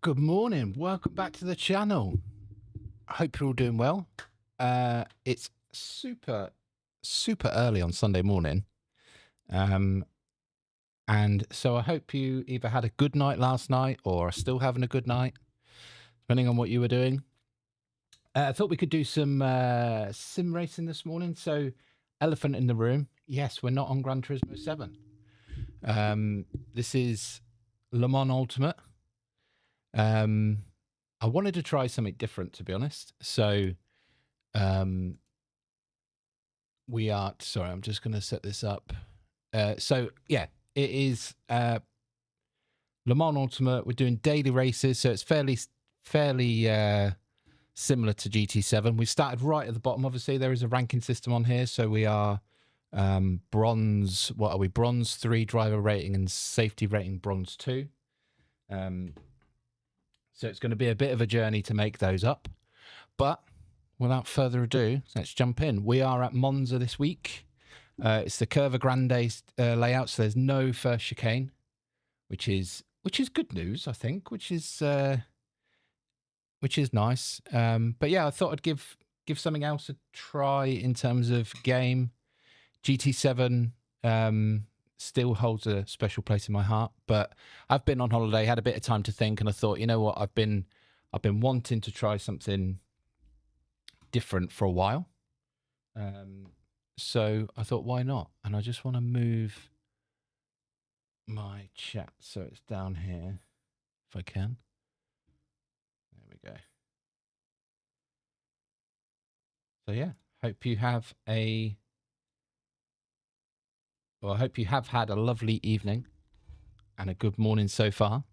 Good morning. Welcome back to the channel. I hope you're all doing well. It's super early on Sunday morning. And so I hope you either had a good night last night or are still having a good night, depending on what you were doing. I thought we could do some sim racing this morning. So elephant in the room. Yes, we're not on Gran Turismo 7. This is Le Mans Ultimate. I wanted to try something different, to be honest. So we are, sorry, I'm just going to set this up. So yeah, it is Le Mans Ultimate. We're doing daily races, so it's fairly similar to GT7. We started right at the bottom. Obviously, there is a ranking system on here, so we are bronze. What are we? Bronze 3 driver rating and safety rating bronze 2. So it's going to be a bit of a journey to make those up. But without further ado, let's jump in. We are at Monza this week. It's the Curva Grande layout, so there's no first chicane, which is good news, I think, which is nice. But yeah, I thought I'd give something else a try in terms of game. GT7 still holds a special place in my heart, but I've been on holiday, had a bit of time to think, and I thought, you know what, I've been wanting to try something different for a while. So I thought, why not? And I just want to move my chat so it's down here if I can. There we go. So yeah, hope you have I hope you have had a lovely evening and a good morning so far.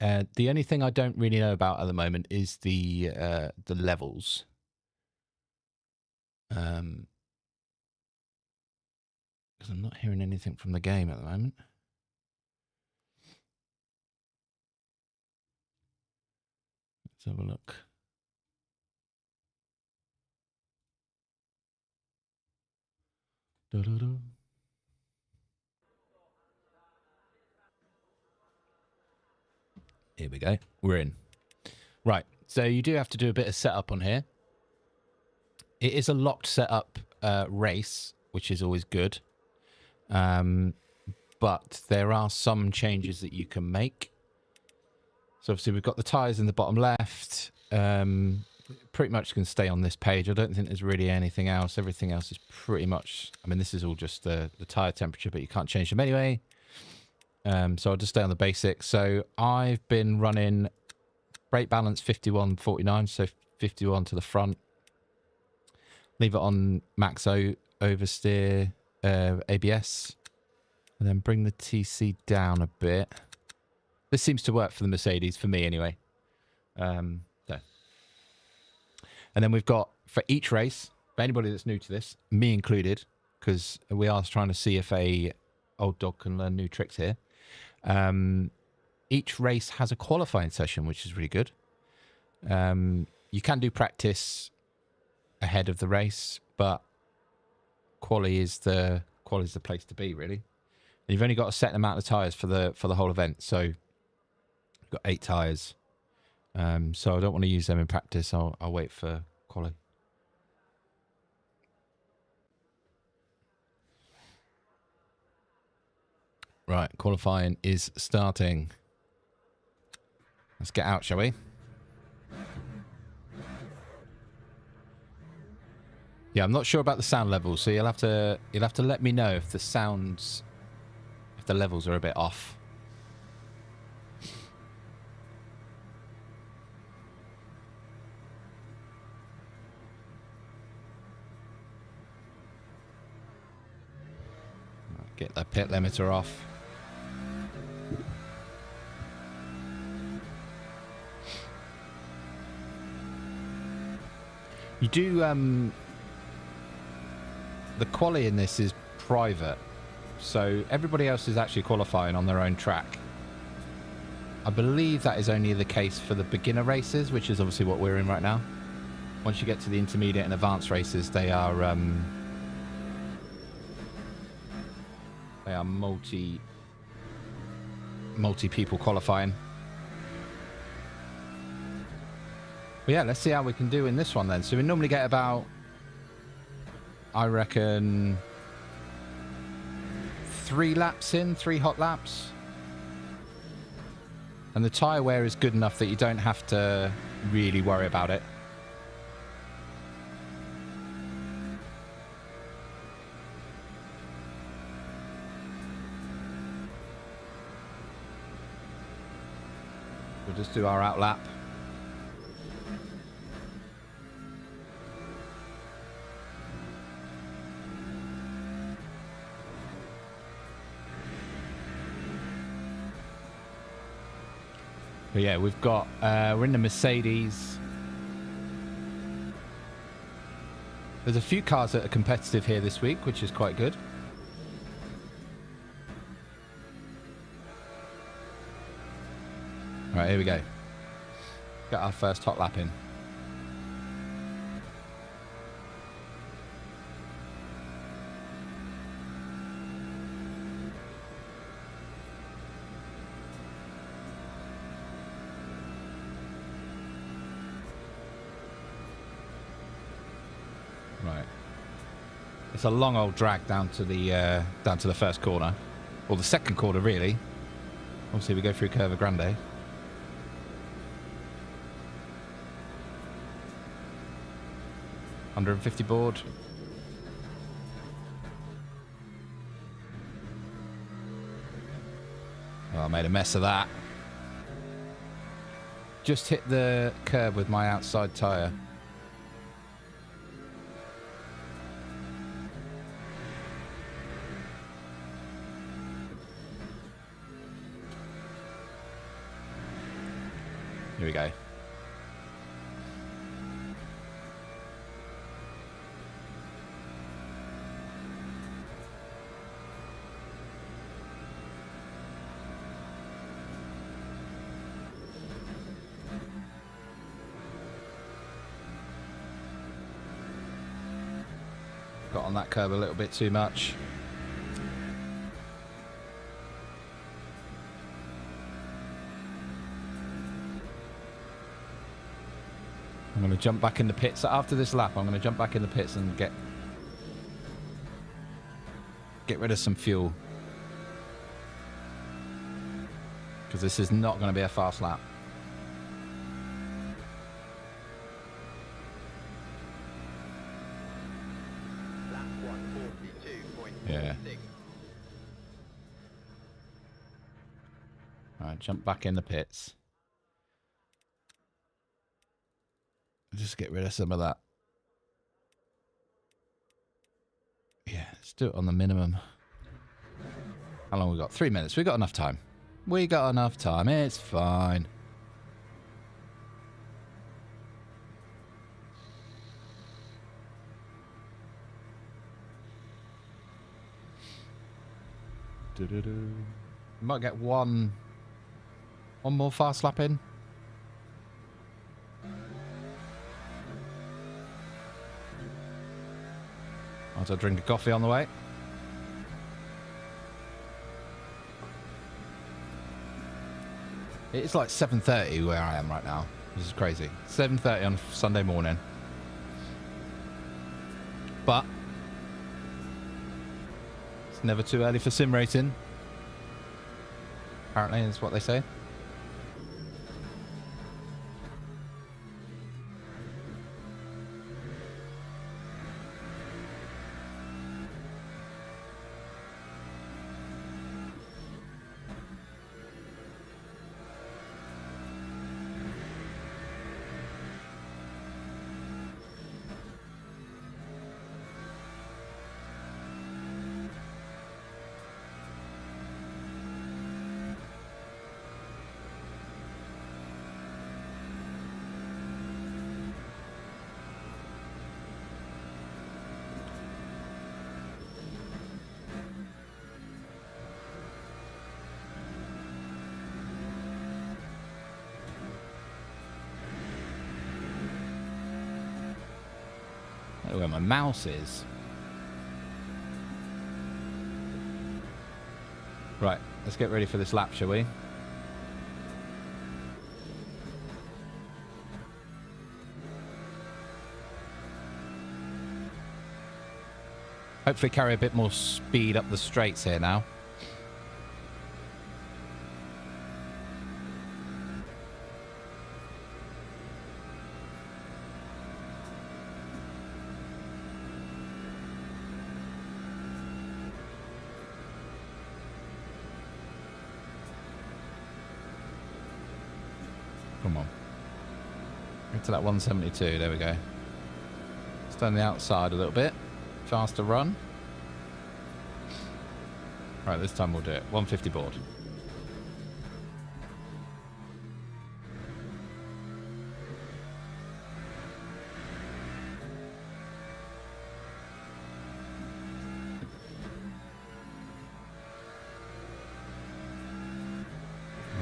The only thing I don't really know about at the moment is the levels. Because I'm not hearing anything from the game at the moment. Let's have a look. Da-da-da. Here we go. We're in. Right. So you do have to do a bit of setup on here. It is a locked setup race, which is always good. But there are some changes that you can make. So obviously we've got the tyres in the bottom left. Pretty much can stay on this page. I don't think there's really anything else. Everything else is pretty much, I mean, this is all just the tyre temperature, but you can't change them anyway. So I'll just stay on the basics. So I've been running brake balance 51-49, so 51 to the front. Leave it on max oversteer ABS, and then bring the TC down a bit. This seems to work for the Mercedes, for me anyway. And then we've got, for each race, for anybody that's new to this, me included, because we are trying to see if a old dog can learn new tricks here. Each race has a qualifying session, which is really good. You can do practice ahead of the race, but quali is the place to be, really. And you've only got a set amount of tyres for the whole event, so you've got 8 tyres. So I don't want to use them in practice. I'll wait for quali. Right, qualifying is starting. Let's get out, shall we? Yeah, I'm not sure about the sound levels, so you'll have to let me know if the levels are a bit off. Get the pit limiter off. You do, the quali in this is private, so everybody else is actually qualifying on their own track. I believe that is only the case for the beginner races, which is obviously what we're in right now. Once you get to the intermediate and advanced races, they are multi multi-people qualifying. But yeah, let's see how we can do in this one then. So we normally get about, I reckon, 3 laps in, 3 hot laps. And the tyre wear is good enough that you don't have to really worry about it. We'll just do our out lap. But yeah, we've got, we're in the Mercedes. There's a few cars that are competitive here this week, which is quite good. Right, here we go. Got our first hot lap in. Right. It's a long old drag down to the first corner, or the second corner really. Obviously we go through Curva Grande. $150 board. Oh, I made a mess of that. Just hit the curb with my outside tyre. Here we go. Got on that curb a little bit too much. I'm going to jump back in the pits. After this lap, I'm going to jump back in the pits and get rid of some fuel. Because this is not going to be a fast lap. Lap 142.46. Yeah. Alright, jump back in the pits. Just get rid of some of that. Yeah, let's do it on the minimum. How long we got? 3 minutes. We got enough time. We got enough time. It's fine. Might get one more fast lap in. I'll have a drink of coffee on the way. It's like 7:30 where I am right now. This is crazy. 7:30 on Sunday morning. But it's never too early for sim racing. Apparently, is what they say. I don't know where my mouse is. Right. let's get ready for this lap, shall we? Hopefully carry a bit more speed up the straights here now. Come on. Get to that 172. There we go. Stay on the outside a little bit. Faster run. Right, this time we'll do it. 150 board.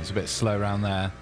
It's a bit slow around there.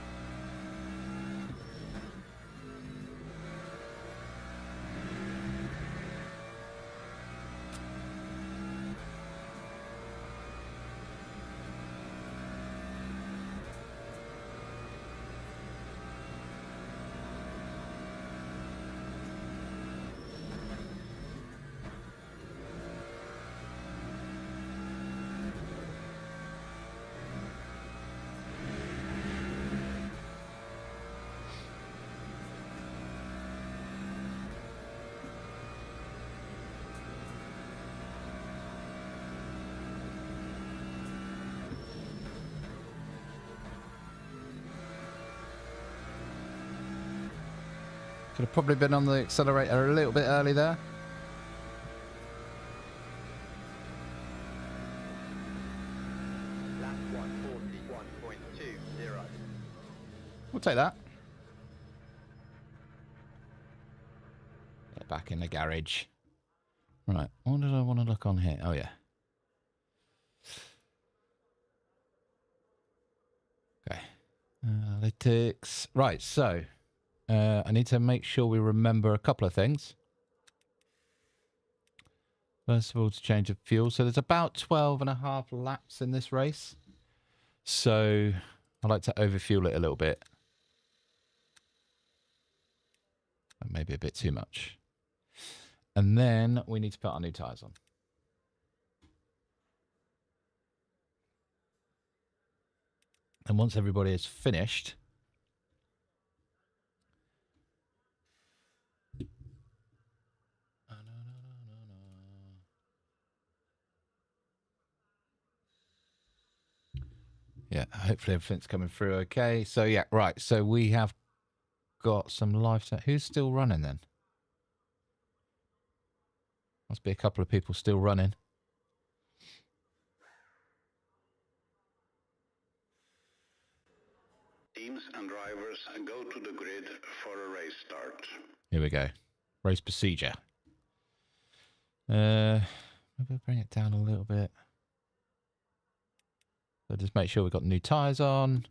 Could have probably been on the accelerator a little bit early there. Lap 141.20. We'll take that. Get back in the garage. Right, what did I want to look on here? Oh, yeah. Okay. Analytics. Right, so I need to make sure we remember a couple of things. First of all, to change the fuel. So there's about 12.5 laps in this race. So I like to overfuel it a little bit. Maybe a bit too much. And then we need to put our new tyres on. And once everybody is finished, yeah, hopefully everything's coming through okay. So yeah, right. So we have got some live. Who's still running then? Must be a couple of people still running. Teams and drivers go to the grid for a race start. Here we go. Race procedure. Maybe bring it down a little bit. So just make sure we've got new tyres on.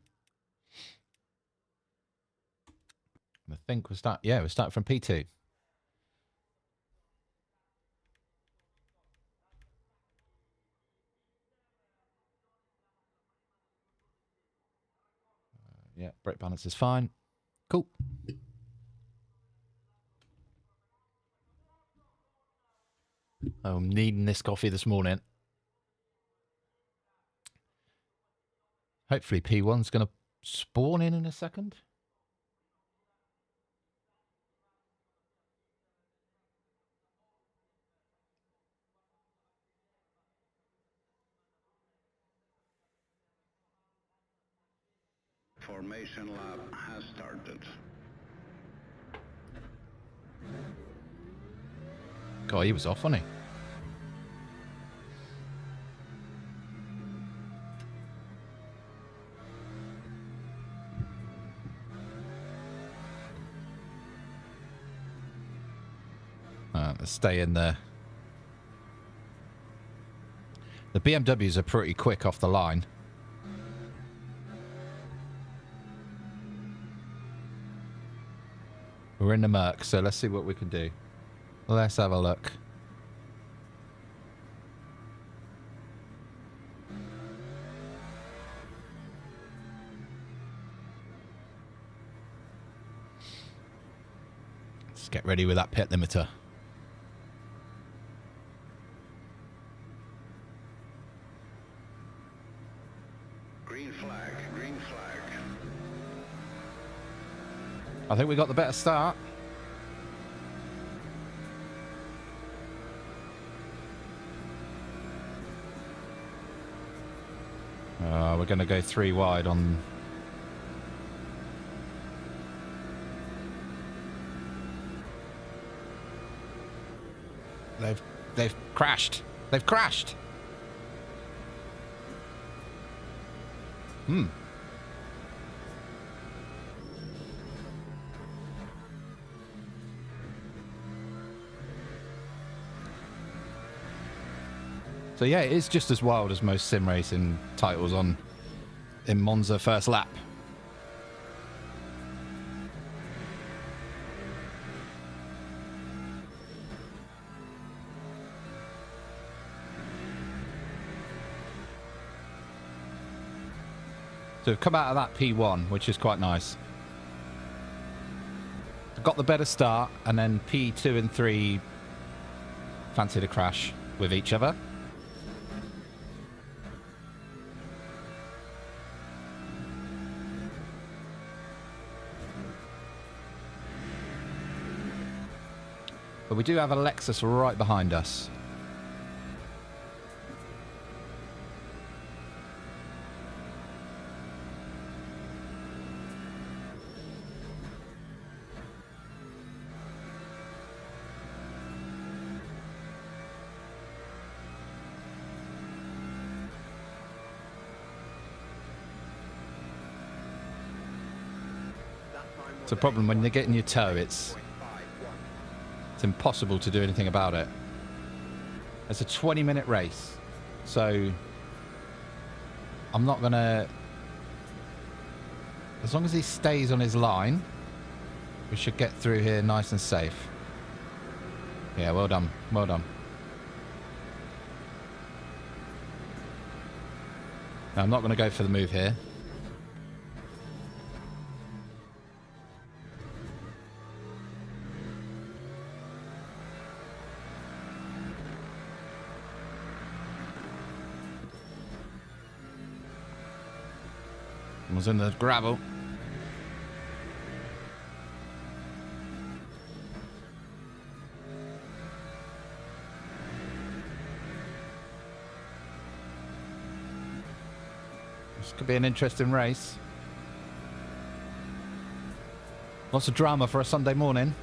I think we're starting from P2. Yeah, brake balance is fine. Cool. I'm needing this coffee this morning. Hopefully P1's going to spawn in a second. Formation lap has started. God, he was off, wasn't he? Let's stay in there. The BMWs are pretty quick off the line. We're in the Merc, so let's see what we can do. Let's have a look. Just get ready with that pit limiter. Green flag, green flag. I think we got the better start. We're going to go 3 wide on... They've crashed. They've crashed. So yeah, it is just as wild as most sim racing titles on in Monza first lap. So we've come out of that P1, which is quite nice. Got the better start, and then P2 and 3 fancied a crash with each other. But we do have a Lexus right behind us. It's a problem when they get in your toe, it's impossible to do anything about it. It's a 20-minute race, so I'm not gonna... As long as he stays on his line, we should get through here nice and safe. Yeah, well done, well done. Now, I'm not going to go for the move here. Was in the gravel. This could be an interesting race. Lots of drama for a Sunday morning.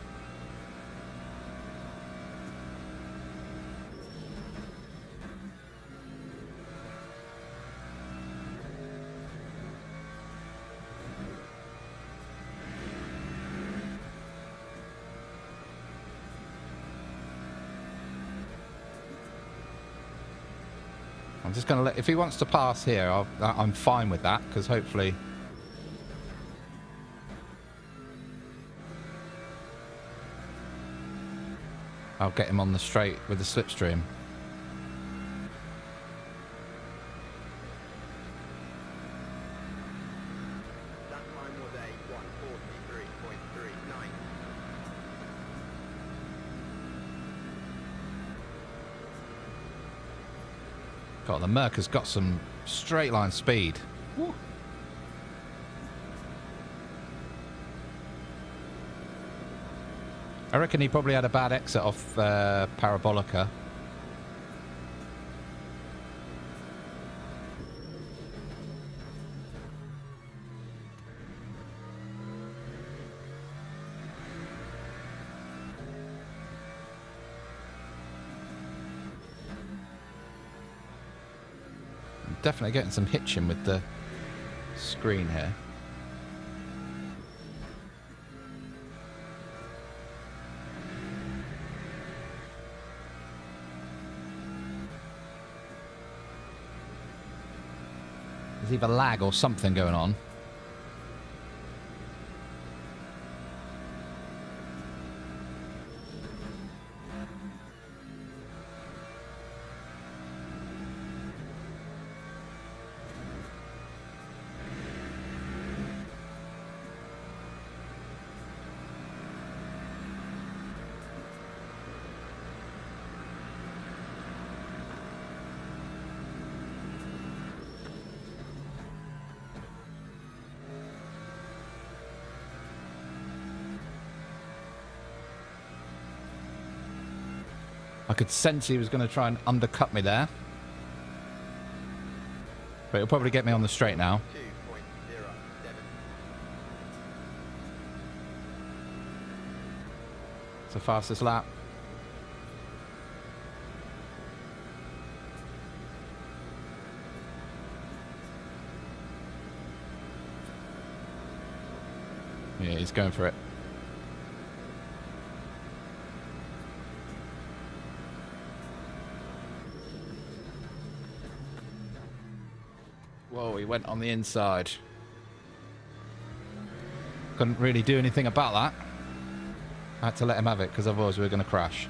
I'm just going to let... If he wants to pass here, I'm fine with that, because hopefully... I'll get him on the straight with the slipstream. That time was a 1:43.39. God, the Merc has got some straight line speed. Woo. I reckon he probably had a bad exit off Parabolica. Definitely getting some hitching with the screen here. There's either lag or something going on. I could sense he was going to try and undercut me there. But he'll probably get me on the straight now. 2.07. It's the fastest lap. Yeah, he's going for it. Whoa, he went on the inside. Couldn't really do anything about that. I had to let him have it because otherwise we were going to crash.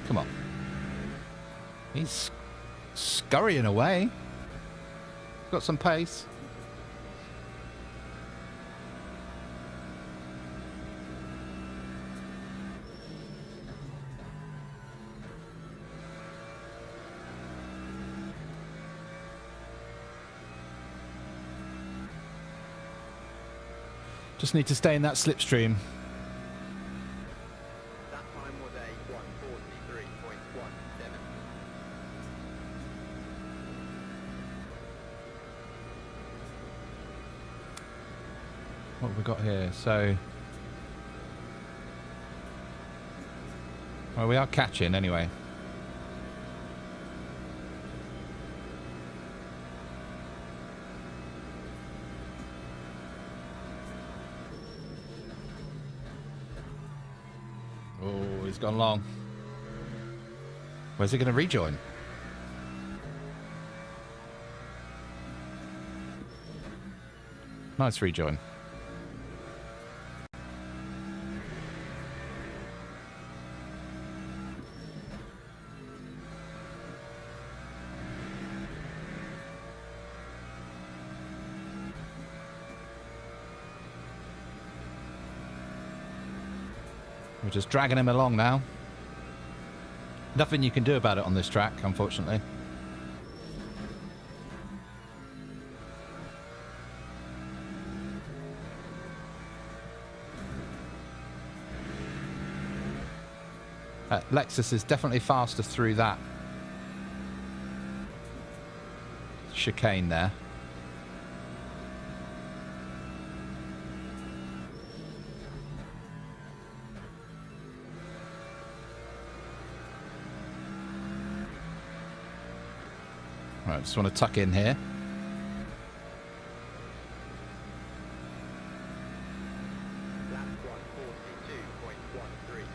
Come on. He's scurrying away. Got some pace. Just need to stay in that slipstream. That time was a 1:43.17. What have we got here? So, well, we are catching anyway. Oh, he's gone long. Where's he going to rejoin? Nice rejoin. We're just dragging him along now. Nothing you can do about it on this track, unfortunately. Lexus is definitely faster through that chicane there. Right, just want to tuck in here. Lap 1:42.13.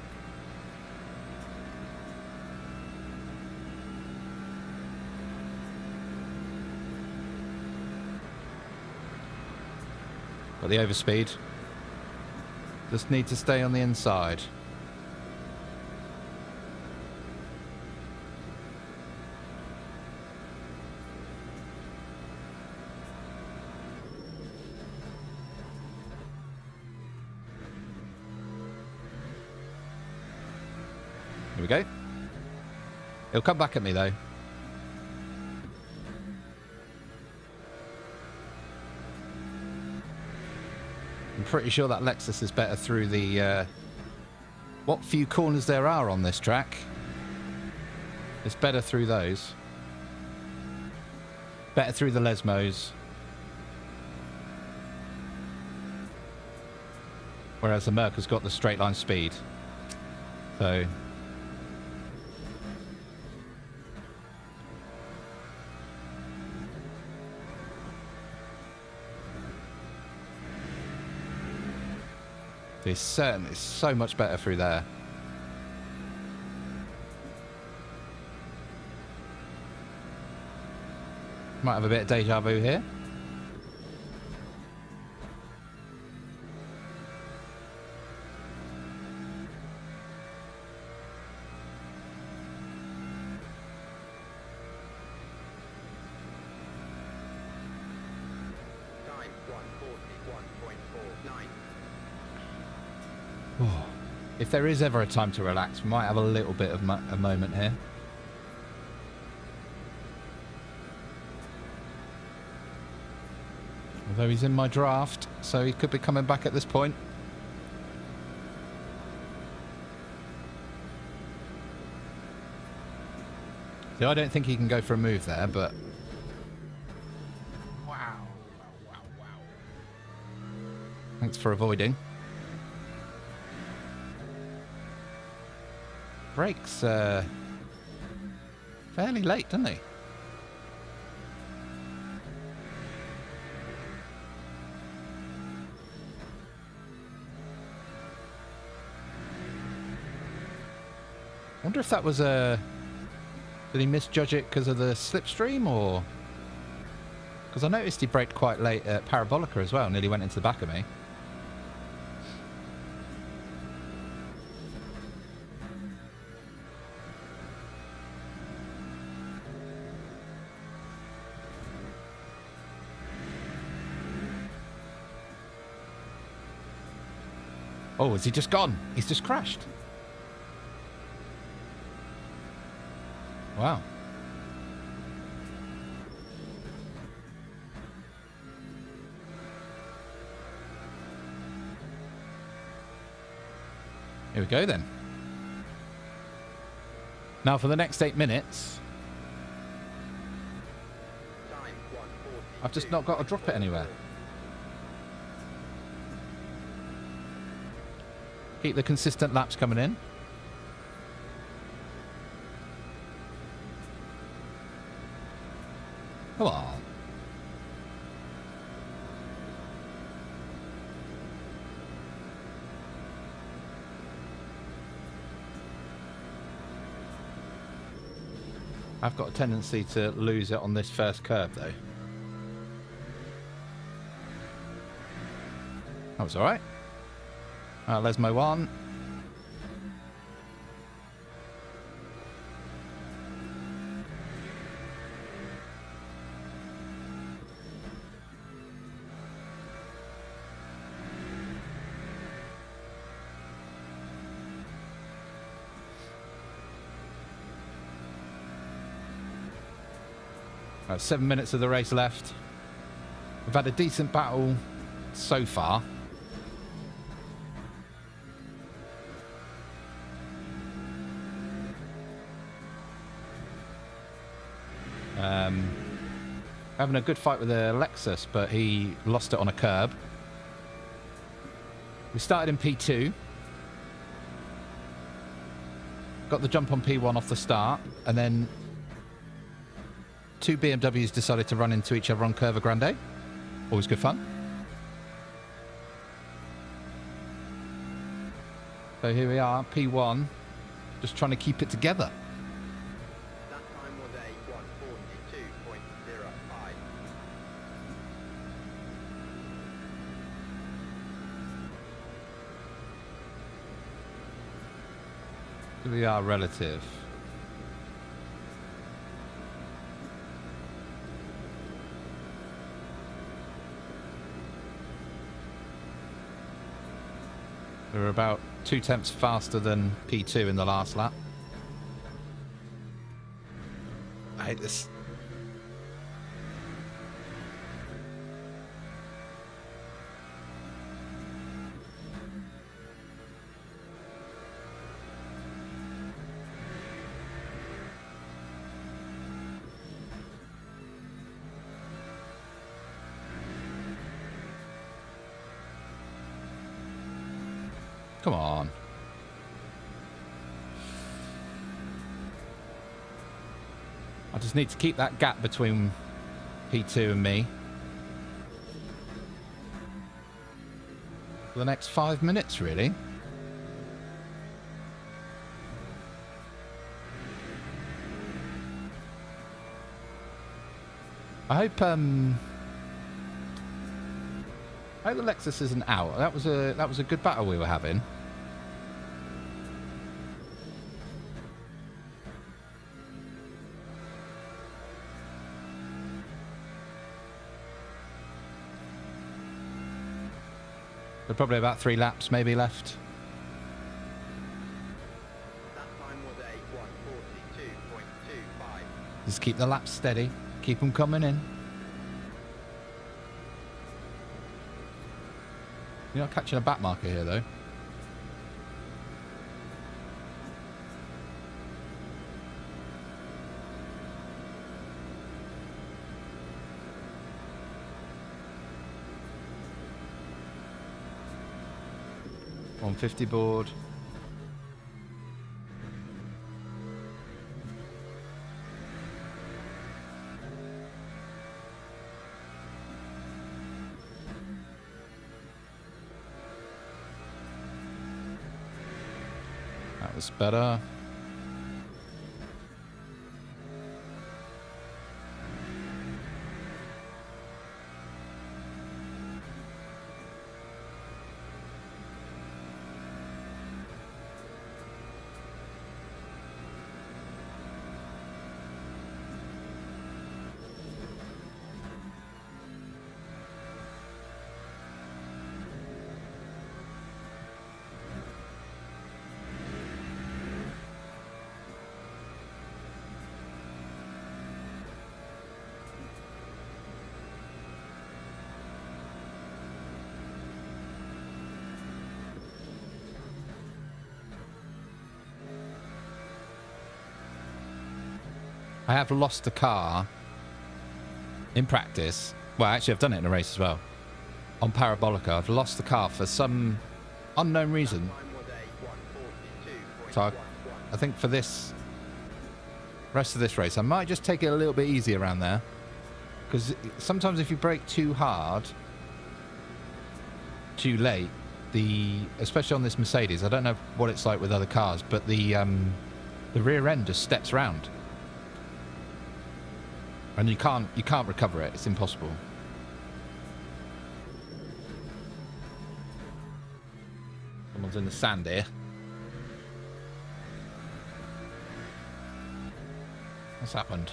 Got the overspeed. Just need to stay on the inside. Here we go. He'll come back at me though. I'm pretty sure that Lexus is better through the what few corners there are on this track. It's better through those. Better through the Lesmos. Whereas the Merc has got the straight line speed. So it's certainly so much better through there. Might have a bit of deja vu here. 141.49. If there is ever a time to relax, we might have a little bit of a moment here. Although he's in my draft, so he could be coming back at this point. So I don't think he can go for a move there, but... Wow. Thanks for avoiding. Brakes fairly late, doesn't he? Wonder if that was a... Did he misjudge it because of the slipstream, or... Because I noticed he braked quite late at Parabolica as well, nearly went into the back of me. Oh, has he just gone? He's just crashed. Wow. Here we go then. Now for the next 8 minutes, I've just not got to drop it anywhere. Keep the consistent laps coming in. Come on. I've got a tendency to lose it on this first curve, though. That was all right. There's my one. Right, 7 minutes of the race left. We've had a decent battle so far. Having a good fight with the Lexus, but he lost it on a curb. We started in P2. Got the jump on P1 off the start, and then two BMWs decided to run into each other on Curva Grande. Always good fun. So here we are, P1, just trying to keep it together. That time was a 142.05. Here we are, relative. We were about 2 tenths faster than P2 in the last lap. I hate this. Come on. I just need to keep that gap between P2 and me for the next 5 minutes, really. I hope the Lexus isn't out. That was a good battle we were having. There's probably about 3 laps maybe left. That time was a 1:42.25. Just keep the laps steady. Keep them coming in. You're not catching a back marker here, though. On 50 board. That was better. I have lost a car in practice. Well, actually, I've done it in a race as well. On Parabolica, I've lost the car for some unknown reason. Time was a 1:42.11. So I think for this rest of this race, I might just take it a little bit easy around there. Because sometimes if you brake too hard, too late, especially on this Mercedes, I don't know what it's like with other cars, but the rear end just steps round. And you can't recover it. It's impossible. Someone's in the sand here. What's happened?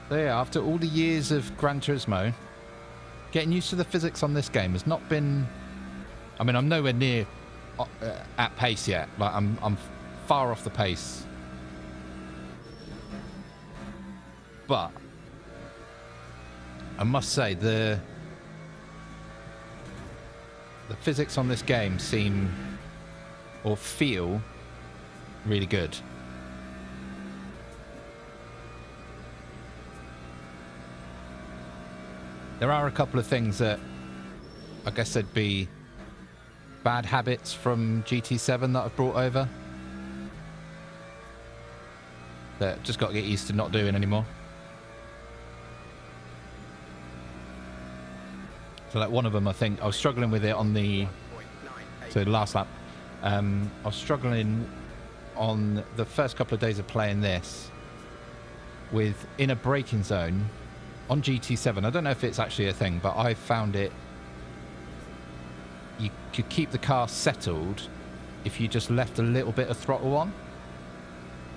So yeah, after all the years of Gran Turismo, getting used to the physics on this game has not been... I mean, I'm nowhere near at pace yet. Like, I'm far off the pace. But I must say, the physics on this game seem or feel really good. There are a couple of things that I guess there'd be bad habits from GT7 that I've brought over that just got to get used to not doing anymore. So like one of them, I think I was struggling with it on the last lap. I was struggling on the first couple of days of playing this with in a braking zone on GT7. I don't know if it's actually a thing, but I found it. You could keep the car settled if you just left a little bit of throttle on.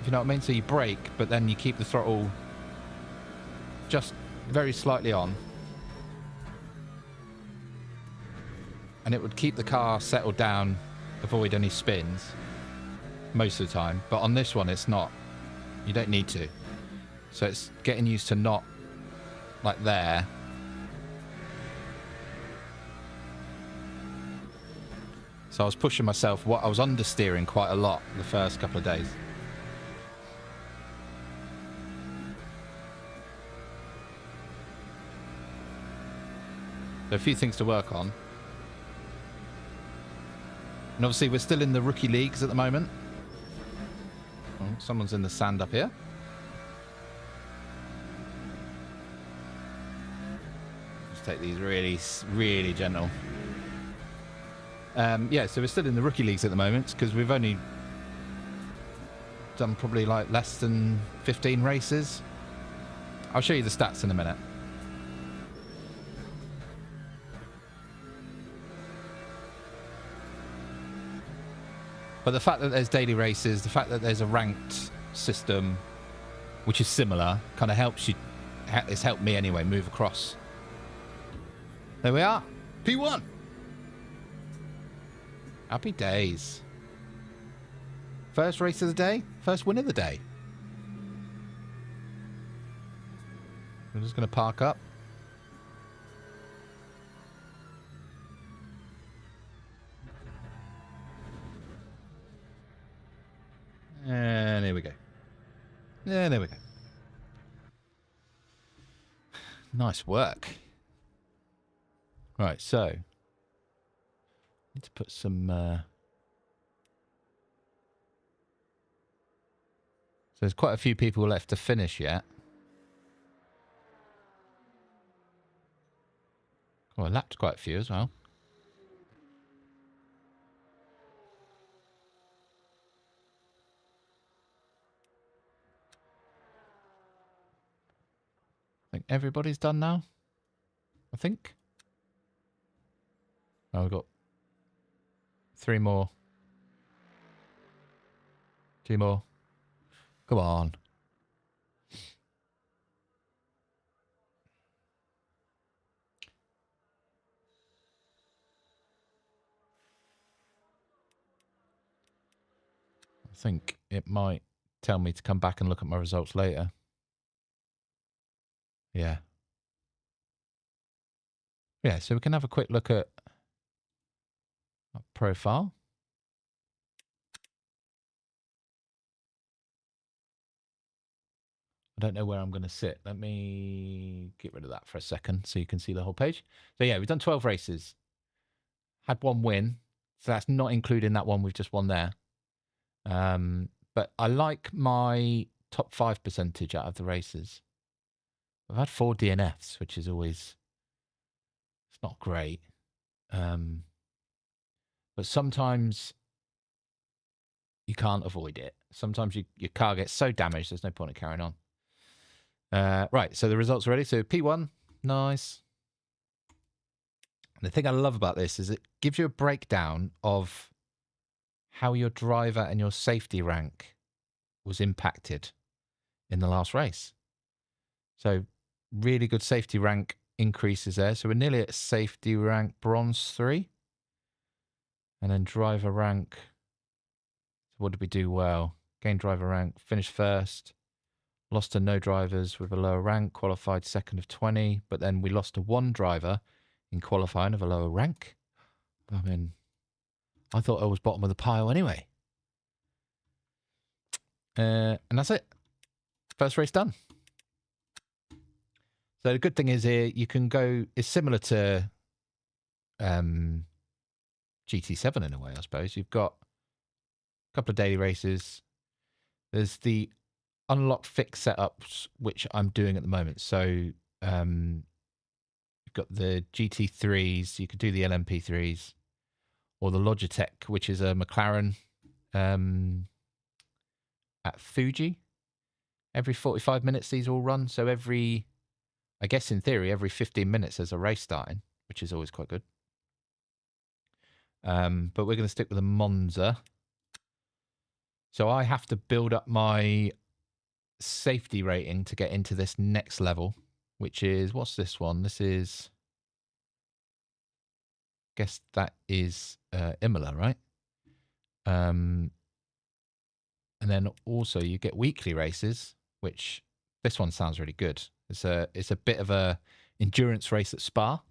If you know what I mean? So you brake, but then you keep the throttle just very slightly on. And it would keep the car settled down, avoid any spins most of the time. But on this one, it's not. You don't need to. So it's getting used to not like there. So I was pushing myself. I was understeering quite a lot the first couple of days. So a few things to work on. And obviously we're still in the rookie leagues at the moment. Oh, someone's in the sand up here. Let's take these really, really gentle. Yeah, so we're still in the rookie leagues at the moment because we've only done probably like less than 15 races. I'll show you the stats in a minute. But the fact that there's daily races, the fact that there's a ranked system, which is similar, kind of helps you. It's helped me anyway move across. There we are, P1. Happy days. First race of the day, first win of the day. I'm just going to park up. And here we go. Yeah, there we go. Nice work. Right, so need to put some. So there's quite a few people left to finish yet. Oh, I lapped quite a few as well. I think everybody's done now. I think. Oh, we've got 3 more. 2 more. Come on. I think it might tell me to come back and look at my results later. Yeah. Yeah, so we can have a quick look at my profile. I don't know where I'm going to sit. Let me get rid of that for a second so you can see the whole page. So yeah, we've done 12 races. Had 1 win. So that's not including that one we've just won there. But I like my top 5 percentage out of the races. I've had 4 DNFs, which is always, it's not great. But sometimes you can't avoid it. Sometimes your car gets so damaged, there's no point in carrying on. Right, so the results are ready. So P1, nice. And the thing I love about this is it gives you a breakdown of how your driver and your safety rank was impacted in the last race. So really good safety rank increases there. So we're nearly at safety rank bronze 3. And then driver rank. What did we do well? Gain driver rank, finished first. Lost to no drivers with a lower rank, qualified 2nd of 20. But then we lost to 1 driver in qualifying of a lower rank. I mean, I thought I was bottom of the pile anyway. And that's it. First race done. So the good thing is here, you can go, it's similar to GT7 in a way, I suppose. You've got a couple of daily races. There's the unlock fix setups, which I'm doing at the moment. So you've got the GT3s, you could do the LMP3s, or the Logitech, which is a McLaren at Fuji. Every 45 minutes these all run. So every, I guess in theory, every 15 minutes there's a race starting, which is always quite good. But we're going to stick with the Monza. So I have to build up my safety rating to get into this next level, which is, what's this one? This is, guess that is Imola, right? And then also you get weekly races, which this one sounds really good. It's a bit of a endurance race at Spa.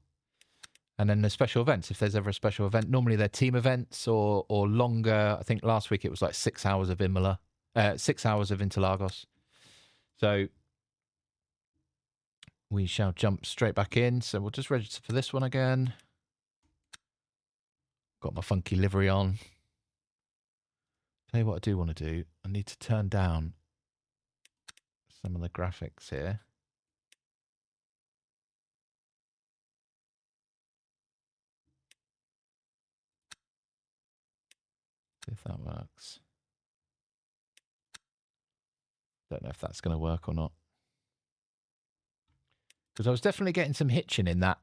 And then the special events, if there's ever a special event, normally they're team events or longer. I think last week it was like 6 hours of Imola, 6 hours of Interlagos. So we shall jump straight back in. So we'll just register for this one again. Got my funky livery on. Tell you what I do want to do. I need to turn down some of the graphics here. See if that works. Don't know if that's going to work or not. Because I was definitely getting some hitching in that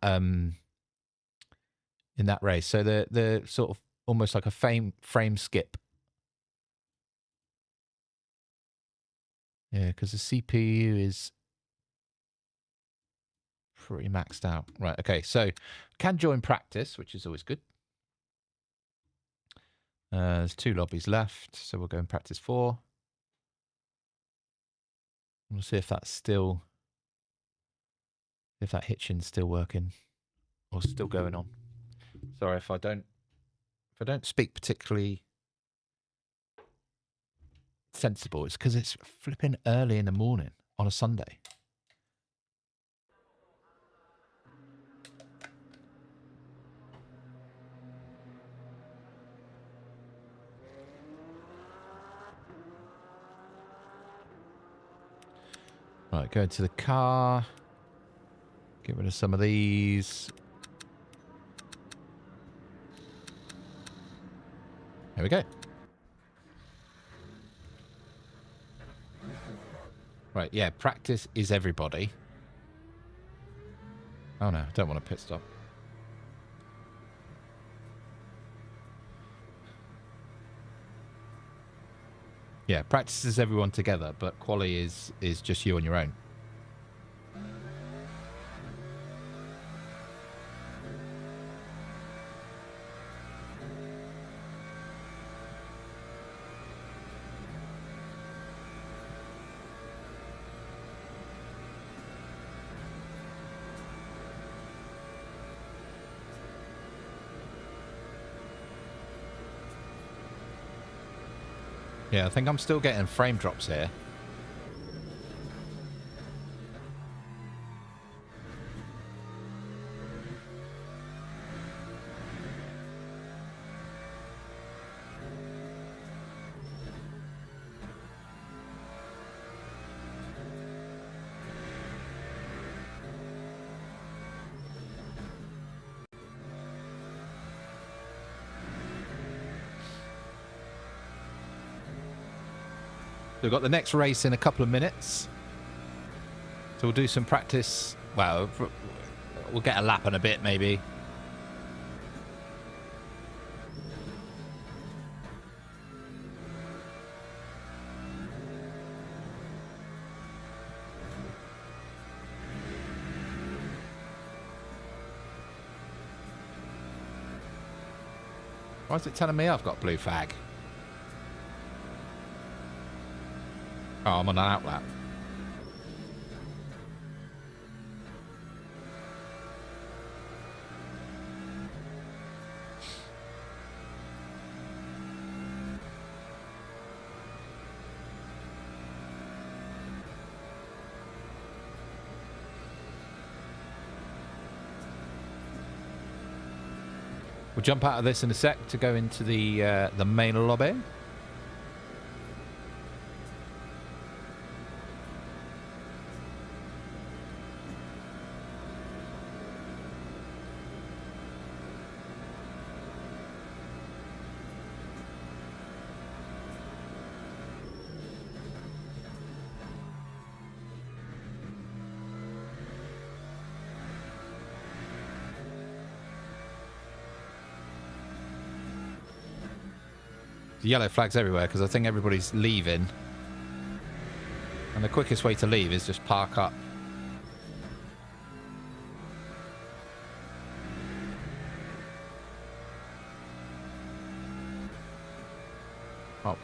race. So the sort of almost like a frame skip Yeah, because the CPU is pretty maxed out. Right, okay, so can join practice, which is always good. There's 2 lobbies left, so we'll go in practice 4. We'll see if that's still, if that hitching's still working or still going on. Sorry if I don't speak particularly sensible. It's because it's flipping early in the morning on a Sunday. Right, go to the car. Get rid of some of these. There we go. Right, yeah, practice is everybody. Oh no, I don't want a pit stop. Yeah, practice is everyone together, but quali is just you on your own. Yeah, I think I'm still getting frame drops here. So we've got the next race in a couple of minutes. So we'll do some practice. Well, we'll get a lap in a bit, maybe. Why is it telling me I've got blue flag? Oh, I'm on an outlap. We'll jump out of this in a sec to go into the main lobby. The yellow flags everywhere because I think everybody's leaving. And the quickest way to leave is just park up. Oh.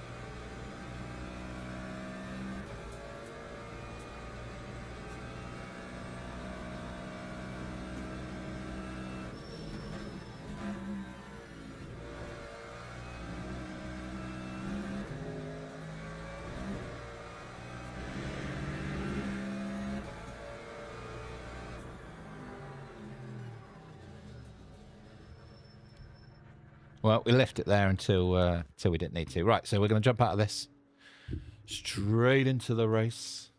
Well, we left it there until we didn't need to. Right, so we're going to jump out of this. Straight into the race.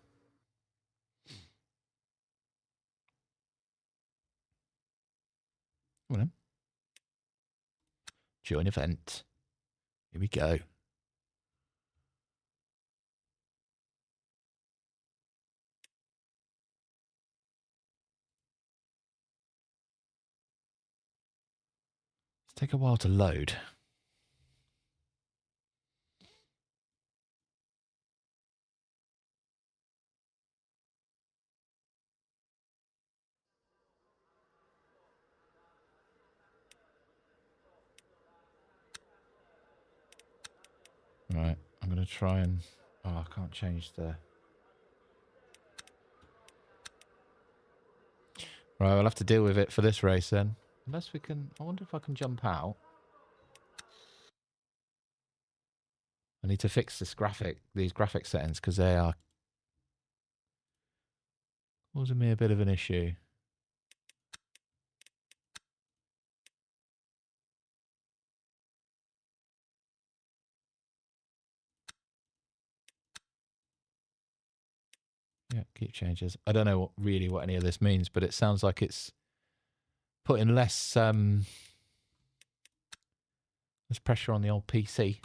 Come on then. Join event. Here we go. It's take a while to load. Right, I'm going to try and... Oh, I can't change the... Right, we'll have to deal with it for this race then. Unless we can... I wonder if I can jump out. I need to fix these graphic settings, because they are causing me a bit of an issue. Yeah, keep changes. I don't know really what any of this means, but it sounds like it's putting less pressure on the old PC.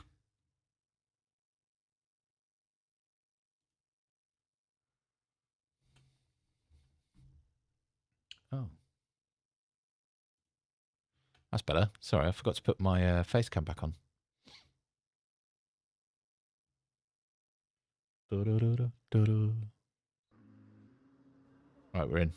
Oh. That's better. Sorry, I forgot to put my face cam back on. Right, we're in.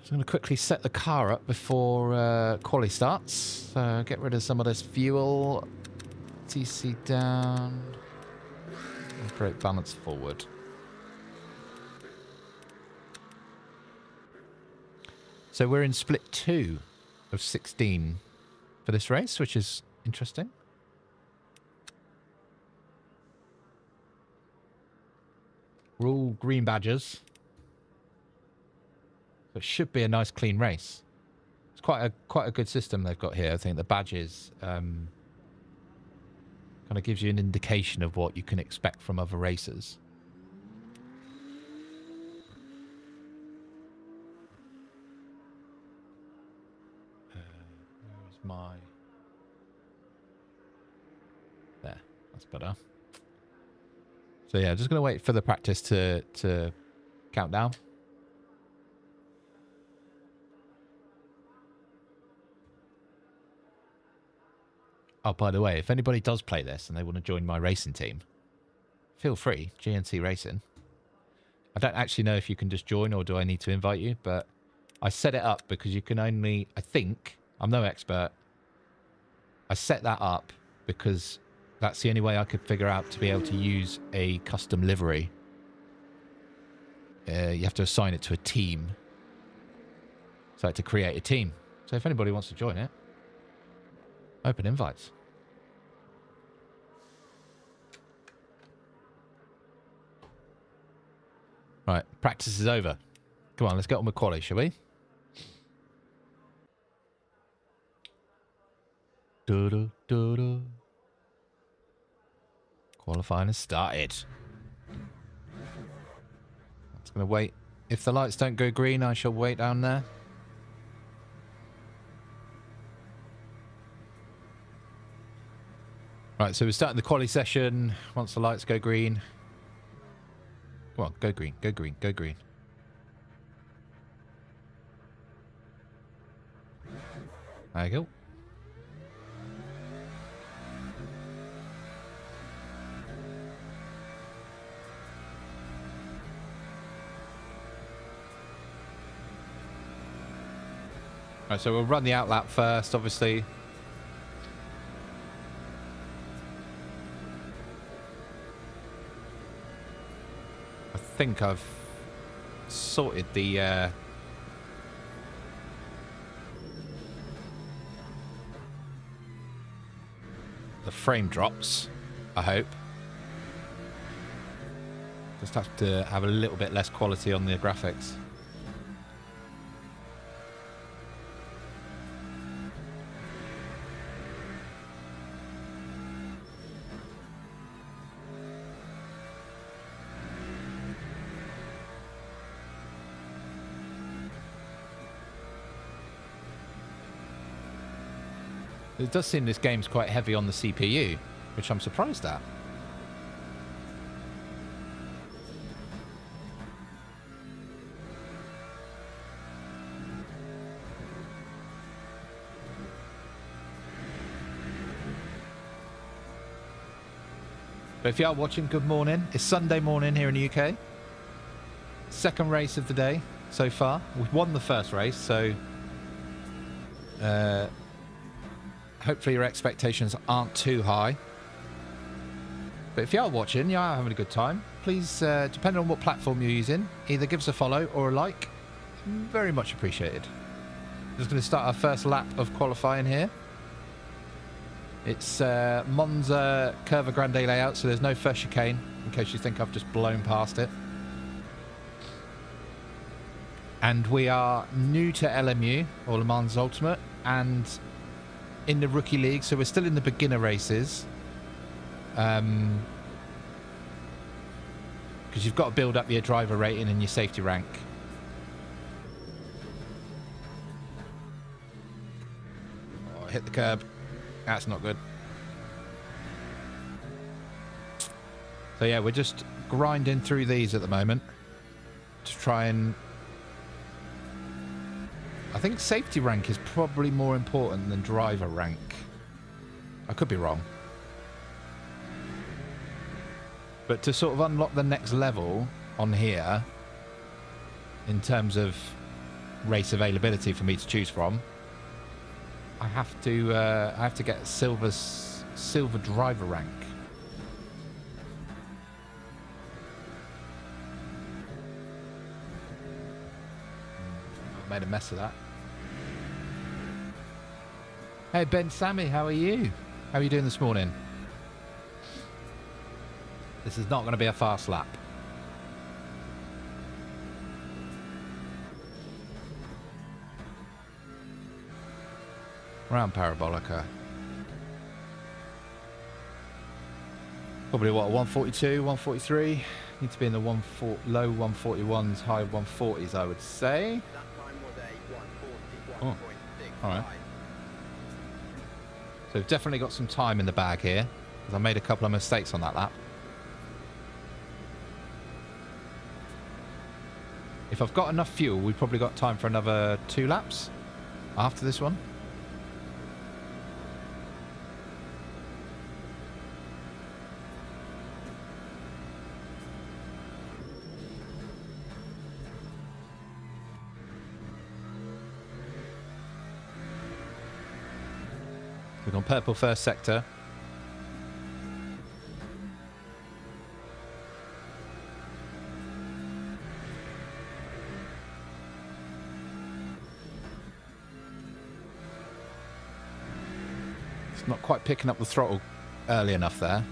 I'm going to quickly set the car up before quali starts. Get rid of some of this fuel. TC down. And brake balance forward. So we're in split 2 of 16 for this race, which is interesting. We're all green badges. So it should be a nice clean race. It's quite a good system they've got here. I think the badges kind of gives you an indication of what you can expect from other racers. Where's my... There, that's better. So yeah, just going to wait for the practice to count down. Oh, by the way, if anybody does play this and they want to join my racing team, feel free, GNC Racing. I don't actually know if you can just join or do I need to invite you, but I set it up because you can only, I think, I'm no expert, I set that up because that's the only way I could figure out to be able to use a custom livery. You have to assign it to a team. So I had to create a team. So if anybody wants to join it, open invites. Right, practice is over. Come on, let's get on with quali, shall we? Qualifying has started. I'm just going to wait. If the lights don't go green, I shall wait down there. Right, so we're starting the quali session once the lights go green. Come on, go green, go green, go green. There you go. Right, so we'll run the outlap first, obviously. I think I've sorted the frame drops, I hope. Just have to have a little bit less quality on the graphics. It does seem this game's quite heavy on the CPU, which I'm surprised at. But if you are watching, good morning. It's Sunday morning here in the UK. Second race of the day so far. We've won the first race, so Hopefully your expectations aren't too high. But if you are watching, you are having a good time, please, depending on what platform you're using, either give us a follow or a like. Very much appreciated. Just going to start our first lap of qualifying here. It's Monza Curva Grande layout, so there's no first chicane, in case you think I've just blown past it. And we are new to LMU, or Le Mans Ultimate, and in the Rookie League, so we're still in the beginner races. Because you've got to build up your driver rating and your safety rank. Oh, hit the curb. That's not good. So yeah, we're just grinding through these at the moment to try and... I think safety rank is probably more important than driver rank. I could be wrong. But to sort of unlock the next level on here, in terms of race availability for me to choose from, I have to get silver driver rank. I made a mess of that. Hey Ben Sammy, how are you? How are you doing this morning? This is not going to be a fast lap. Round Parabolica. Probably what, 142, 143? Need to be in the low 141s, high 140s, I would say. That time was a 141.65. All right. So we've definitely got some time in the bag here, because I made a couple of mistakes on that lap. If I've got enough fuel, we've probably got time for another 2 laps after this one. We've gone purple first sector. It's not quite picking up the throttle early enough there.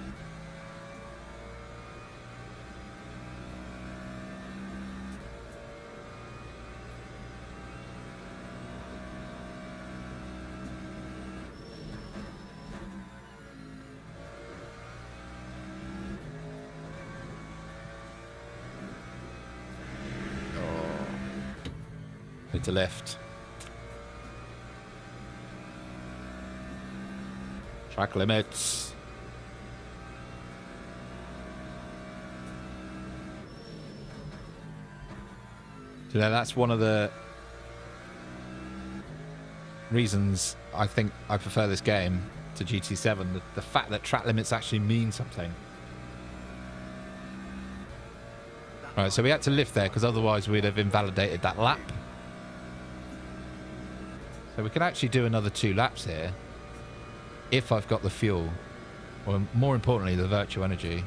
Need to lift. Track limits. So now that's one of the reasons I think I prefer this game to GT7. The fact that track limits actually mean something. Alright, so we had to lift there because otherwise we'd have invalidated that lap. So we can actually do another 2 laps here if I've got the fuel, or more importantly the virtual energy.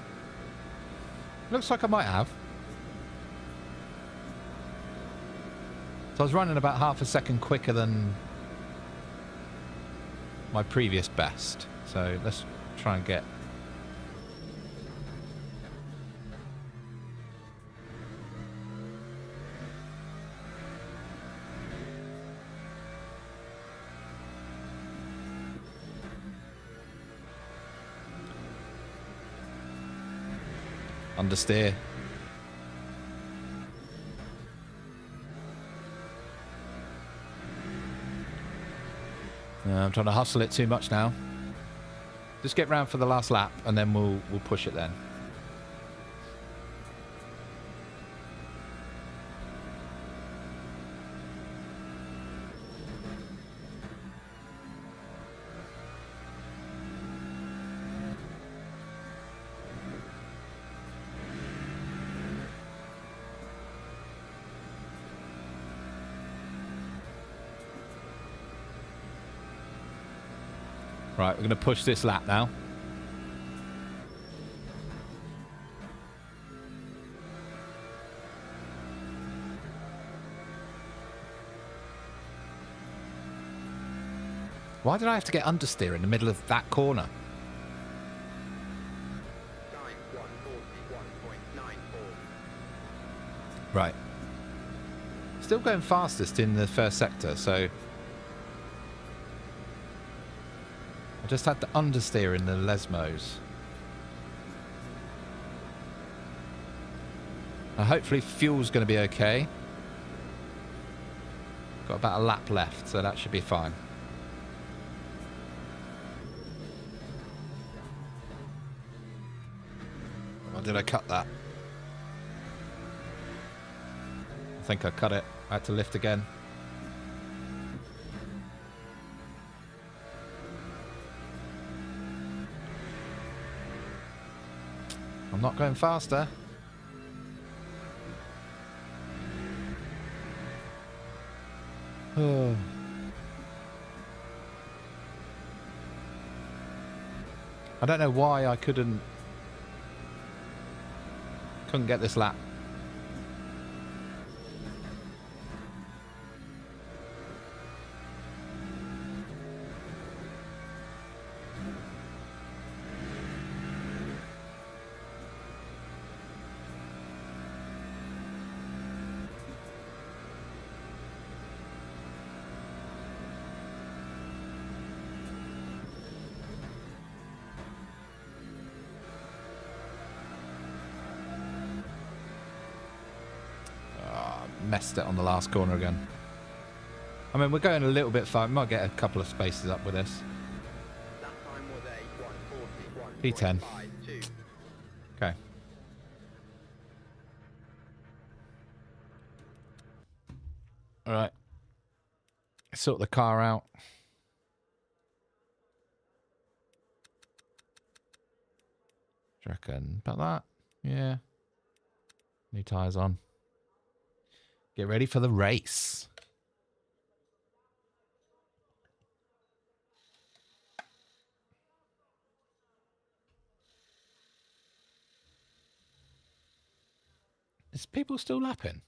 Looks like I might have. So I was running about half a second quicker than my previous best. So let's try and get... understeer. I'm trying to hustle it too much now. Just get round for the last lap and then we'll push it then. Right, we're going to push this lap now. Why did I have to get understeer in the middle of that corner? Time 1:41.94. Right. Still going fastest in the first sector, so... I just had to understeer in the Lesmos. Hopefully fuel's going to be okay. Got about a lap left, so that should be fine. Or did I cut that? I think I cut it. I had to lift again. I'm not going faster. Oh. I don't know why I couldn't get this lap. Messed it on the last corner again. I mean, we're going a little bit far. We might get a couple of spaces up with this. That time was a P10. 1:41.52. Okay. All right. Sort the car out. Do you reckon about that? Yeah. New tyres on. Get ready for the race. Is people still lapping?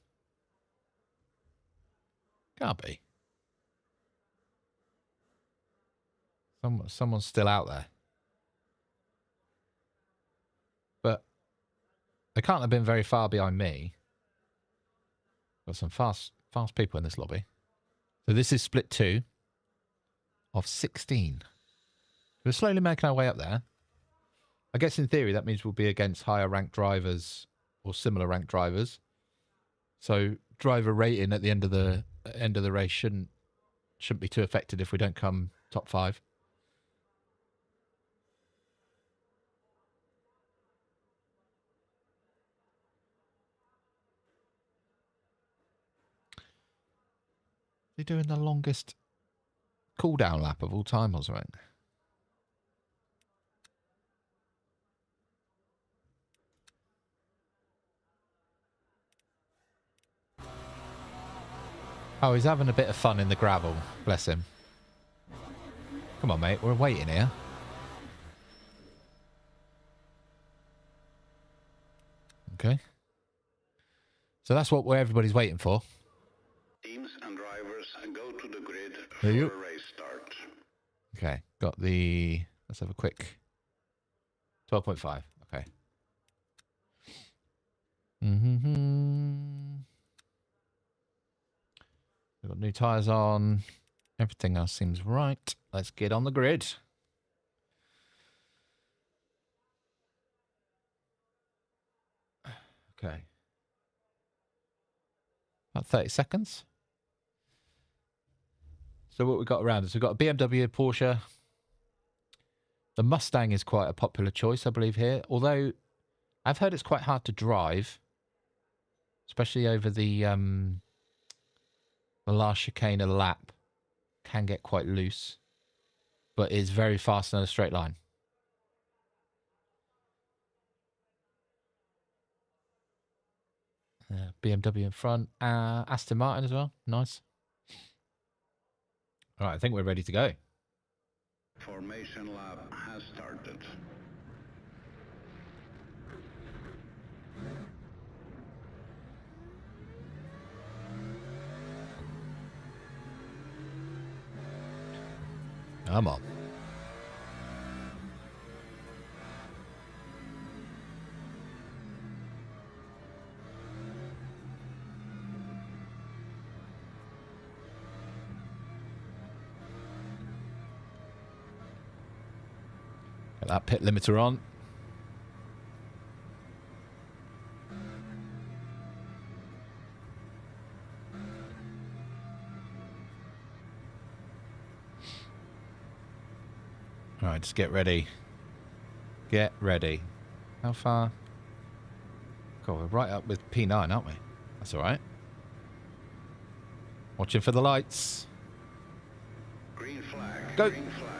Can't be. Someone's still out there. But they can't have been very far behind me. Got some fast people in this lobby. So this is split 2 of 16. We're slowly making our way up there. I guess in theory that means we'll be against higher ranked drivers or similar ranked drivers. So driver rating at the end of the race shouldn't be too affected if we don't come top 5. They're doing the longest cooldown lap of all time or something. Oh, he's having a bit of fun in the gravel. Bless him. Come on, mate. We're waiting here. Okay. So that's what everybody's waiting for. Teams and drivers go to the grid There for you- a race start. Okay. Got the... Let's have a quick... 12.5. Okay. We've got new tyres on. Everything else seems right. Let's get on the grid. Okay. About 30 seconds. So what we've got around us, we've got a BMW, a Porsche. The Mustang is quite a popular choice, I believe, here. Although, I've heard it's quite hard to drive. Especially over the last chicane of the lap. Can get quite loose. But is very fast in a straight line. BMW in front. Aston Martin as well. Nice. All right, I think we're ready to go. Formation lap has started. Come on. Get that pit limiter on. All right, just get ready. Get ready. How far? God, we're right up with P9, aren't we? That's all right. Watching for the lights. Green flag. Go. Green flag.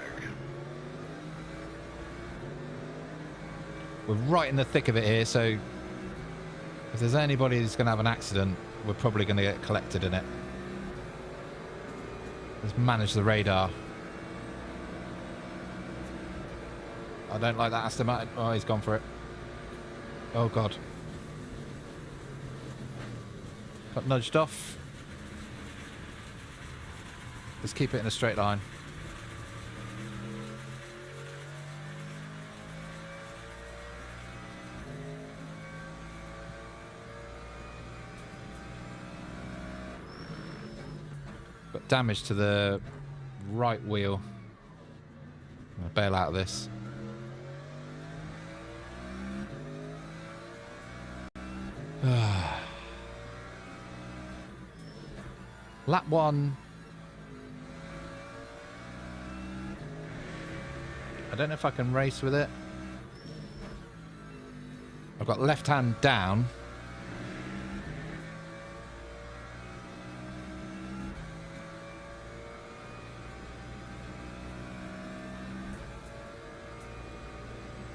We're right in the thick of it here, so if there's anybody who's going to have an accident, we're probably going to get collected in it. Let's manage the radar. I don't like that Aston Martin. Oh, he's gone for it. Oh, God. Got nudged off. Let's keep it in a straight line. Got damage to the right wheel. I'm going to bail out of this. Lap 1. I don't know if I can race with it. I've got left hand down.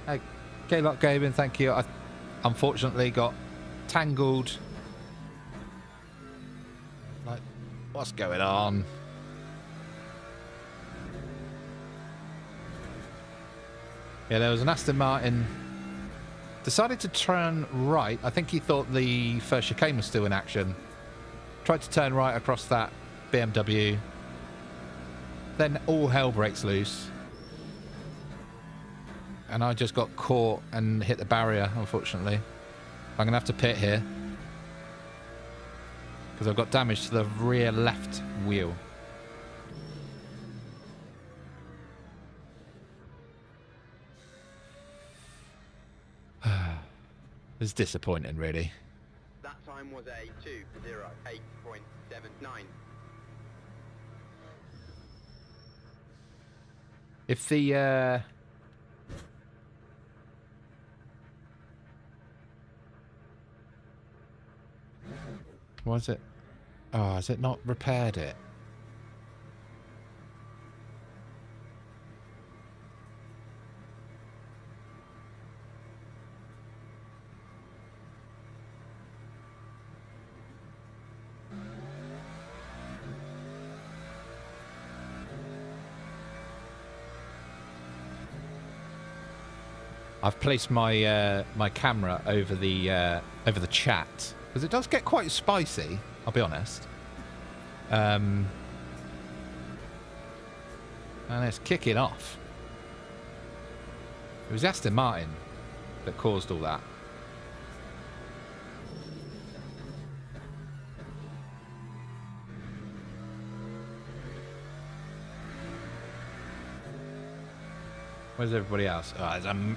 Hey, K-Lock Gaming, thank you. I unfortunately got tangled. Like, what's going on? Yeah, there was an Aston Martin. Decided to turn right. I think he thought the first chicane was still in action. Tried to turn right across that BMW. Then all hell breaks loose. And I just got caught and hit the barrier, unfortunately. I'm going to have to pit here. Because I've got damage to the rear left wheel. It's disappointing, really. That time was a 2:08.79. If the was it? Oh, has it not repaired it? I've placed my my camera over the chat because it does get quite spicy. I'll be honest. And it's kicking off. It was Aston Martin that caused all that. Where's everybody else? Oh, there's a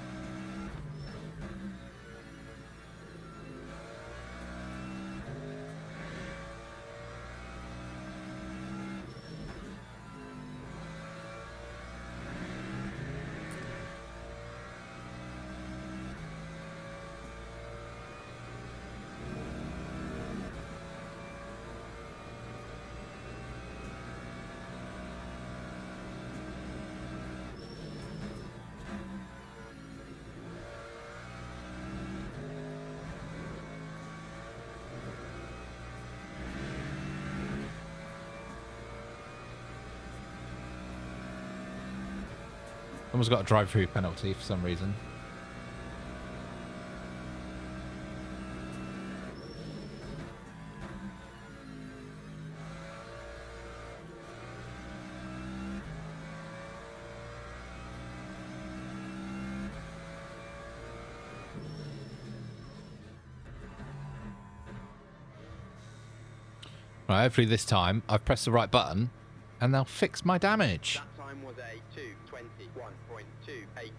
Someone's got a drive-through penalty for some reason. Right, hopefully this time I've pressed the right button and they'll fix my damage. That time was a 2:21.28.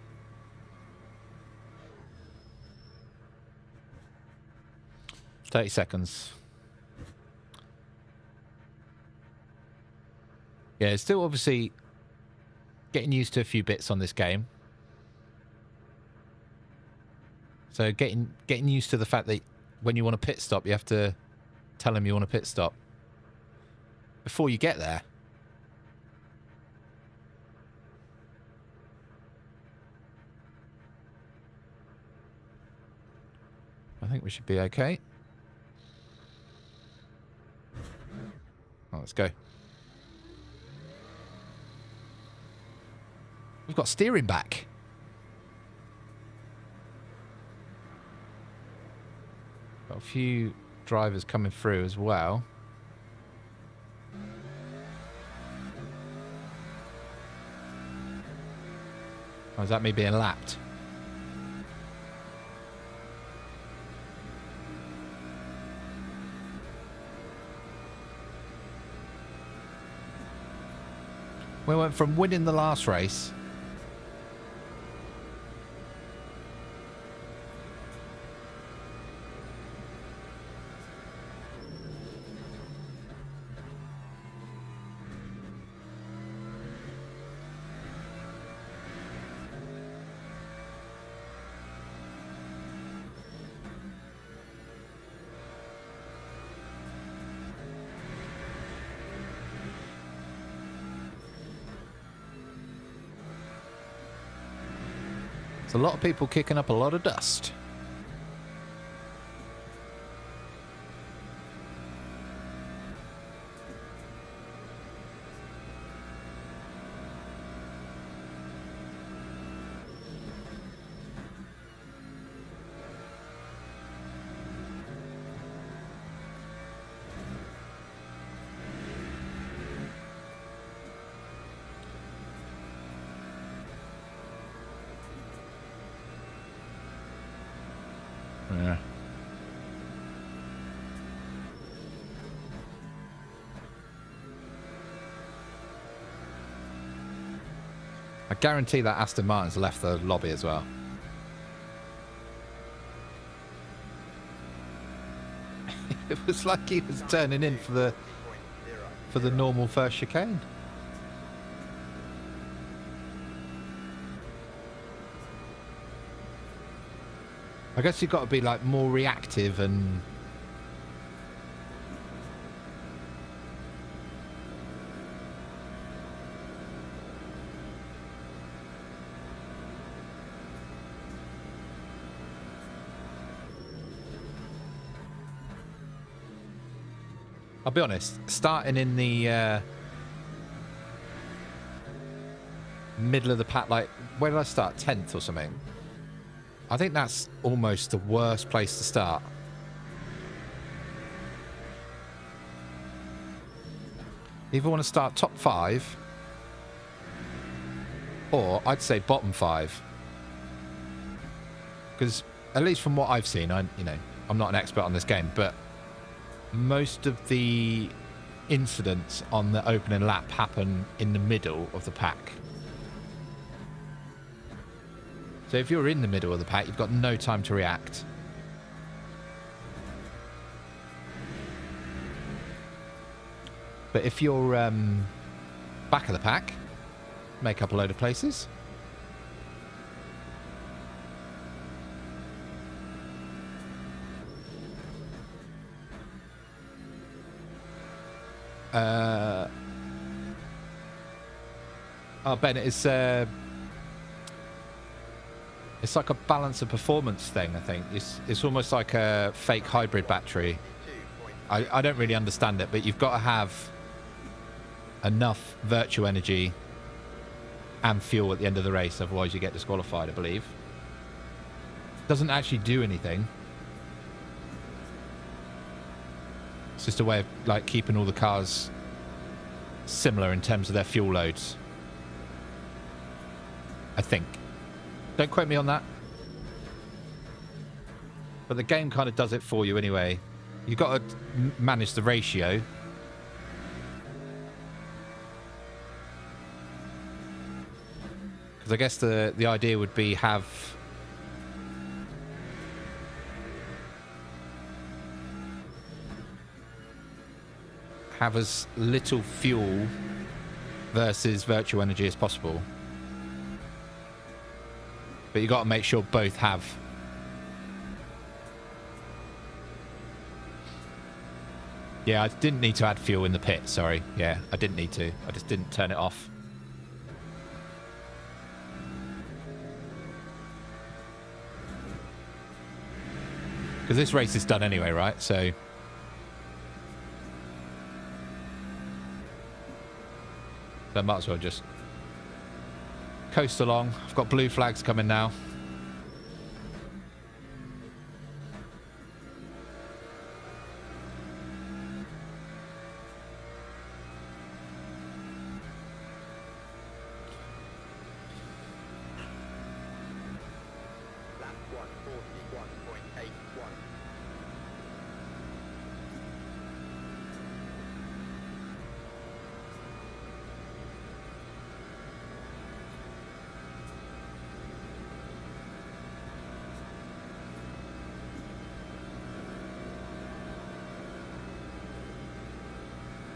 30 seconds. Yeah, it's still obviously getting used to a few bits on this game. So getting used to the fact that when you want a pit stop, you have to tell them you want a pit stop before you get there. I think we should be okay. Oh, let's go. We've got steering back. Got a few drivers coming through as well. Or is that me being lapped? We went from winning the last race a lot of people kicking up a lot of dust. Yeah. I guarantee that Aston Martin's left the lobby as well. It was like he was turning in for the normal first chicane. I guess you've got to be like more reactive and I'll be honest, starting in the middle of the pack, like where did I start? 10th or something? I think that's almost the worst place to start. Either want to start top 5 or I'd say bottom 5. Because at least from what I've seen, I'm not an expert on this game, but most of the incidents on the opening lap happen in the middle of the pack. So if you're in the middle of the pack, you've got no time to react. But if you're back of the pack, make up a load of places. Ben, it's like a balance of performance thing, I think. It's almost like a fake hybrid battery. I don't really understand it, but you've got to have enough virtue energy and fuel at the end of the race, otherwise you get disqualified, I believe. Doesn't actually do anything. It's just a way of like keeping all the cars similar in terms of their fuel loads, I think. Don't quote me on that. But the game kind of does it for you anyway. You've got to manage the ratio. Because I guess the idea would be have as little fuel versus virtual energy as possible. But you got to make sure both have. Yeah, I didn't need to add fuel in the pit, sorry. Yeah, I didn't need to. I just didn't turn it off. Because this race is done anyway, right? So I might as well just coast along. I've got blue flags coming now. Lap 141.81.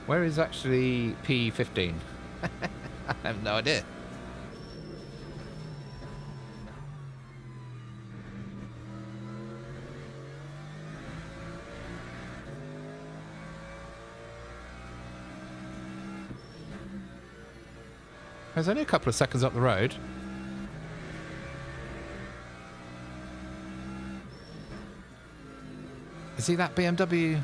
Where is actually P15? I have no idea. There's only a couple of seconds up the road. Is he that BMW?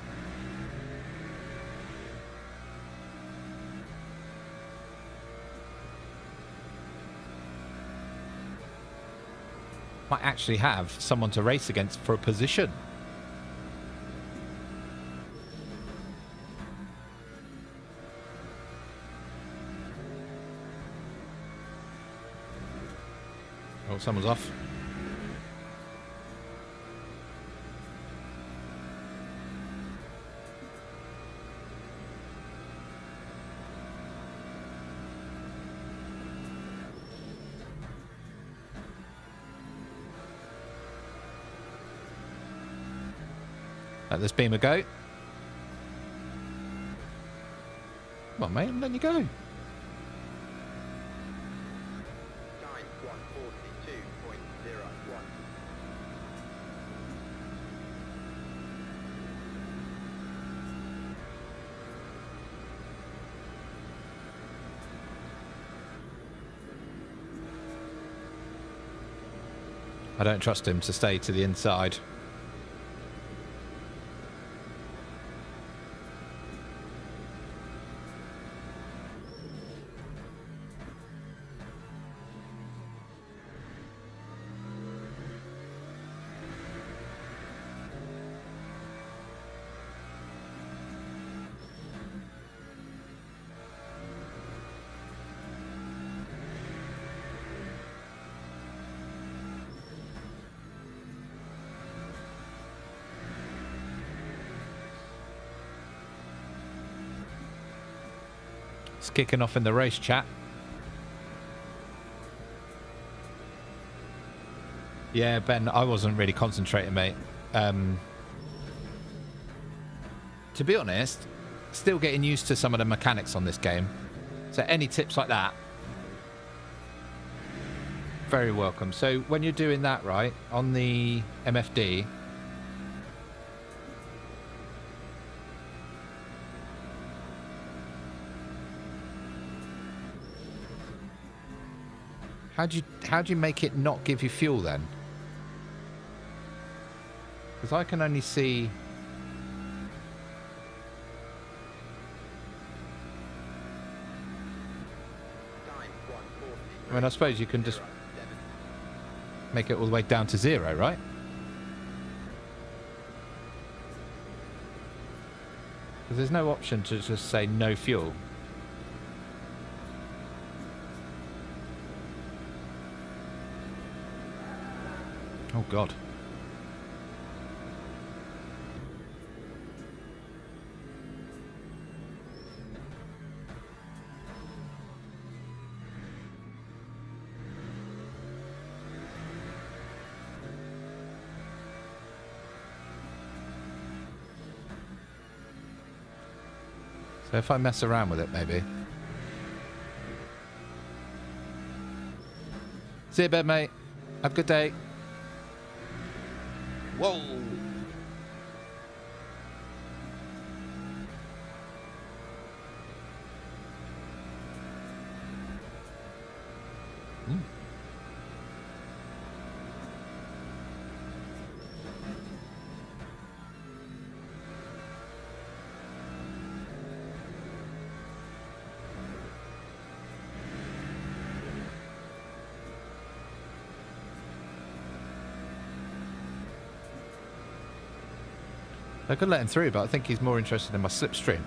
Might actually have someone to race against for a position. Oh, someone's off. Let this beamer go. Come on, mate, I'm letting you go. Time 142.01. I don't trust him to stay to the inside. It's kicking off in the race, chat. Yeah, Ben, I wasn't really concentrating, mate. To be honest, still getting used to some of the mechanics on this game. So any tips like that, very welcome. So when you're doing that, right, on the MFD, how do you make it not give you fuel then? Because I can only see. Time 140. I mean, I suppose you can just make it all the way down to 0, right? Because there's no option to just say no fuel. Oh, God. So if I mess around with it, maybe. See you, bed, mate. Have a good day. Whoa. I could let him through, but I think he's more interested in my slipstream.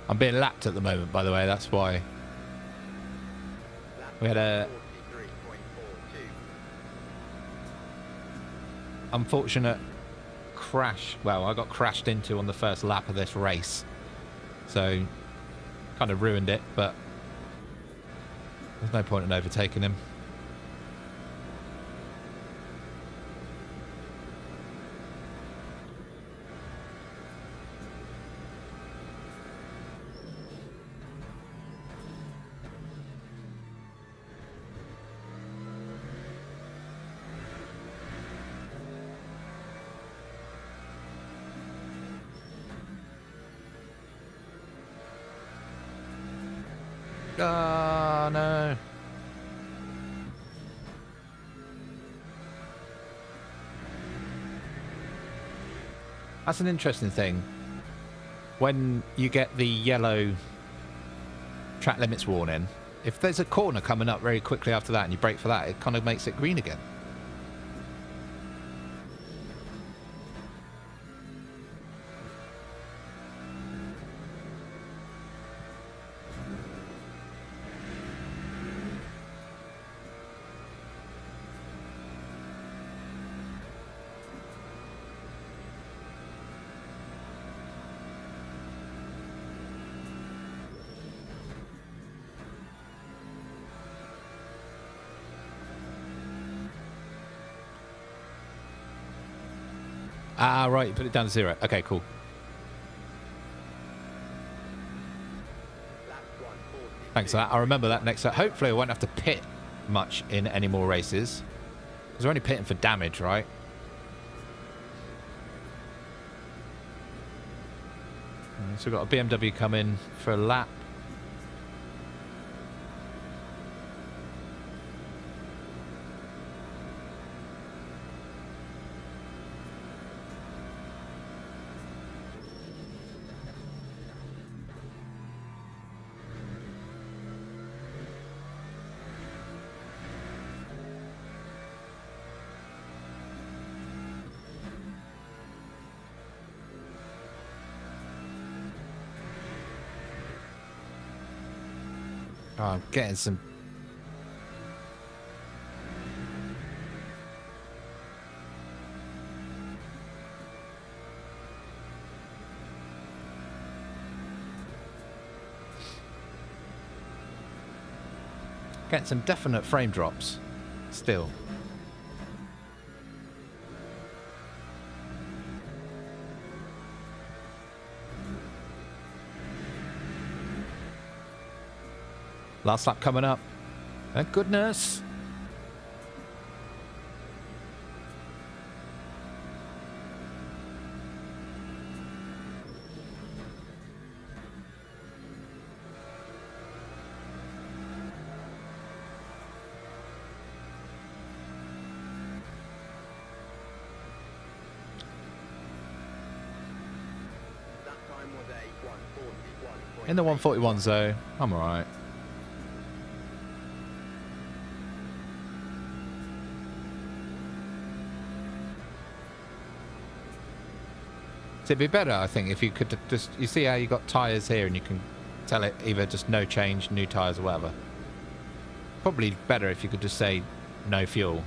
I'm being lapped at the moment, by the way, that's why. We had a 43.42. unfortunate crash. Well, I got crashed into on the first lap of this race, so kind of ruined it, but there's no point in overtaking him. Oh, no. That's an interesting thing. When you get the yellow track limits warning, if there's a corner coming up very quickly after that and you brake for that, it kind of makes it green again. Ah, right, you put it down to 0. Okay, cool. Lap 140. Thanks for that. I'll remember that next time. Hopefully I won't have to pit much in any more races. Because we're only pitting for damage, right? So we've got a BMW come in for a lap. Oh, I'm getting some... Getting some definite frame drops still. Last lap coming up. Thank goodness. In the 141 zone, I'm alright. So it'd be better, I think, if you could just... You see how you got tyres here and you can tell it either just no change, new tyres or whatever. Probably better if you could just say no fuel.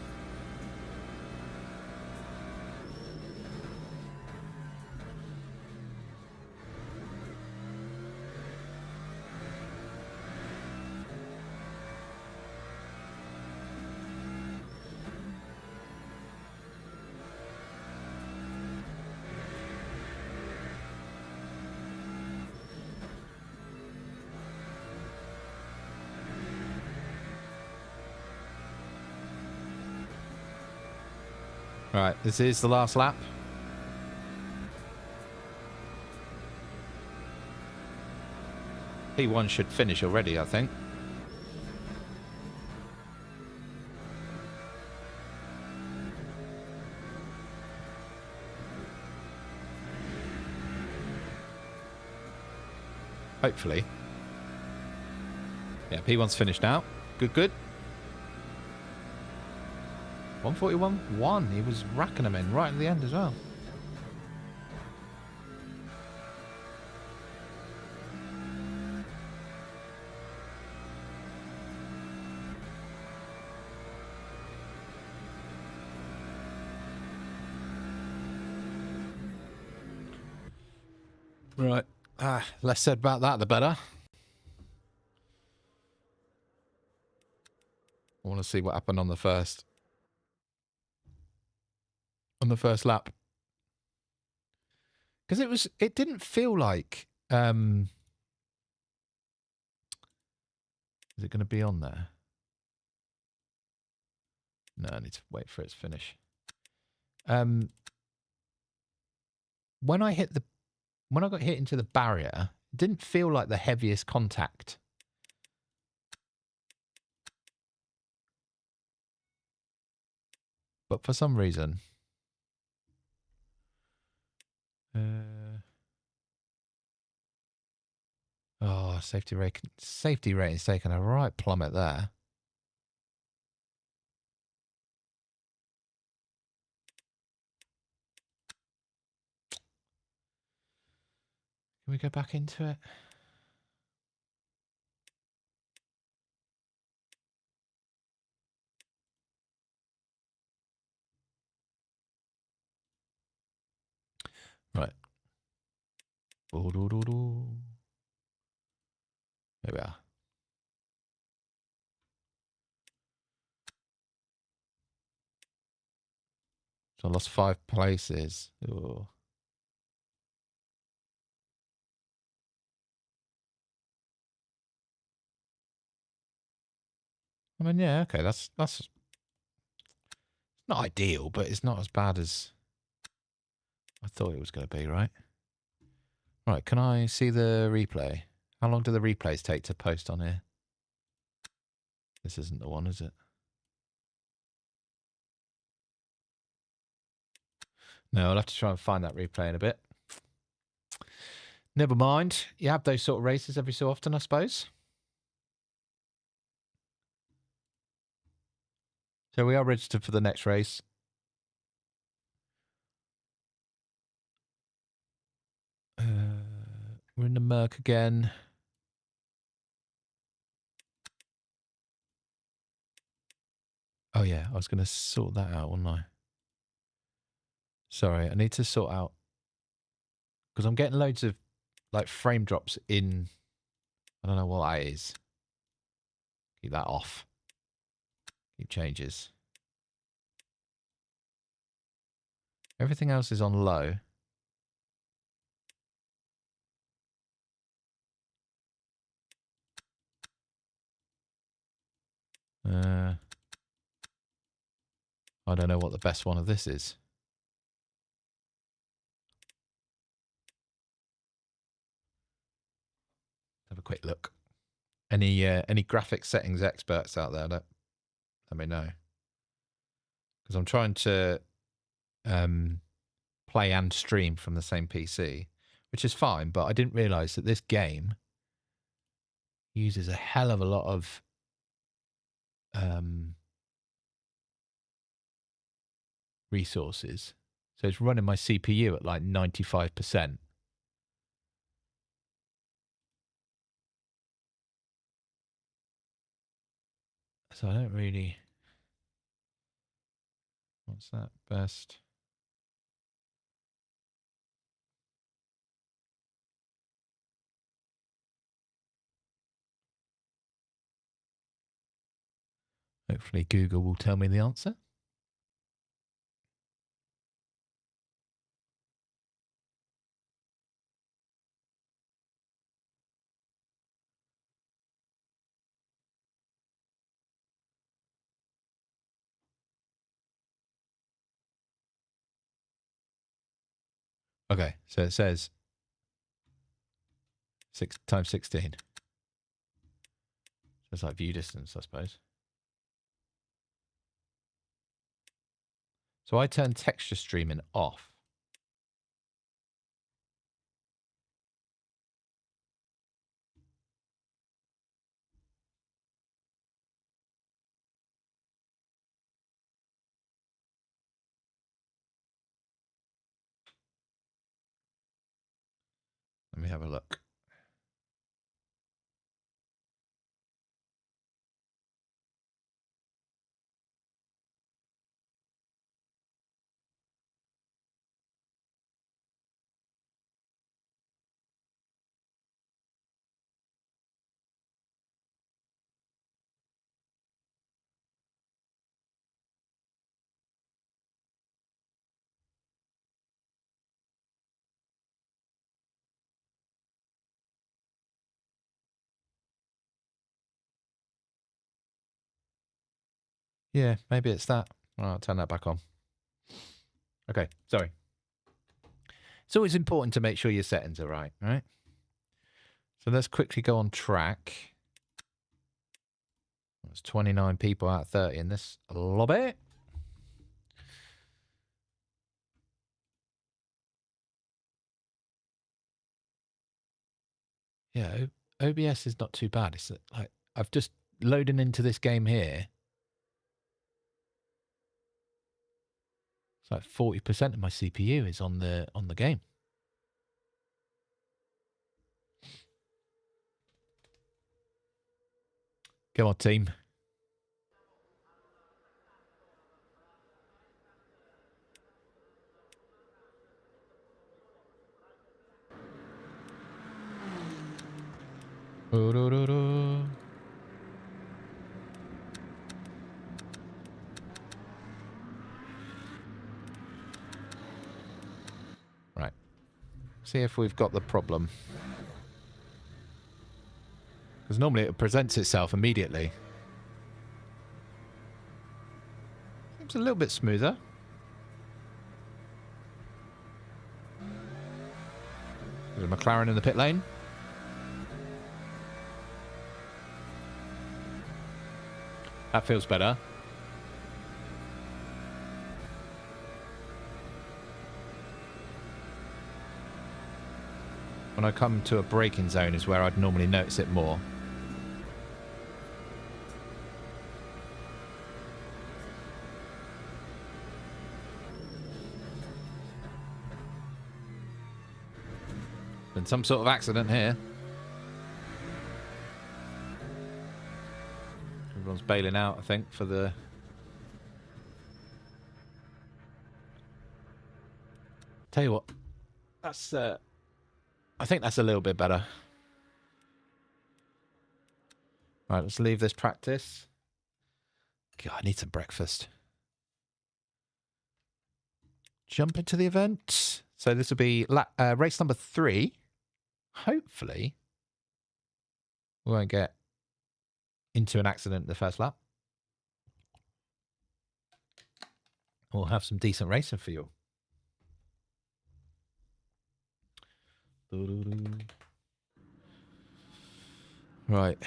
Right, this is the last lap. P1 should finish already, I think. Hopefully. Yeah, P1's finished now. Good, good. 141-1. He was racking them in right at the end as well. Right. Less said about that, the better. I want to see what happened on the first lap. Because it didn't feel like, is it going to be on there? No, I need to wait for its finish. When I got hit into the barrier, it didn't feel like the heaviest contact. But for some reason, safety rating's taken a right plummet there. Can we go back into it? Right. There we are. So I lost 5 places. Ooh. I mean, yeah, okay, that's not ideal, but it's not as bad as I thought it was going to be, right? Right, can I see the replay? How long do the replays take to post on here? This isn't the one, is it? No, I'll have to try and find that replay in a bit. Never mind. You have those sort of races every so often, I suppose. So we are registered for the next race. We're in the Merc again. Oh yeah, I was going to sort that out, wasn't I? Sorry, I need to sort out because I'm getting loads of like frame drops in. I don't know what that is. Keep that off. Keep changes. Everything else is on low. I don't know what the best one of this is. Have a quick look. Any graphics settings experts out there? Let me know. Because I'm trying to play and stream from the same PC, which is fine. But I didn't realise that this game uses a hell of a lot of resources. So it's running my CPU at like 95%. So I don't really... What's that? Best... Hopefully Google will tell me the answer. Okay, so it says 6 times 16. So it's like view distance, I suppose. So I turn texture streaming off. Let me have a look. Yeah, maybe it's that. I'll turn that back on. Okay, sorry. It's always important to make sure your settings are right? So let's quickly go on track. There's 29 people out of 30 in this lobby. Yeah, OBS is not too bad. It's like I've just loading into this game here. It's like 40% of my CPU is on the game. Come on, team. Right. See if we've got the problem. Because normally it presents itself immediately. Seems a little bit smoother. There's a McLaren in the pit lane. That feels better. When I come to a braking zone is where I'd normally notice it more. Been some sort of accident here. Everyone's bailing out, I think, for the... Tell you what, that's... I think that's a little bit better. Right, let's leave this practice. God, I need some breakfast. Jump into the event. So this will be race number 3. Hopefully, we won't get into an accident the first lap. We'll have some decent racing for you. Right.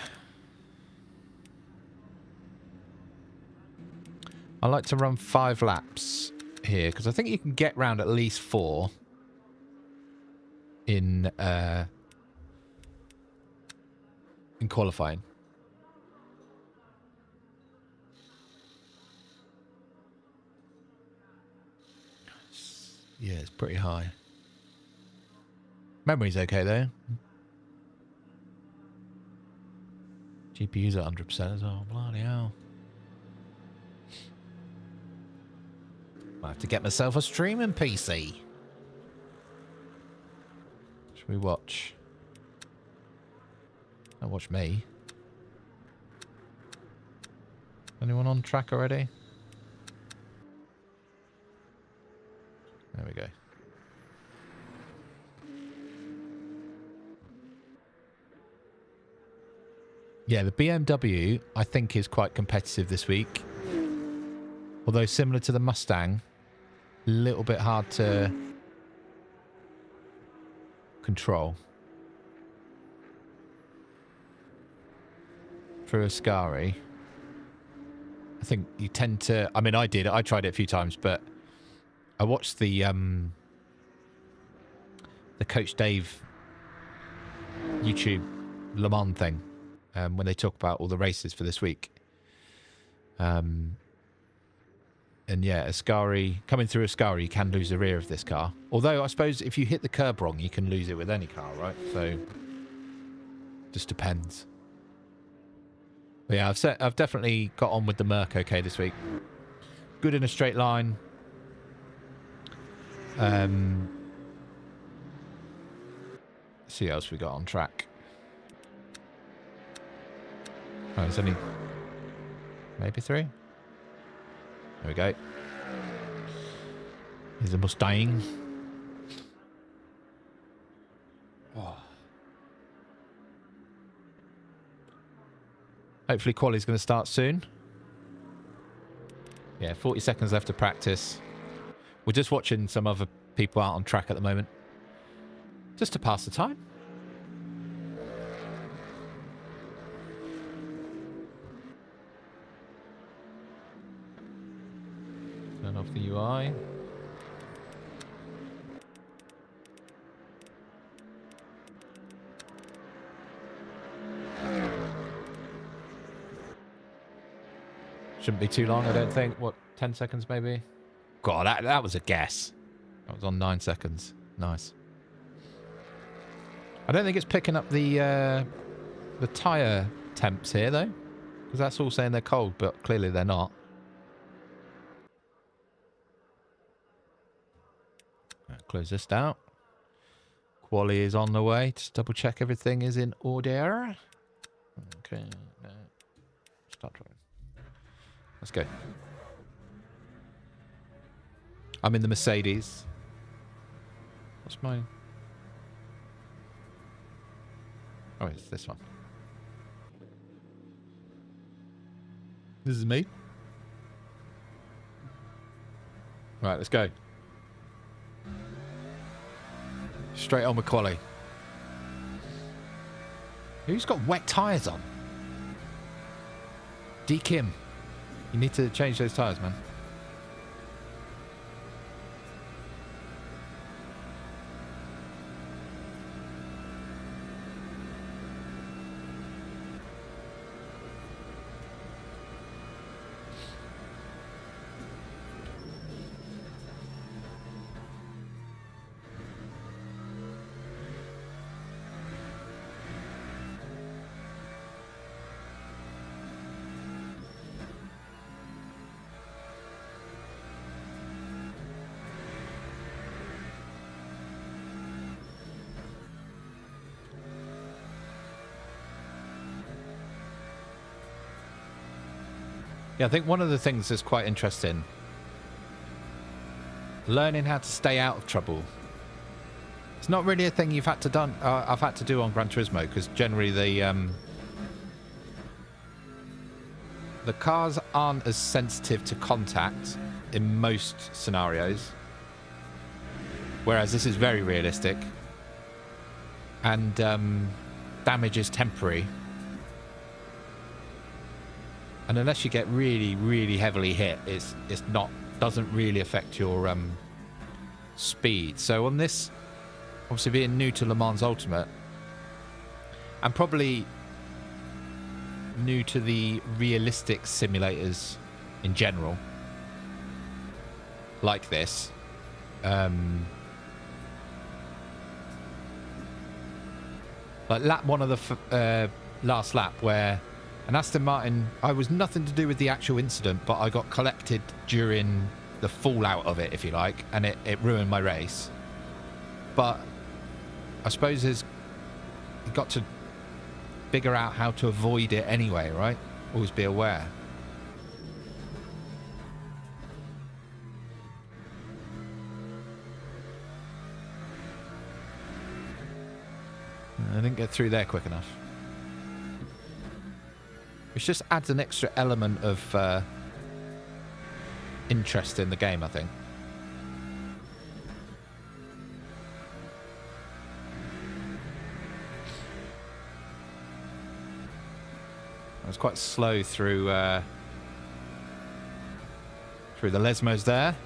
I like to run 5 laps here because I think you can get round at least 4 in in qualifying. Yeah, it's pretty high. Memory's okay though. GPU's at 100% as well. Bloody hell. I have to get myself a streaming PC. Should we watch? Don't watch me. Anyone on track already? There we go. Yeah, the BMW, I think, is quite competitive this week. Although similar to the Mustang, a little bit hard to control. For Ascari, I think you tend to... I mean, I did. I tried it a few times, but I watched the Coach Dave YouTube Le Mans thing when they talk about all the races for this week. And yeah, Ascari, coming through Ascari, you can lose the rear of this car. Although I suppose if you hit the curb wrong, you can lose it with any car, right? So just depends. But yeah, I've definitely got on with the Merc okay this week. Good in a straight line. See what else we got on track. Oh, it's only maybe 3. There we go. Here's the Mustang. Oh. Hopefully quali's going to start soon. Yeah, 40 seconds left to practice. We're just watching some other people out on track at the moment. Just to pass the time. Turn off the UI. Shouldn't be too long, I don't think. What, 10 seconds maybe? God, that was a guess. That was on 9 seconds. Nice. I don't think it's picking up the tyre temps here, though. Because that's all saying they're cold, but clearly they're not. Close this down. Quali is on the way. Just double check everything is in order. Okay. Start driving. Let's go. I'm in the Mercedes. What's mine? Oh, it's this one. This is me. Right, let's go. Straight on with quali. Who's got wet tyres on? D. Kim. You need to change those tyres, man. Yeah, I think one of the things that's quite interesting, learning how to stay out of trouble. It's not really a thing you've had to I've had to do on Gran Turismo, because generally the cars aren't as sensitive to contact in most scenarios, whereas this is very realistic, and damage is temporary. And unless you get really, really heavily hit, doesn't really affect your speed. So on this, obviously being new to Le Mans Ultimate, and probably new to the realistic simulators in general, like this. Like lap one of the last lap where an Aston Martin, I was nothing to do with the actual incident, but I got collected during the fallout of it, if you like, and it ruined my race. But I suppose you've got to figure out how to avoid it anyway, right? Always be aware. I didn't get through there quick enough. Which just adds an extra element of interest in the game, I think. I was quite slow through the Lesmos there.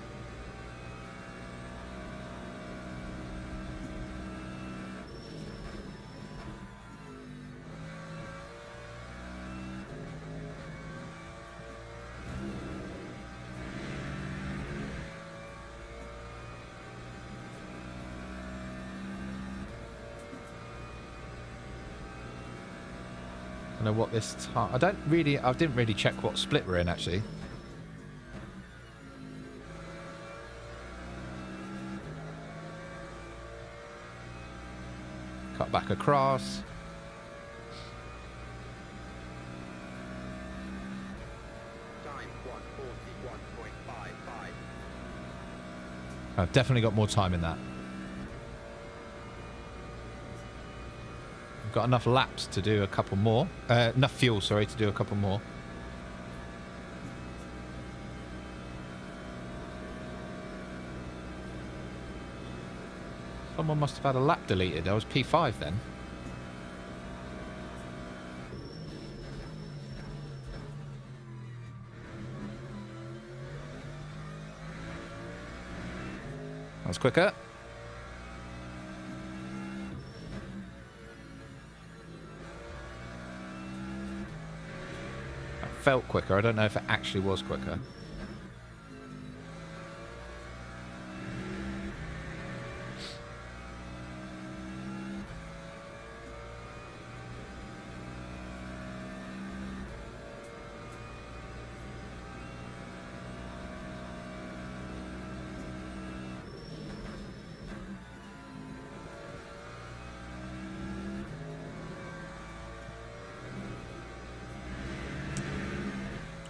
Know what this time I didn't really check what split we're in actually. Cut back across. Time 141.55. I've definitely got more time in that. Got enough laps to do a couple more. Enough fuel, sorry, to do a couple more. Someone must have had a lap deleted. I was P5 then. That was quicker. Felt quicker. I don't know if it actually was quicker.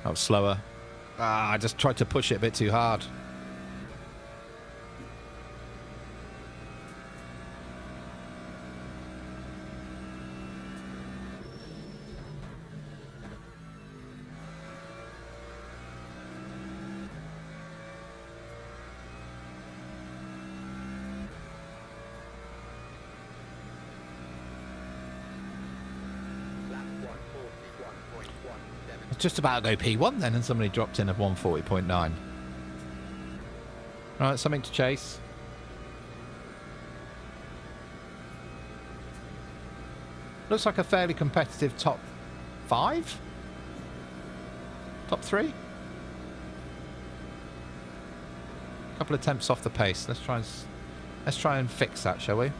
That was slower. I just tried to push it a bit too hard. Just about to go P1 then, and somebody dropped in at 140.9. Right, something to chase. Looks like a fairly competitive top 5? Top 3? Couple of attempts off the pace. Let's try and fix that, shall we?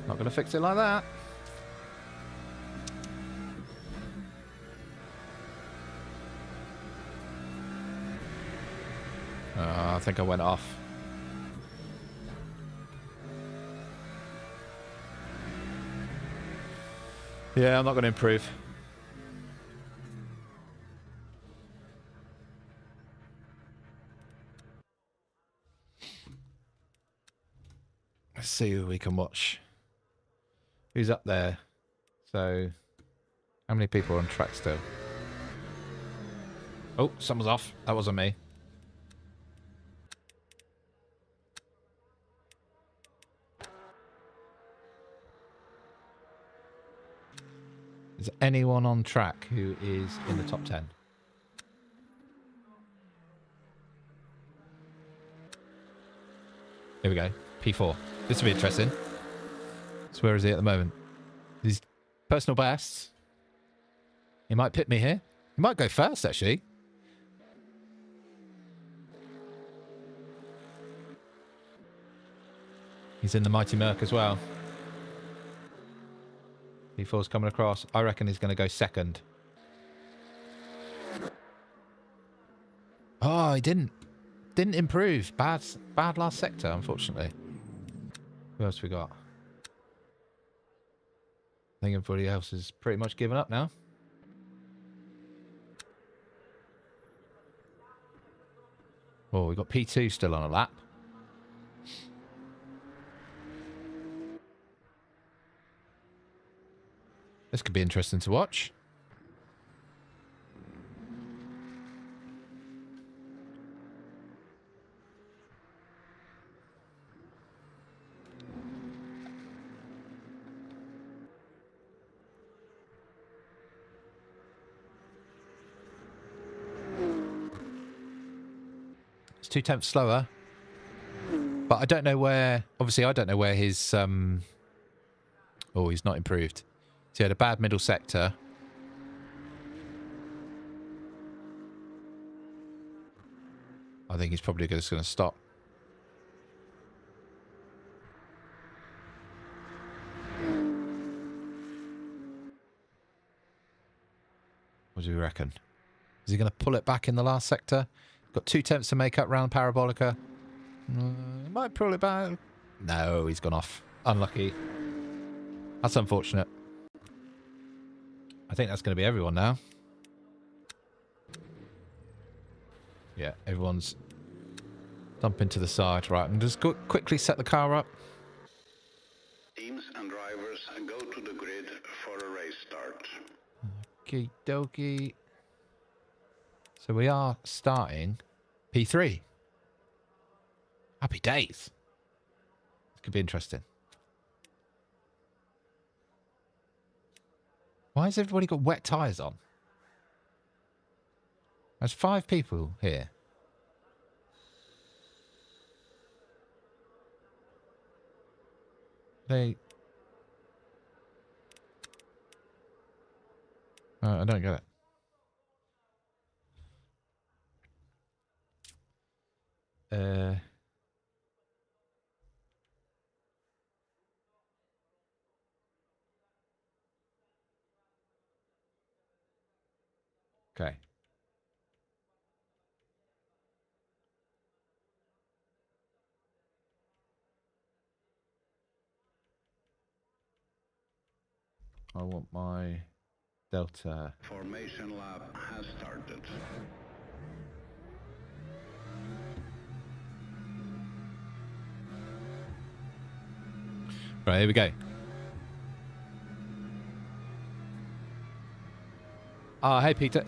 Not going to fix it like that. I think I went off. Yeah, I'm not going to improve. Let's see who we can watch. Who's up there? So, how many people are on track still? Oh, someone's off. That wasn't me. Is anyone on track who is in the top 10? Here we go. P4. This will be interesting. So where is he at the moment? His personal bests. He might pit me here. He might go first, actually. He's in the Mighty Merc as well. P4's coming across. I reckon he's going to go second. Oh, he didn't. Didn't improve. Bad last sector, unfortunately. Who else we got? I think everybody else is pretty much given up now. Oh, we got P2 still on a lap. This could be interesting to watch. It's 2/10 slower. But I don't know where... Obviously, I don't know where his... Oh, he's not improved. So he had a bad middle sector. I think he's probably just going to stop. What do you reckon? Is he going to pull it back in the last sector? Got 2/10 to make up round Parabolica. He might pull it back. No, he's gone off. Unlucky. That's unfortunate. I think that's going to be everyone now. Yeah, everyone's dumping to the side. Right, and just quickly set the car up. Teams and drivers go to the grid for a race start. Okie dokie. So we are starting P3. Happy days. This could be interesting. Why has everybody got wet tyres on? There's 5 people here. I don't get it. Okay. I want my Delta. Formation lap has started. Right, here we go. Oh, hey, Peter.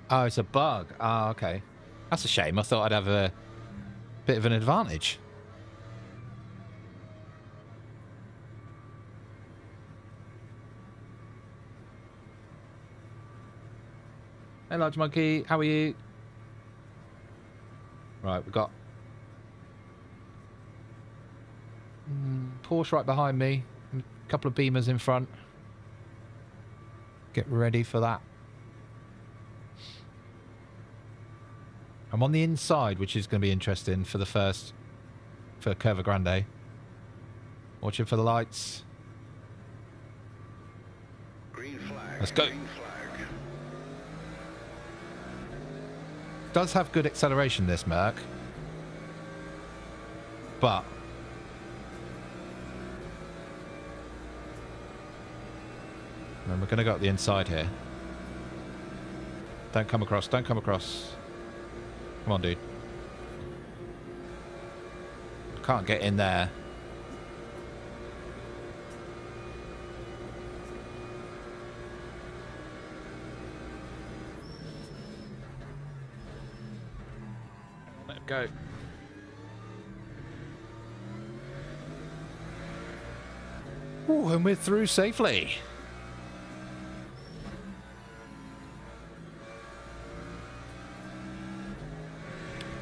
Oh, it's a bug. Oh, okay. That's a shame. I thought I'd have a bit of an advantage. Hey, Large Monkey. How are you? Right, we've got Porsche right behind me. A couple of Beamers in front. Get ready for that. I'm on the inside, which is going to be interesting for the first, for Curva Grande. Watching for the lights. Green flag. Let's go. Green flag. Does have good acceleration, this Merc. But and we're going to go up the inside here. Don't come across. Don't come across. Come on, dude. Can't get in there. Let him go. Ooh, and we're through safely.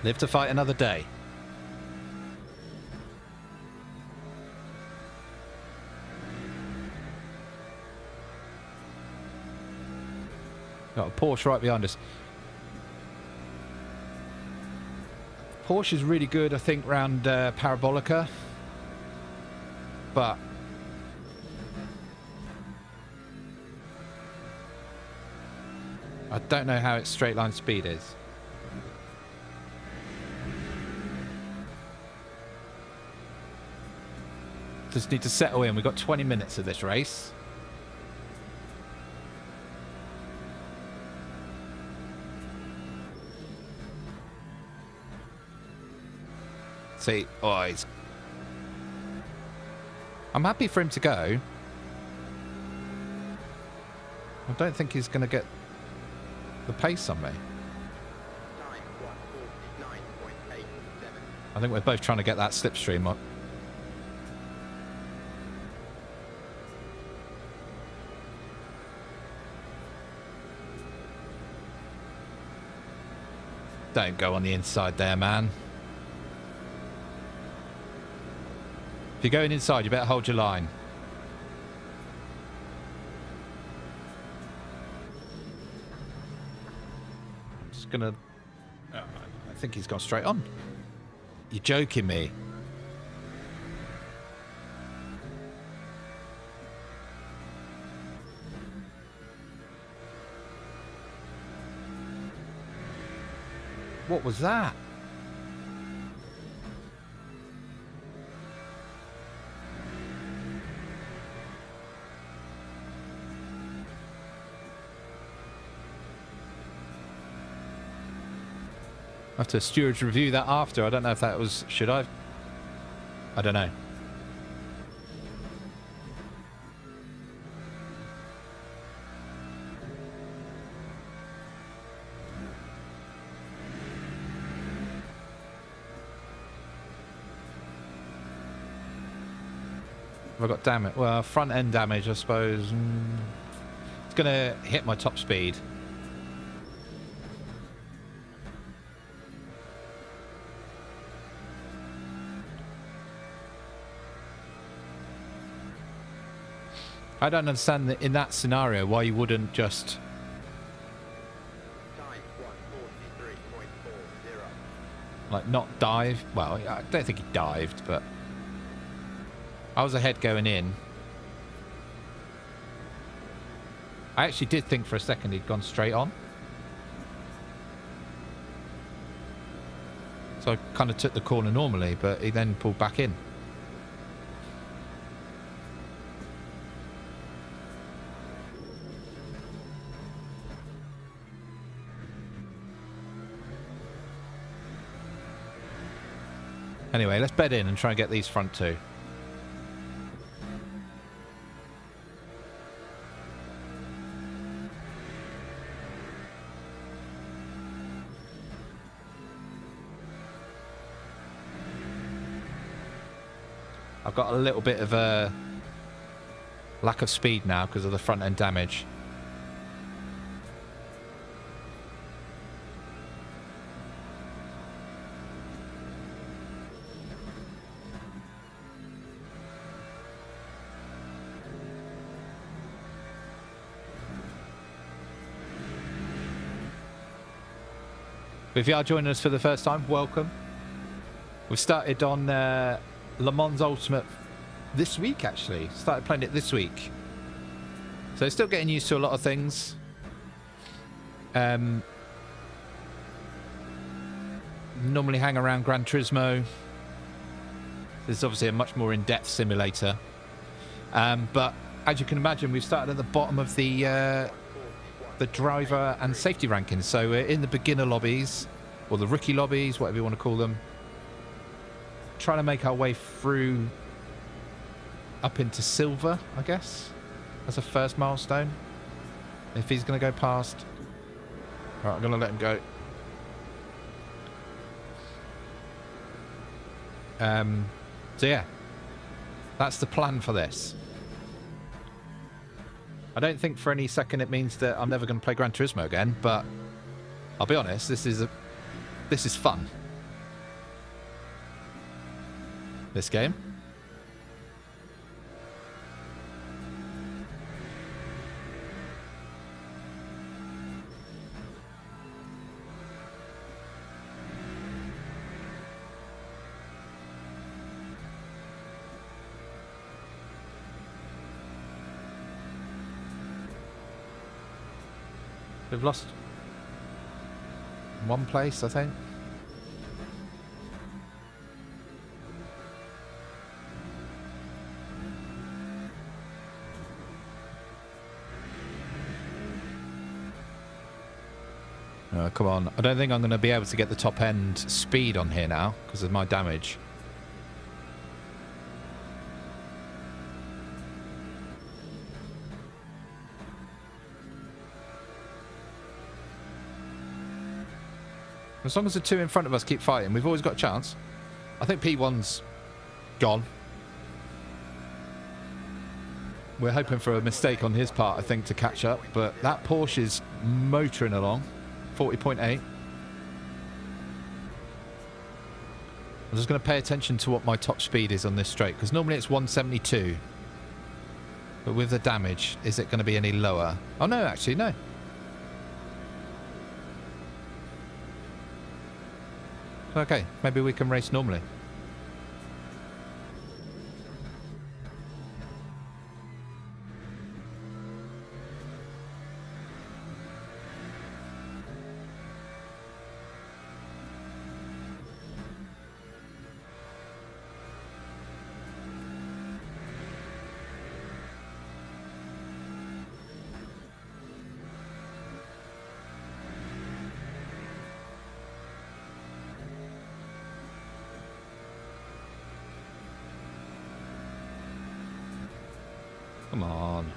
Live to fight another day. Got a Porsche right behind us. Porsche is really good, I think, round Parabolica. But I don't know how its straight line speed is. Just need to settle in. We've got 20 minutes of this race. See, oh, I'm happy for him to go. I don't think he's going to get the pace on me. Time 1:49.87. I think we're both trying to get that slipstream up. Don't go on the inside there, man. If you're going inside, you better hold your line. I'm just gonna... I think he's gone straight on. You're joking me. What was that? I have to stewards review that after. I don't know if that was... Should I? I don't know. Have I got damage? Well, front end damage, I suppose. It's going to hit my top speed. I don't understand that in that scenario why you wouldn't just... Time 1:43.40. like, not dive. Well, I don't think he dived, but... I was ahead going in. I actually did think for a second he'd gone straight on. So I kind of took the corner normally, but he then pulled back in. Anyway, let's bed in and try and get these front two. I've got a little bit of a lack of speed now because of the front end damage. If you are joining us for the first time, welcome. We've started on Le Mans Ultimate this week, actually. Started playing it this week. So still getting used to a lot of things. Normally hang around Gran Turismo. This is obviously a much more in-depth simulator. But as you can imagine, we've started at the bottom of the driver and safety rankings. So we're in the beginner lobbies, or the rookie lobbies, whatever you want to call them. Trying to make our way through up into silver, I guess, as a first milestone. If he's going to go past. Right, I'm going to let him go. So yeah, that's the plan for this. I don't think for any second it means that I'm never going to play Gran Turismo again, but I'll be honest, this is fun. This game. We've lost one place, I think. Oh, come on. I don't think I'm going to be able to get the top end speed on here now because of my damage. As long as the two in front of us keep fighting, we've always got a chance. I think P1's gone. We're hoping for a mistake on his part, I think, to catch up. But that Porsche is motoring along. 40.8. I'm just going to pay attention to what my top speed is on this straight. Because normally it's 172. But with the damage, is it going to be any lower? Oh, no, actually, no. Okay, maybe we can race normally. Come on.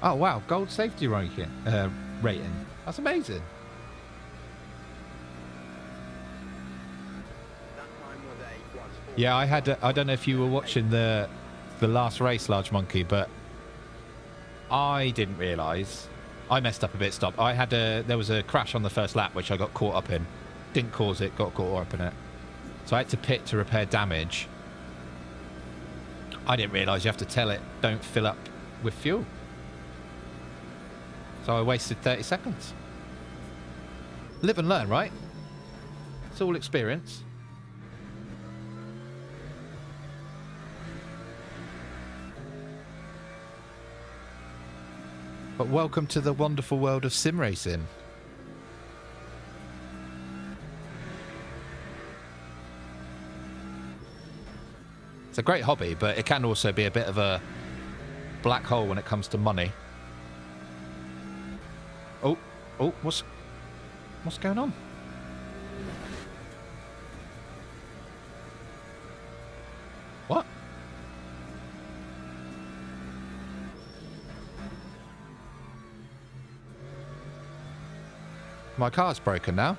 Oh wow, gold safety rating. That's amazing. Yeah, I had. I don't know if you were watching the last race, Large Monkey, but I didn't realise. I messed up a bit. Stop. I had a. There was a crash on the first lap, which I got caught up in. Didn't cause it. Got caught up in it. So I had to pit to repair damage. I didn't realise you have to tell it don't fill up with fuel. So I wasted 30 seconds. Live and learn, right? It's all experience. But welcome to the wonderful world of sim racing. It's a great hobby, but it can also be a bit of a black hole when it comes to money. Oh, what's going on? What? My car's broken now.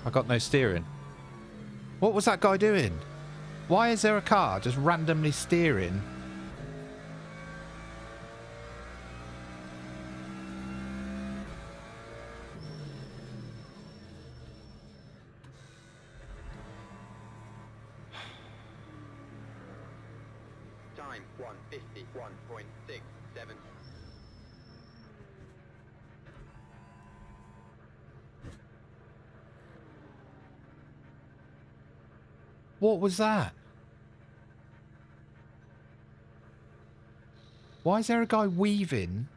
I got no steering. What was that guy doing? Why is there a car just randomly steering? Time 151.67. What was that? Why is there a guy weaving?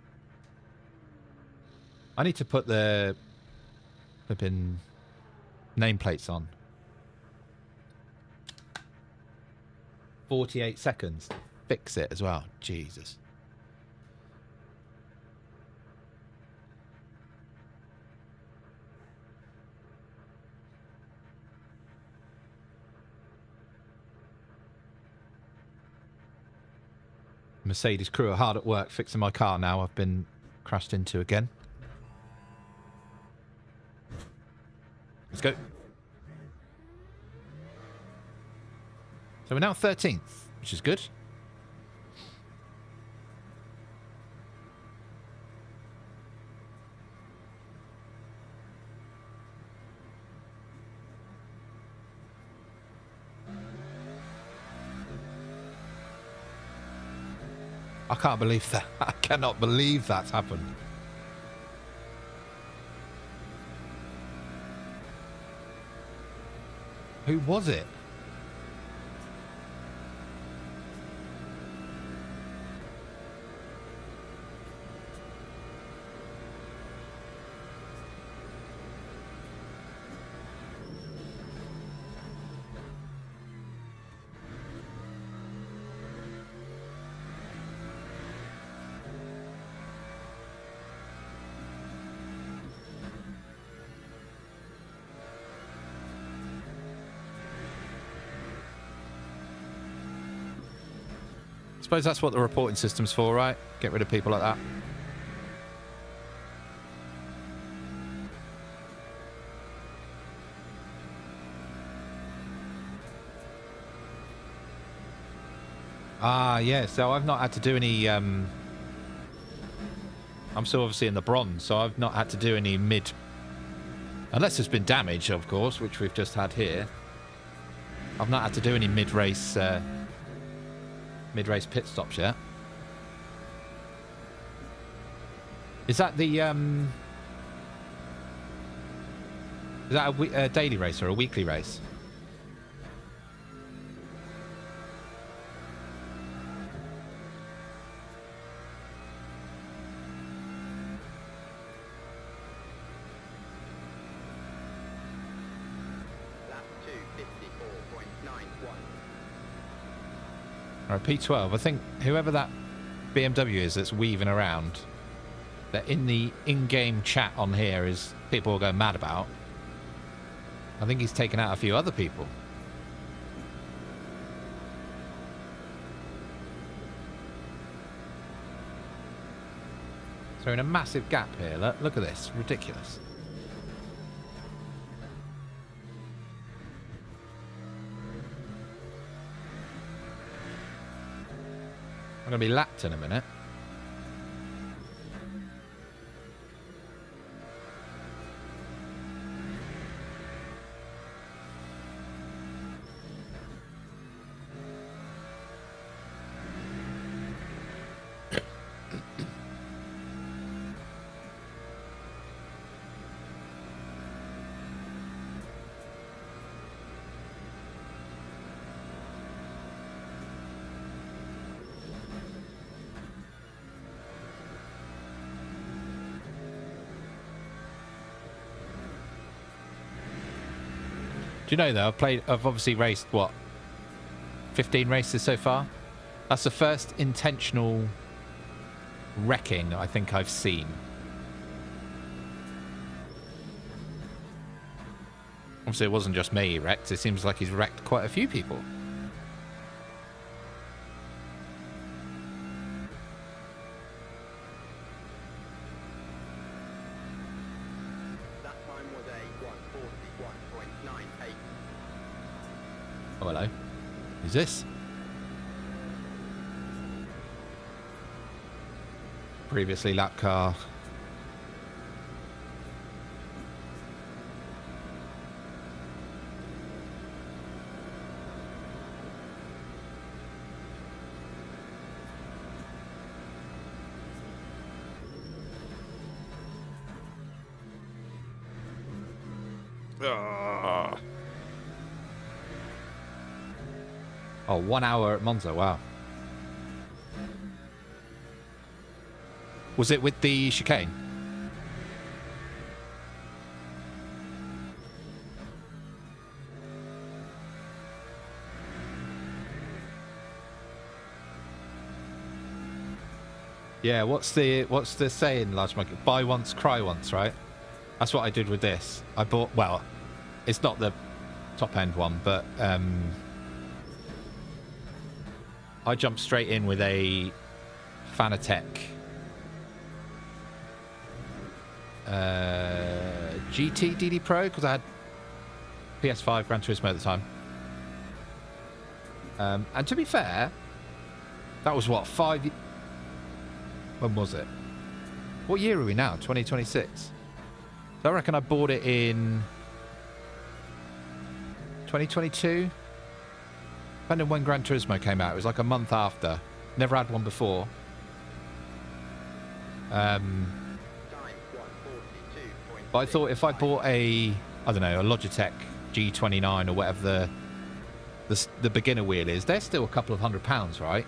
I need to put the flipping nameplates on. 48 seconds. Fix it as well. Jesus. Mercedes crew are hard at work fixing my car now. I've been crashed into again. Let's go. So we're now 13th, which is good. I can't believe that. I cannot believe that's happened. Who was it? Suppose that's what the reporting system's for, right? Get rid of people like that. Ah, yeah. So I've not had to do any. I'm still obviously in the bronze, so I've not had to do any mid. Unless there's been damage, of course, which we've just had here. I've not had to do any mid-race pit stops yet. Is that the is that a daily race or a weekly race? Lap 2:54.91. Or a P12. I think whoever that BMW is that's weaving around, that in the in-game chat on here is people are going mad about. I think he's taken out a few other people. So in a massive gap here. Look at this. Ridiculous. I'm going to be lapped in a minute. Do you know though, I've obviously raced, what, 15 races so far? That's the first intentional wrecking I think I've seen. Obviously it wasn't just me he wrecked, it seems like he's wrecked quite a few people. That time was a 1:41.98. Oh, hello. Who's this? Previously lap car. Oh, 1 hour at Monza, wow. Was it with the chicane? Yeah, what's the saying, large monkey? Buy once, cry once, right? That's what I did with this. I bought, well, it's not the top end one, but I jumped straight in with a Fanatec. GT DD Pro, because I had PS5 Gran Turismo at the time. And to be fair, that was what, when was it? What year are we now? 2026. So I reckon I bought it in 2022. Depending on when Gran Turismo came out. It was like a month after. Never had one before. But I thought if I bought a, I don't know, a Logitech G29 or whatever the beginner wheel is, they're still a couple of £100, right?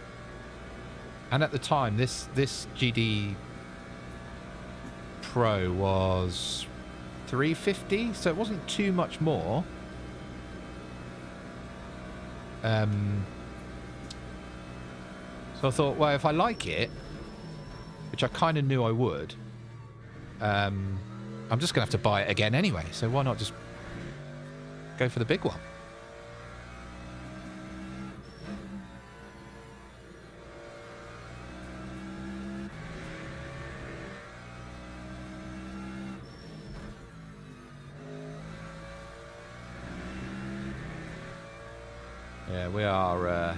And at the time, this GD Pro was $350, so it wasn't too much more. So I thought, well, if I like it, which I kind of knew I would, I'm just going to have to buy it again anyway. So why not just go for the big one? Yeah, we are...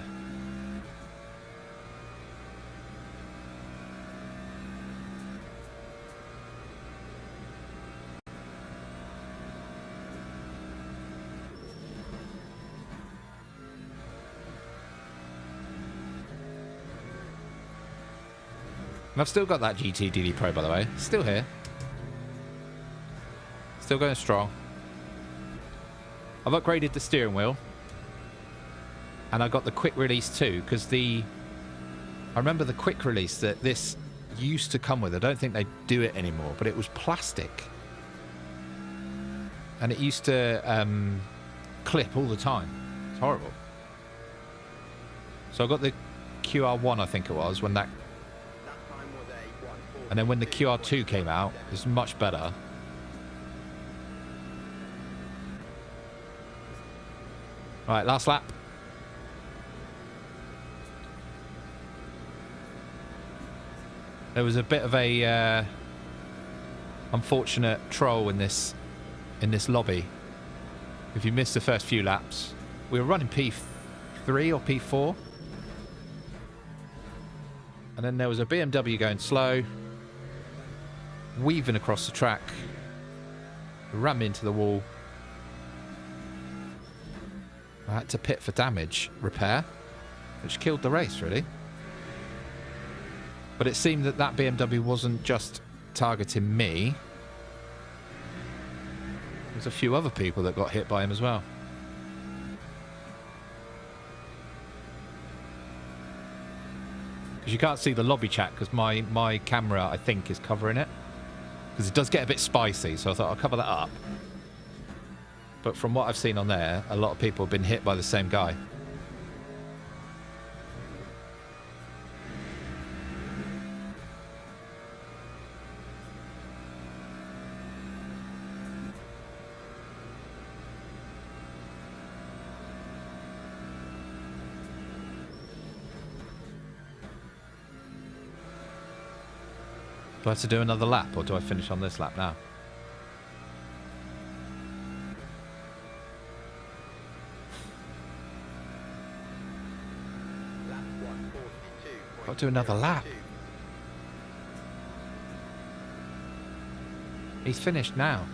And I've still got that GT DD Pro, by the way. Still here. Still going strong. I've upgraded the steering wheel. And I got the quick release too, because I remember the quick release that this used to come with. I don't think they do it anymore, but it was plastic. And it used to clip all the time. It's horrible. So I got the QR1, I think it was, when that... And then when the QR2 came out, it was much better. Right, last lap. There was a bit of a unfortunate troll in this lobby. If you missed the first few laps, we were running P3 or P4, and then there was a BMW going slow, weaving across the track, ran into the wall. I had to pit for damage repair, which killed the race, really. But it seemed that BMW wasn't just targeting me. There's a few other people that got hit by him as well. Because you can't see the lobby chat because my camera, I think, is covering it. Because it does get a bit spicy, so I thought I'll cover that up. But from what I've seen on there, a lot of people have been hit by the same guy. Do I have to do another lap, or do I finish on this lap now? Got to do another lap. He's finished now.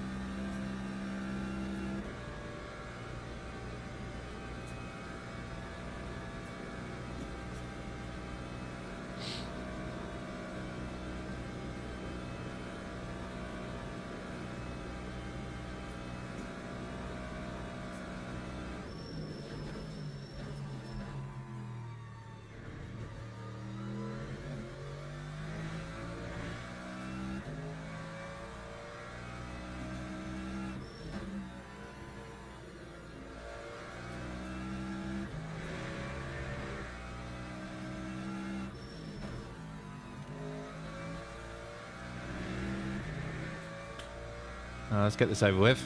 Let's get this over with.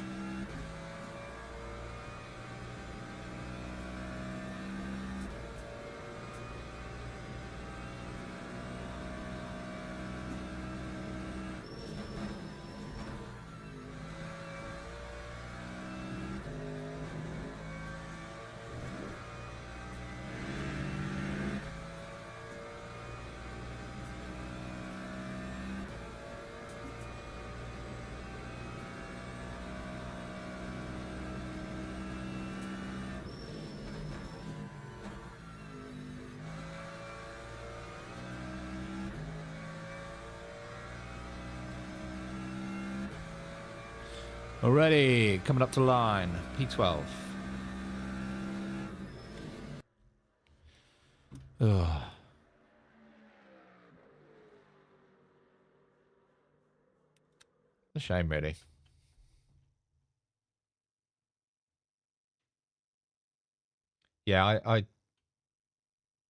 Already coming up to line. P12. Ugh. A shame, really. Yeah,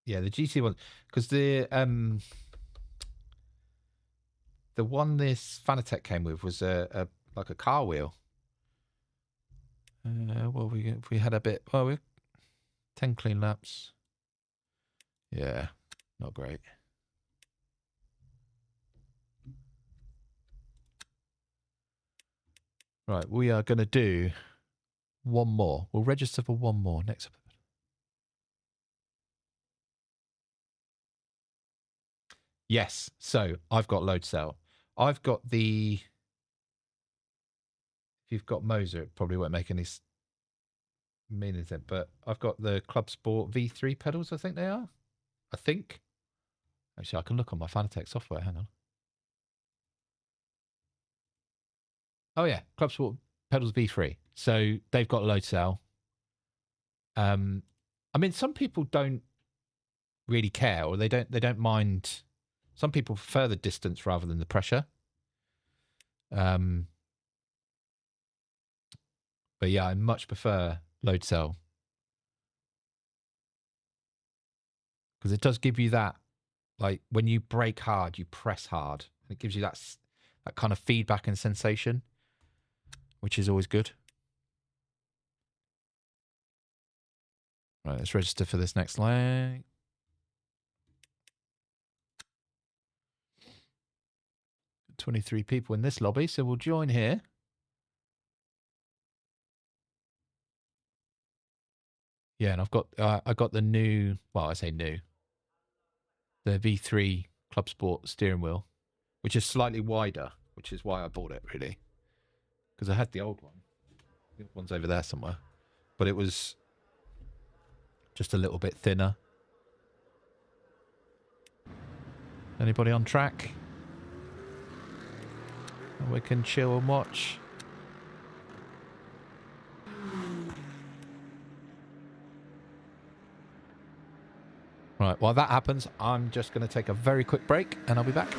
yeah, the GT one, because the one this Fanatec came with was a like a car wheel. Well, we had a bit. Oh, we 10 clean laps. Yeah, not great. Right, we are going to do one more. We'll register for one more next. Yes, so I've got load cell. I've got the. If you've got Moser, it probably won't make any meaning to it, but I've got the Club Sport V3 pedals, I think they are. I think. Actually, I can look on my Fanatec software. Hang on. Oh, yeah. Club Sport pedals V3. So they've got load cell. I mean, some people don't really care, or they don't mind. Some people prefer the distance rather than the pressure. But yeah, I much prefer load cell because it does give you that, like when you brake hard, you press hard, and it gives you that kind of feedback and sensation, which is always good. Right, let's register for this next leg. 23 people in this lobby, so we'll join here. Yeah, and I got the new, well, I say new, the V3 Club Sport steering wheel, which is slightly wider, which is why I bought it, really. Because I had the old one. The old one's over there somewhere. But it was just a little bit thinner. Anybody on track? And we can chill and watch. Right, while that happens, I'm just going to take a very quick break and I'll be back.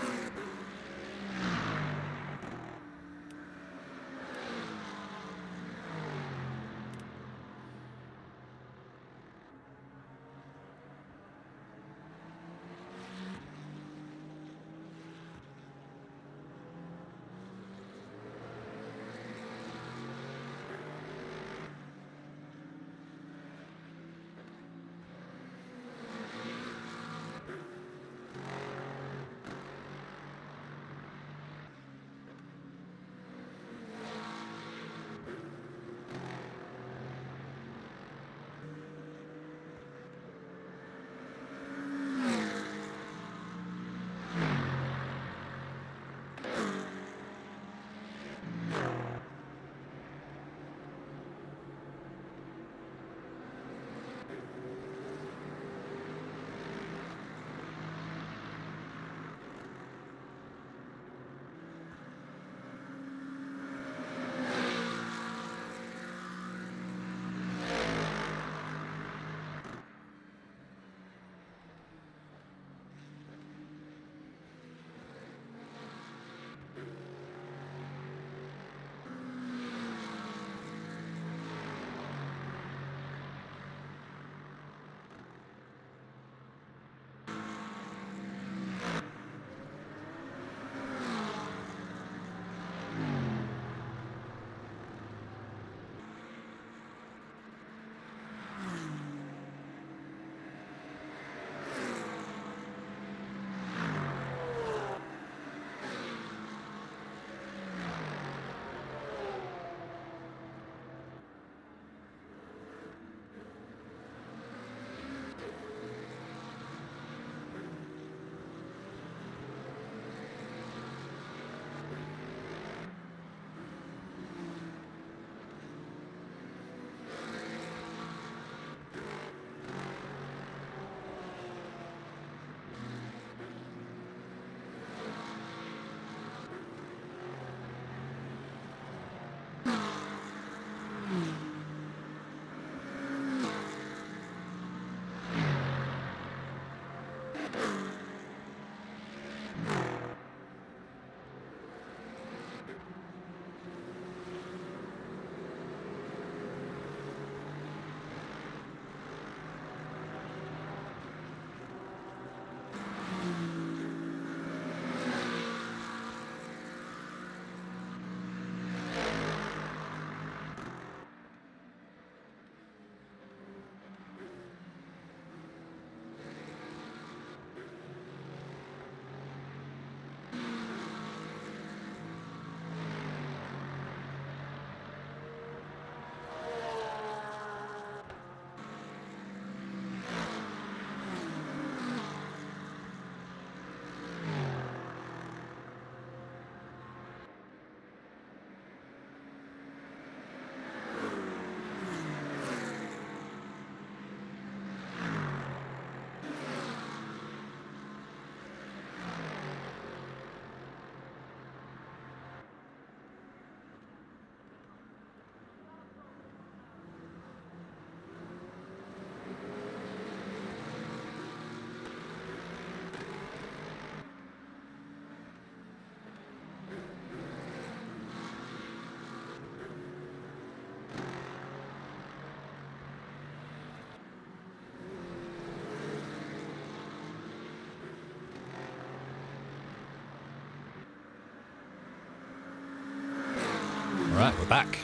Right, we're back.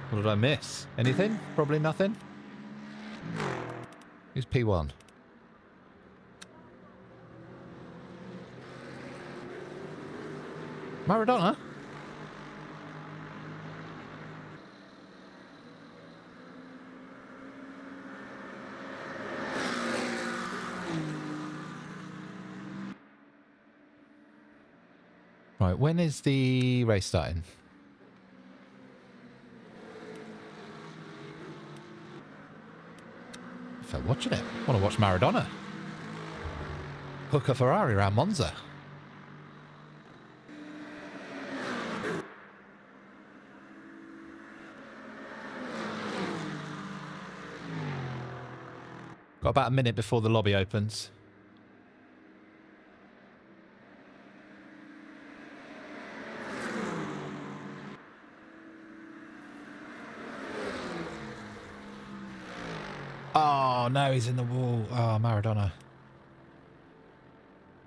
What did I miss? Anything? Probably nothing. Who's P1? Maradona? Right, when is the race starting? I felt watching it. Want to watch Maradona. Hook a Ferrari around Monza. Got about a minute before the lobby opens. Oh, no, he's in the wall. Oh, Maradona.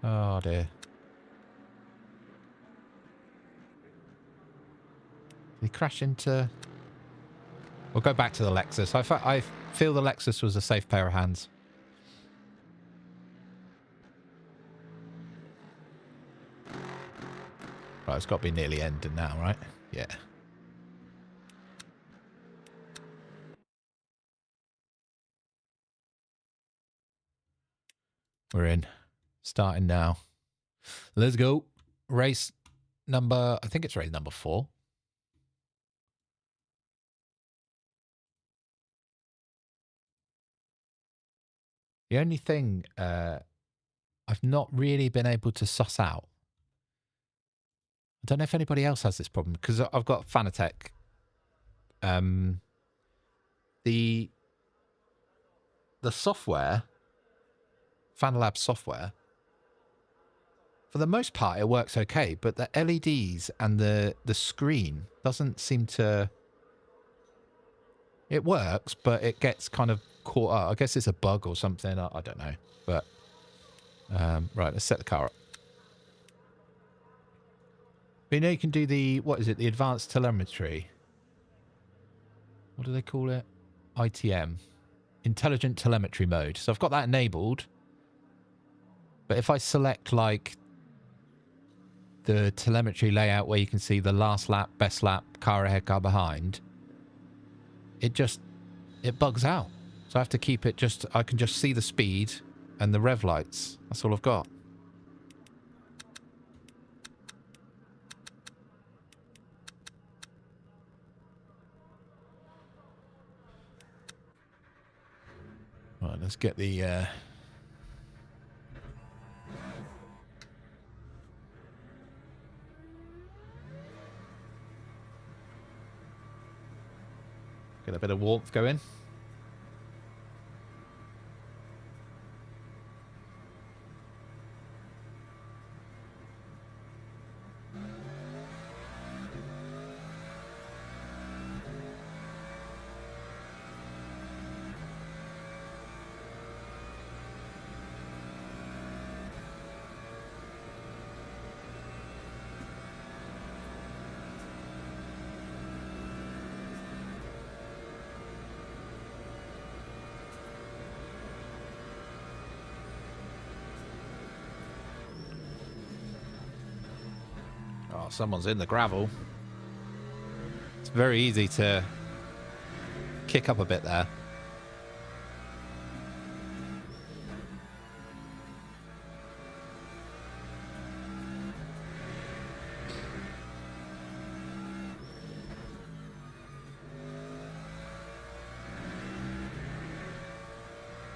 Oh, dear. Did he crash into... We'll go back to the Lexus. I feel the Lexus was a safe pair of hands. Right, it's got to be nearly ending now, right? Yeah. We're in. Starting now. Let's go. Race number... I think it's race number 4. The only thing I've not really been able to suss out. I don't know if anybody else has this problem, because I've got Fanatec. The software, Fanlab software, for the most part it works okay, but the LEDs and the screen doesn't seem to... It works, but it gets kind of caught up. I guess it's a bug or something. I don't know. But, right, let's set the car up. But you know you can do the... What is it? The advanced telemetry. What do they call it? ITM. Intelligent telemetry mode. So I've got that enabled. But if I select, like, the telemetry layout where you can see the last lap, best lap, car ahead, car behind, it bugs out. So I have to keep it just... I can just see the speed and the rev lights. That's all I've got. Right, let's get the... Get a bit of warmth going. Oh, someone's in the gravel. It's very easy to kick up a bit there.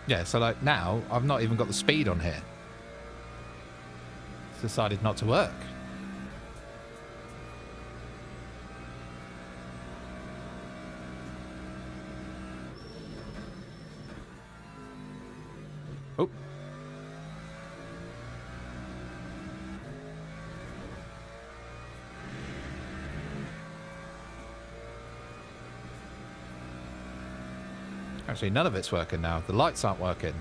Yeah, so like now, I've not even got the speed on here. It's decided not to work. Oh. Actually, none of it's working now. The lights aren't working.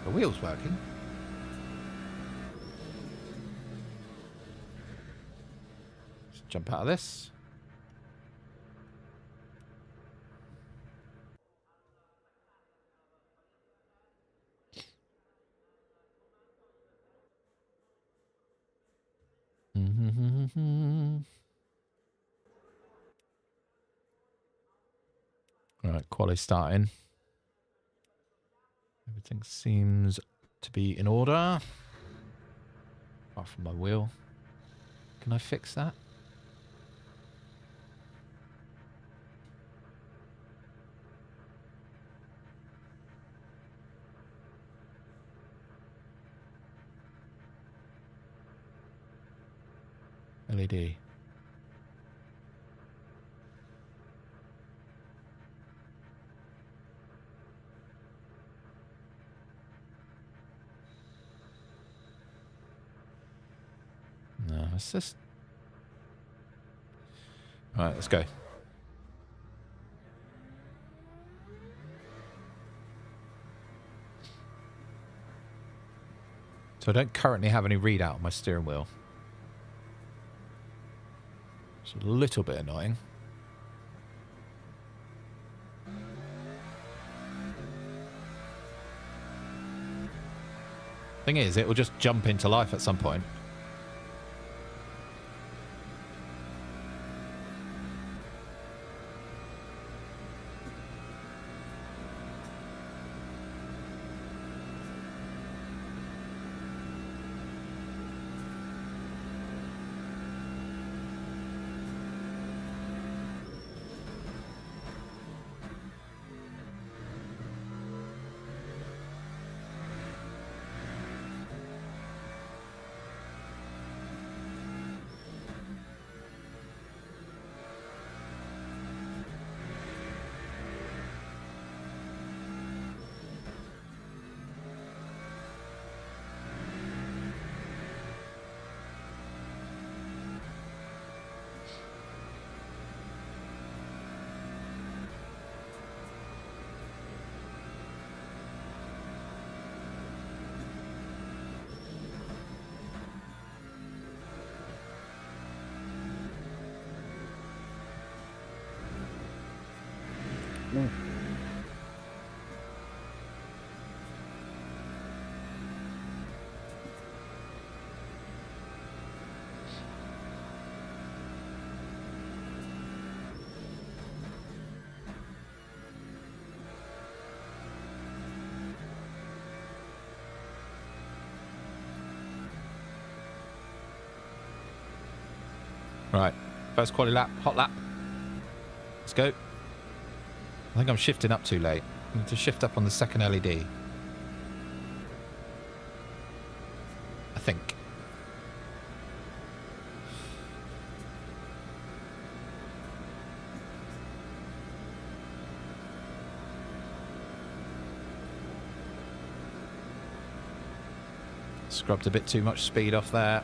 The wheel's working. jump out of this. Right, quali starting. Everything seems to be in order. Apart from my wheel. Can I fix that? LED. No, it's just... Alright, let's go. So I don't currently have any readout on my steering wheel. It's a little bit annoying. Thing is, it will just jump into life at some point. Right, first quali lap, hot lap. Let's go. I think I'm shifting up too late. I need to shift up on the second LED. I think. Scrubbed a bit too much speed off there.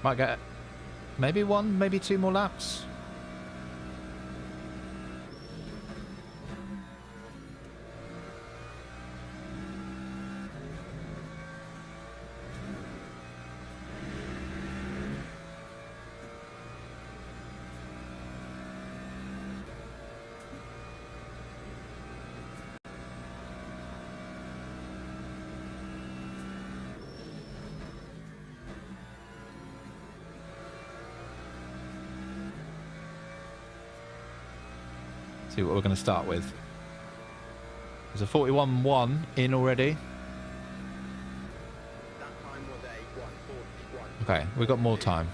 Might get maybe one, maybe two more laps. See what we're going to start with. There's a 41.1 in already. That time was a 1:41. Okay, we've got more time.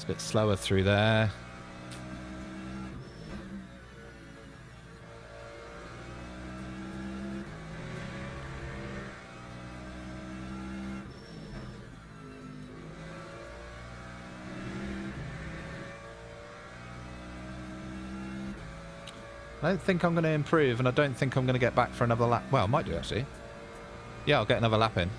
It's a bit slower through there. I don't think I'm going to improve, and I don't think I'm going to get back for another lap. Well, I might do, actually. Yeah, I'll get another lap in.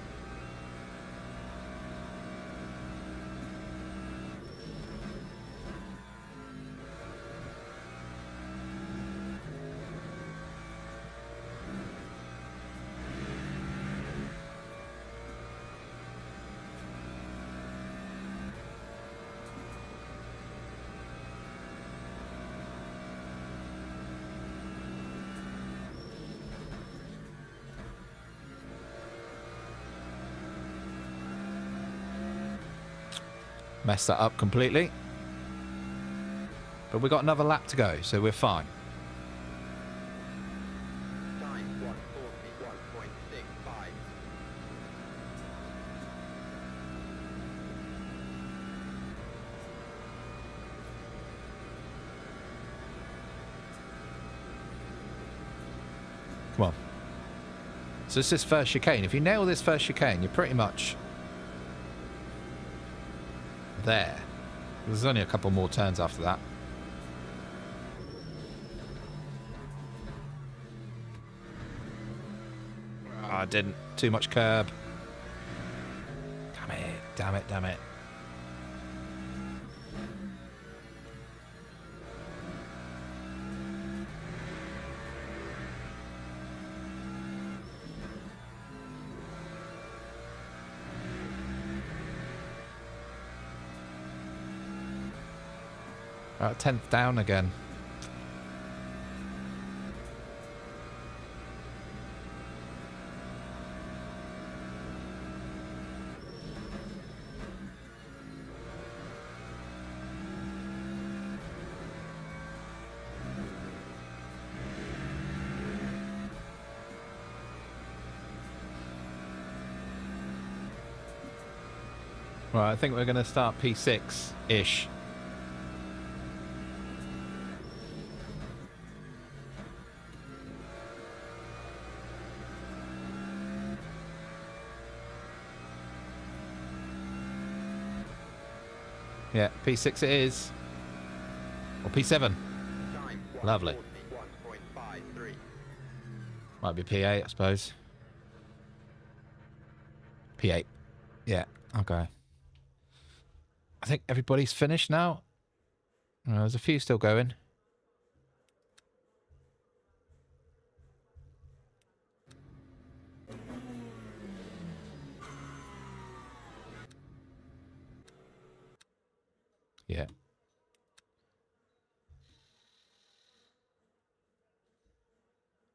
Messed that up completely. But we've got another lap to go, so we're fine. Time 1:41.65. Come on. So it's this first chicane. If you nail this first chicane, you're pretty much there. There's only a couple more turns after that. Oh, I didn't. Too much curb. Damn it. Damn it. Damn it. Right, 10th down again. Right, I think we're going to start P6-ish. Yeah, P6 it is. Or P7. Time Lovely. 1:41.53. Might be P8, I suppose. P8. Yeah, okay. I think everybody's finished now. There's a few still going. Yeah.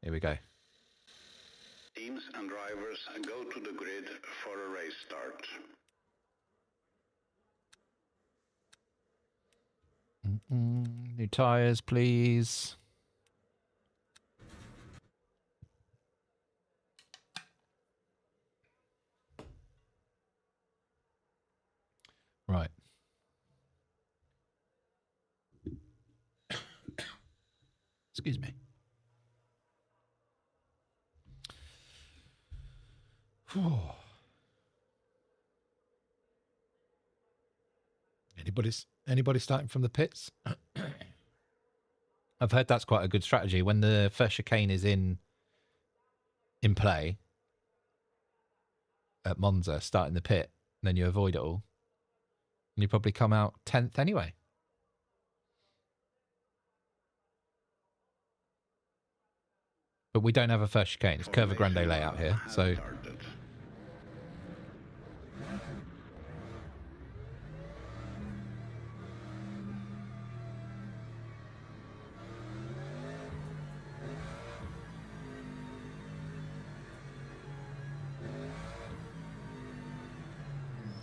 Here we go. Teams and drivers go to the grid for a race start. New tyres, please. Right. Excuse me. Anybody starting from the pits? I've heard that's quite a good strategy when the first chicane is in play at Monza, starting the pit, and then you avoid it all, and you probably come out 10th anyway. But we don't have a first chicane. It's Curva Grande layout here, so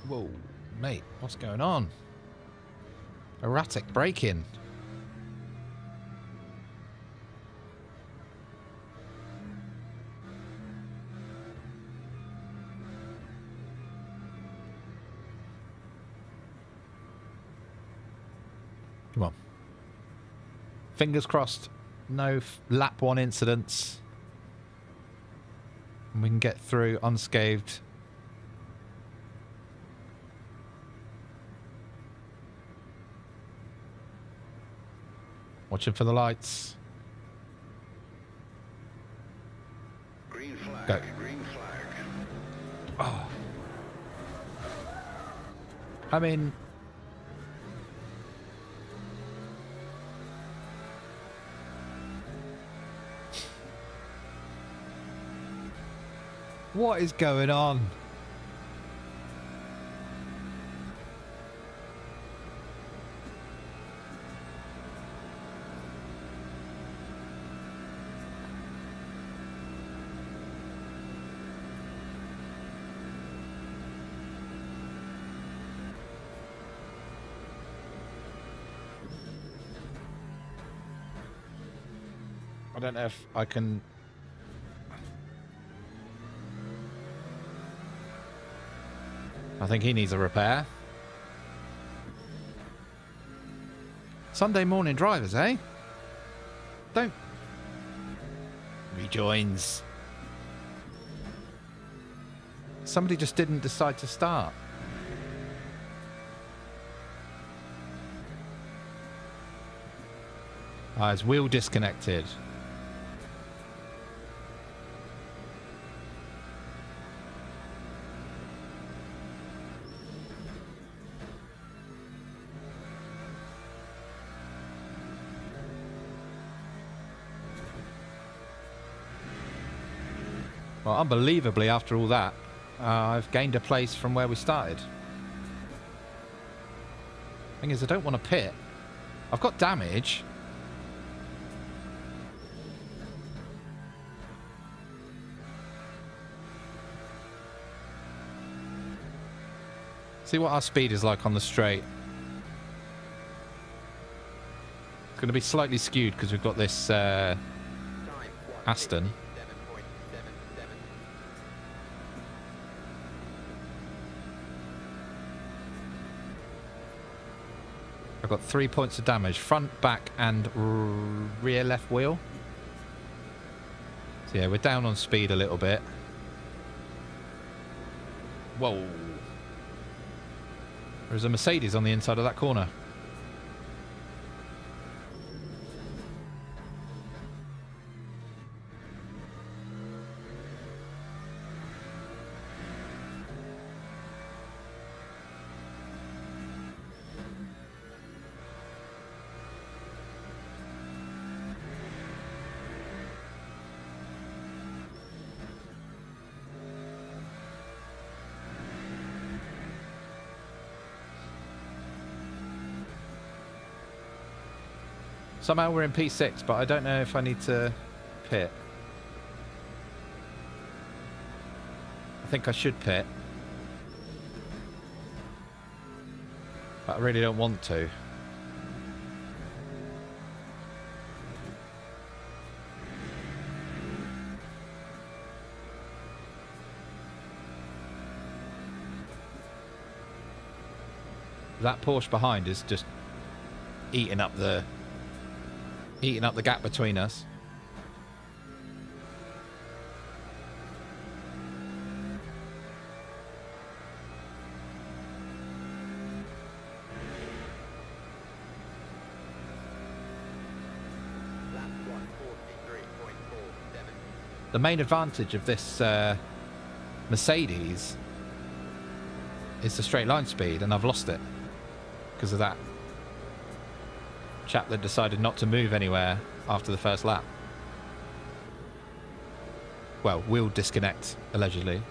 whoa, mate, what's going on? Erratic braking. Come on. Fingers crossed. No lap 1 incidents. And we can get through unscathed. Watching for the lights. Green flag. Go. Green flag. Oh. I mean... What is going on? I don't know if I can... I think he needs a repair. Sunday morning drivers, eh? Don't... Rejoins. Somebody just didn't decide to start. Ah, his wheel disconnected. Well, unbelievably, after all that, I've gained a place from where we started. Thing is, I don't want to pit. I've got damage. See what our speed is like on the straight. It's going to be slightly skewed because we've got this Aston. I've got 3 points of damage. Front, back, and rear left wheel. So yeah, we're down on speed a little bit. Whoa. There's a Mercedes on the inside of that corner. Somehow we're in P6, but I don't know if I need to pit. I think I should pit. But I really don't want to. That Porsche behind is just eating up the gap between us. The main advantage of this Mercedes is the straight line speed, and I've lost it because of that chap that decided not to move anywhere after the first lap. Well, wheel disconnect, allegedly.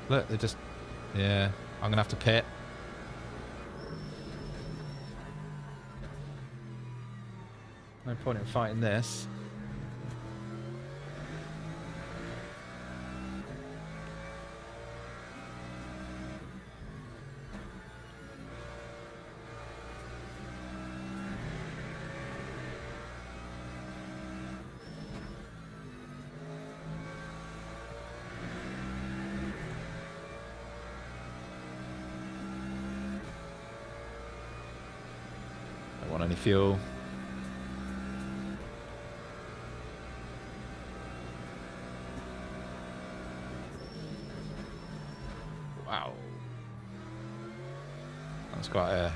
Look, they're just... Yeah, I'm going to have to pit. No point in fighting this. any fuel. Wow. That's quite a...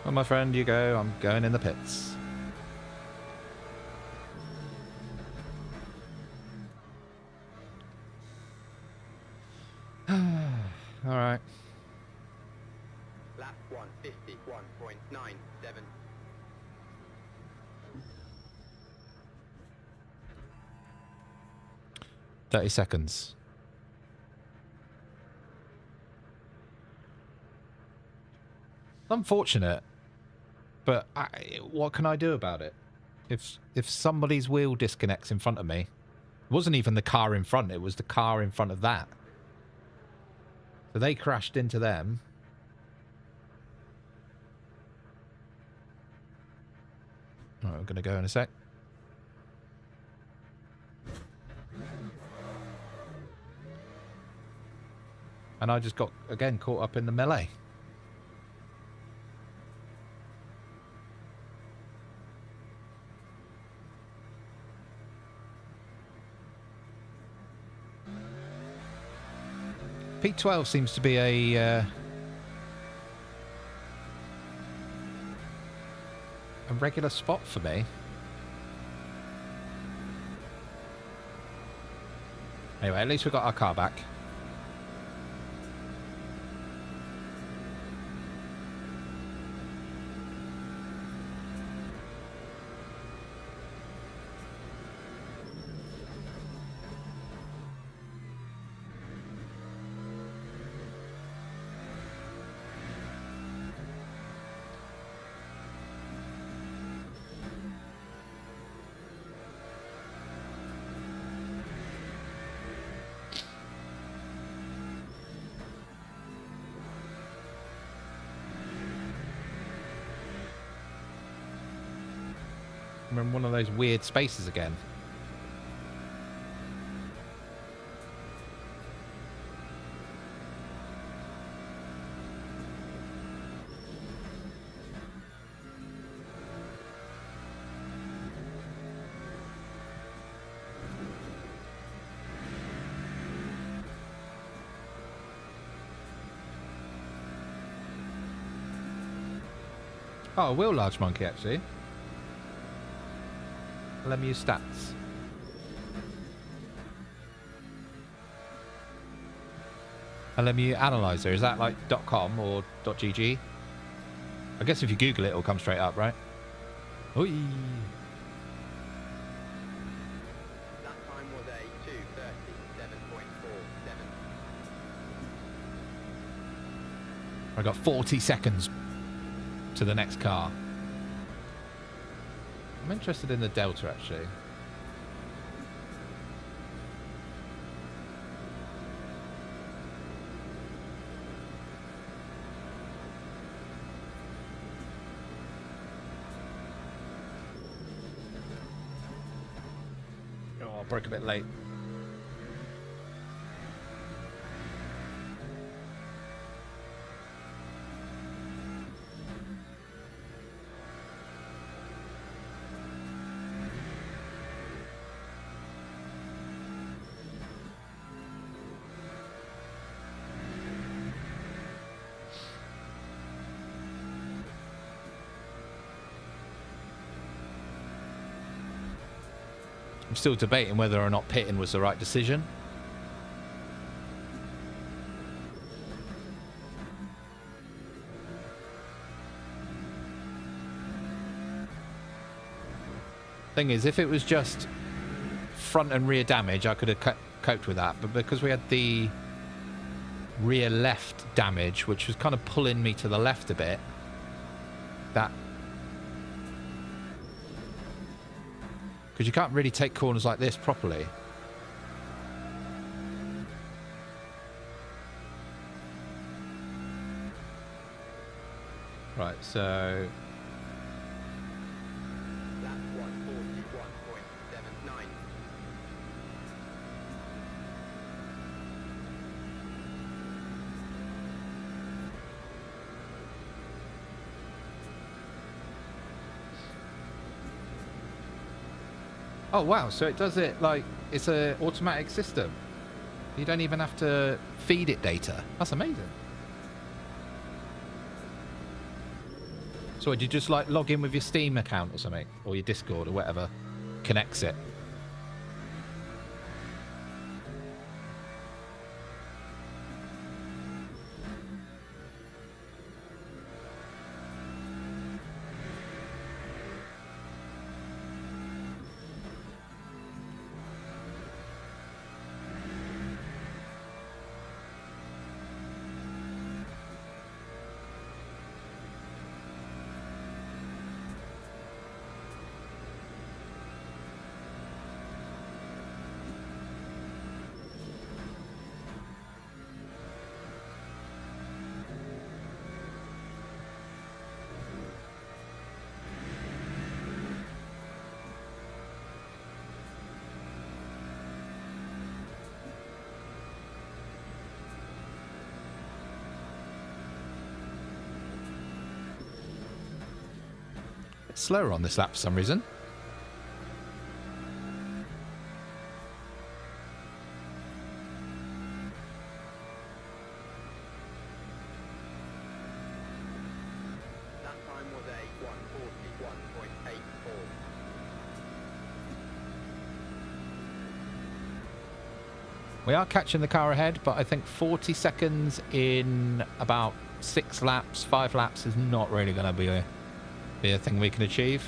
Well, my friend, you go. I'm going in the pits. All right. Lap 151.97. 30 seconds. Unfortunate, but what can I do about it? If somebody's wheel disconnects in front of me, it wasn't even the car in front, it was the car in front of that. So they crashed into them. All right, we're going to go in a sec. And I just got, again, caught up in the melee. P12 seems to be a regular spot for me. Anyway, at least we got our car back. We're in one of those weird spaces again. Oh, a wheel large monkey, actually. Let me use stats. LMU analyzer, is that like .com or .gg? I guess if you Google it, it'll come straight up, right? Oi. That time was a 2:37.47. I got 40 seconds to the next car. I'm interested in the Delta, actually. Oh, I broke a bit late. I'm still debating whether or not pitting was the right decision. Thing is, if it was just front and rear damage, I could have coped with that. But because we had the rear left damage, which was kind of pulling me to the left a bit, that Because you can't really take corners like this properly. Right, so... Lap 141.79. Oh, wow. So it does it like it's an automatic system. You don't even have to feed it data. That's amazing. So would you just like log in with your Steam account or something? Or your Discord or whatever connects it? Slower on this lap for some reason. That time was a 141.84. We are catching the car ahead, but I think 40 seconds in about 6 laps, 5 laps is not really going to be a thing we can achieve.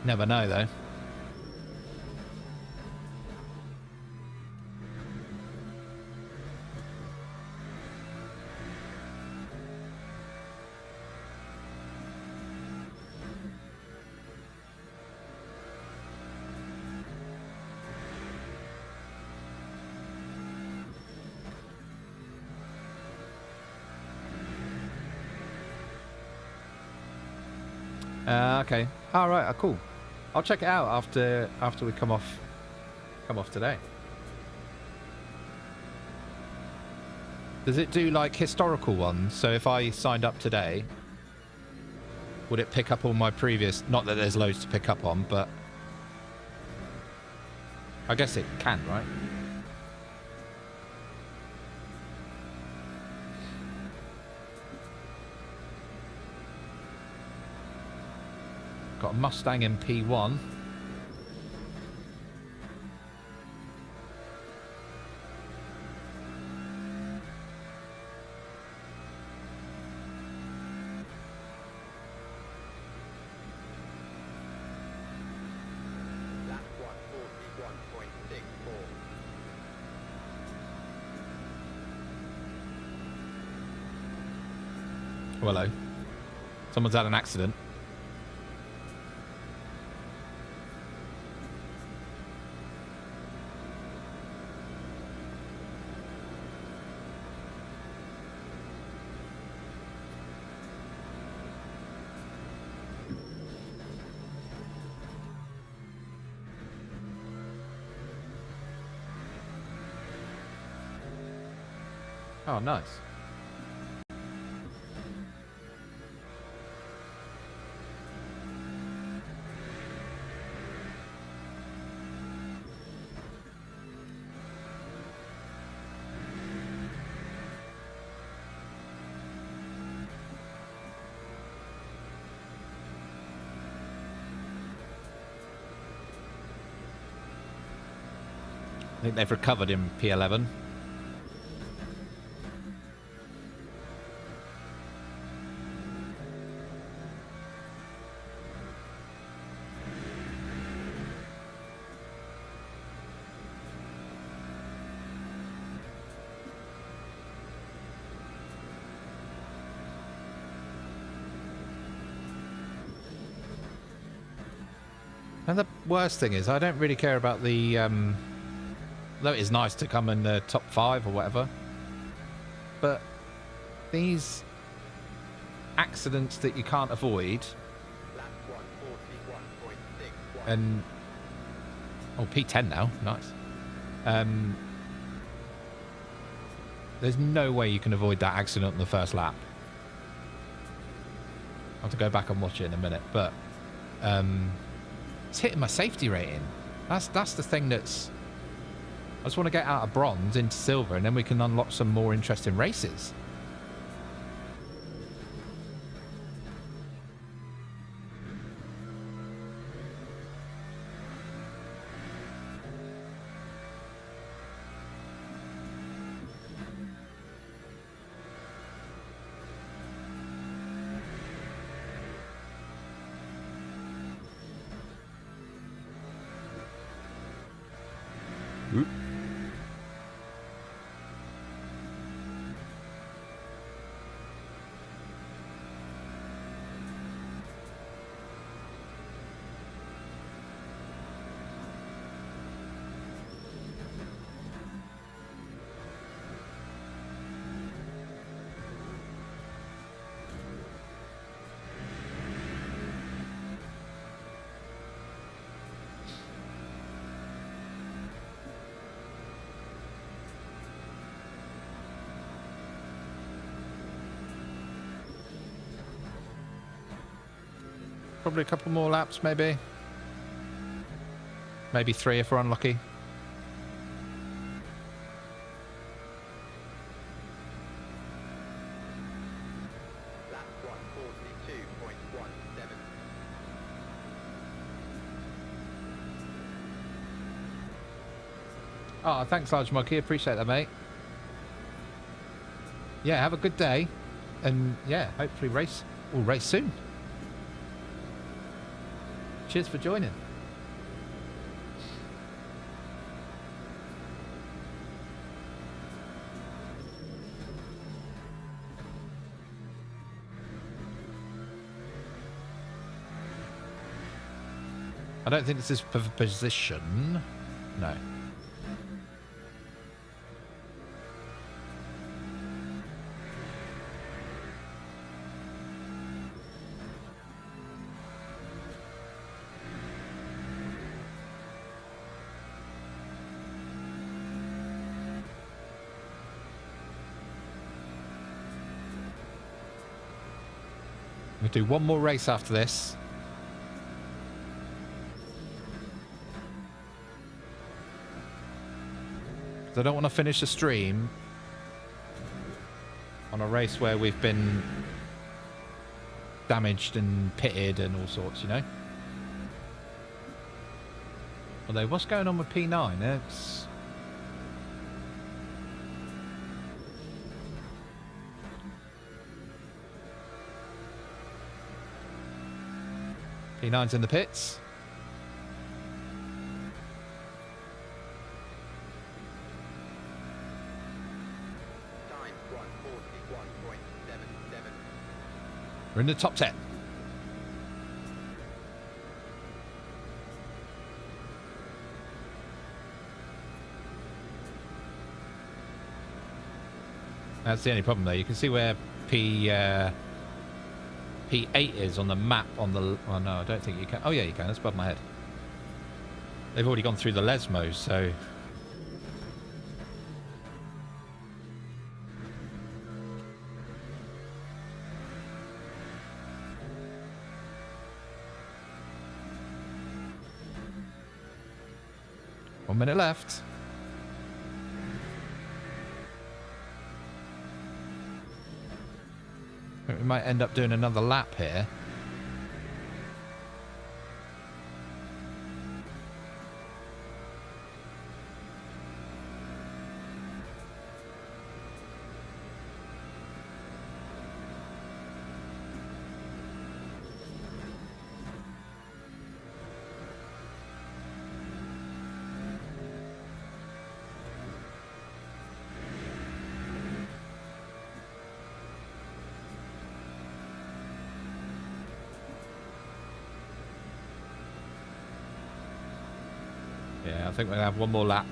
Never know, though. Okay. All right. Cool. I'll check it out after we come off today. Does it do like historical ones? So if I signed up today, would it pick up all my previous? Not that there's loads to pick up on, but I guess it can, right? Got a Mustang in P1. Lap 141.64. Oh, hello. Someone's had an accident. Oh, nice. I think they've recovered in P11. And the worst thing is, I don't really care about the... though it is nice to come in the top 5 or whatever. But these accidents that you can't avoid... Lap 141.61. And... Oh, P10 now. Nice. There's no way you can avoid that accident on the first lap. I'll have to go back and watch it in a minute. But... it's hitting my safety rating. That's the thing that's... I just want to get out of bronze into silver, and then we can unlock some more interesting races. Oop. Probably a couple more laps, maybe. Maybe 3 if we're unlucky. Lap 142.17. Oh, thanks, Large Monkey. Appreciate that, mate. Yeah, have a good day. And yeah, hopefully we'll race soon. Cheers for joining. I don't think this is for position. No. We'll do one more race after this. Because I don't want to finish the stream on a race where we've been damaged and pitted and all sorts, you know? Although, what's going on with P9? It's... P9's in the pits. Time 141.77. We're in the top 10. That's the only problem, though. You can see where P8 is on the map on the... Oh, no, I don't think you can. Oh, yeah, you can. That's above my head. They've already gone through the Lesmos, so... One minute left. I think we might end up doing another lap here. Yeah, I think we'll have one more lap.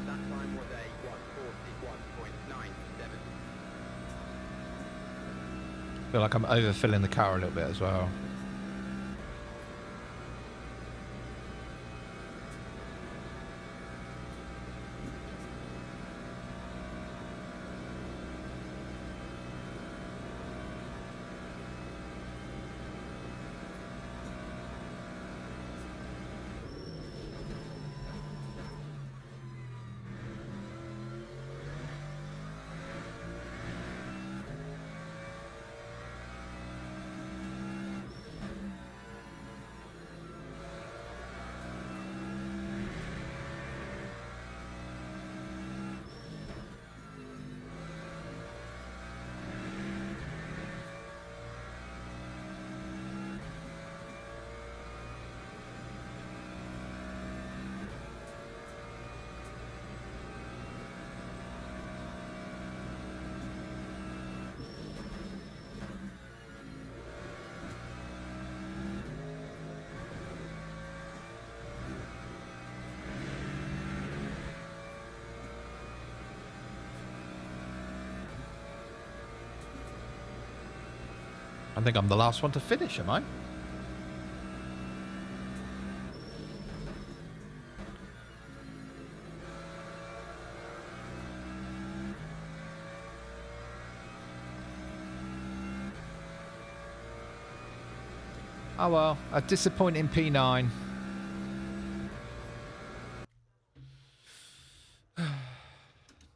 That time was a 1:41.97. Feel like I'm overfilling the car a little bit as well. I think I'm the last one to finish, am I? Oh well, a disappointing P9.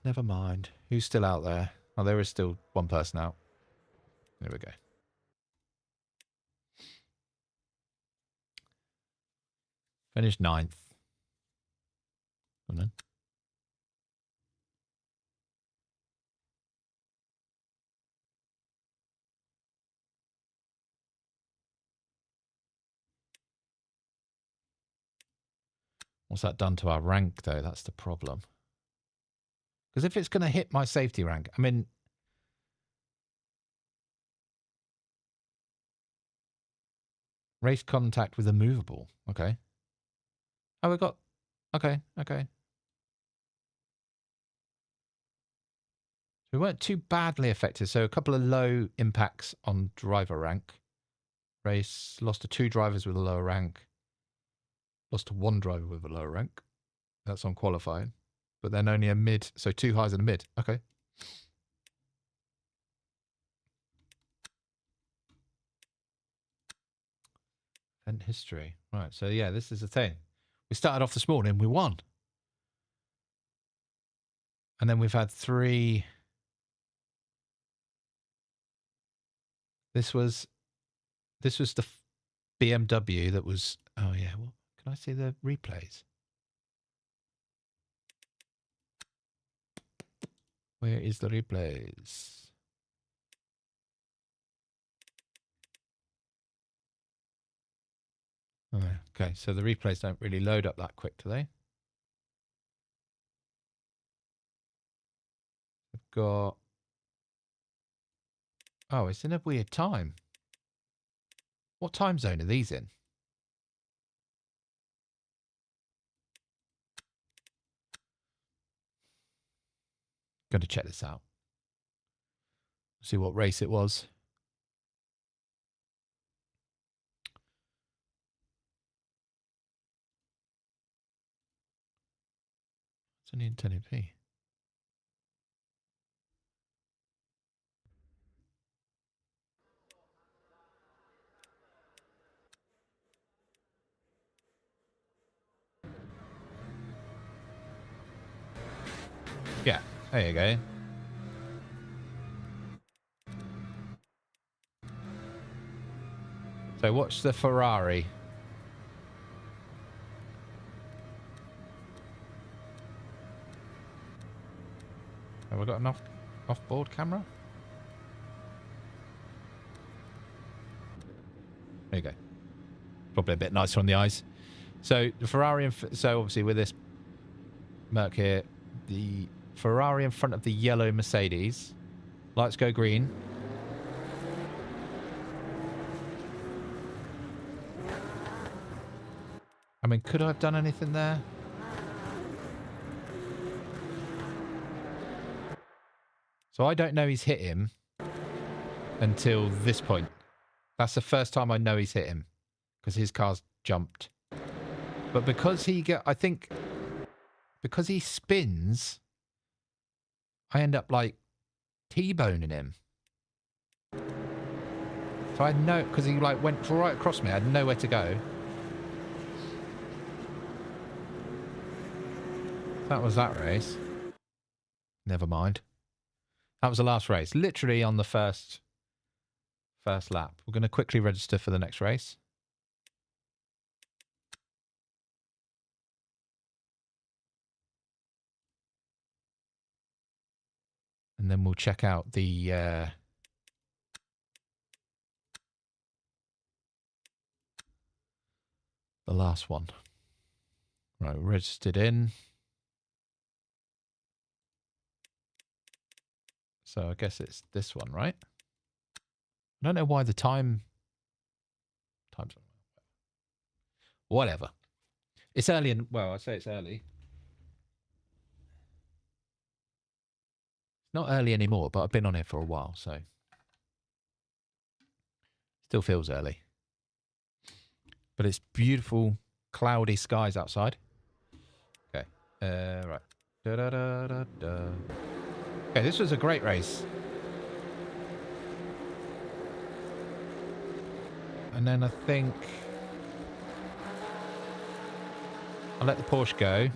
Never mind. Who's still out there? Oh, there is still one person out. There we go. Finished 9th. Come on then. What's that done to our rank, though? That's the problem. Because if it's going to hit my safety rank, I mean... Race contact with a movable. Okay. Oh, we got... Okay, okay. We weren't too badly affected. So a couple of low impacts on driver rank. Race lost to 2 drivers with a lower rank. Lost to 1 driver with a lower rank. That's on qualifying. But then only a mid. So 2 highs and a mid. Okay. And history. Right. So yeah, this is the thing. We started off this morning. We won. And then we've had 3... This was the BMW that was... Oh, yeah. Well, can I see the replays? Where is the replays? Oh, okay, so the replays don't really load up that quick, do they? We've got... Oh, it's in a weird time. What time zone are these in? Going to check this out. See what race it was. It's only in 1080p. Yeah, there you go. So watch the Ferrari. Have we got an off-board camera? There you go. Probably a bit nicer on the eyes. So the Ferrari, so obviously with this Merc here, the Ferrari in front of the yellow Mercedes. Lights go green. I mean, could I have done anything there? So I don't know he's hit him until this point. That's the first time I know he's hit him because his car's jumped. But because I think because he spins, I end up like T-boning him. So I had no, because he like went right across me. I had nowhere to go. That was that race. Never mind. That was the last race. Literally on the first lap. We're going to quickly register for the next race. And then we'll check out the last one. Right, registered in. So I guess it's this one, right? I don't know why the time's whatever. It's early and well, I say it's early. It's not early anymore, but I've been on here for a while, so still feels early. But it's beautiful, cloudy skies outside. Okay, right. Da, da, da, da, da. Okay, this was a great race. And then I think I'll let the Porsche go.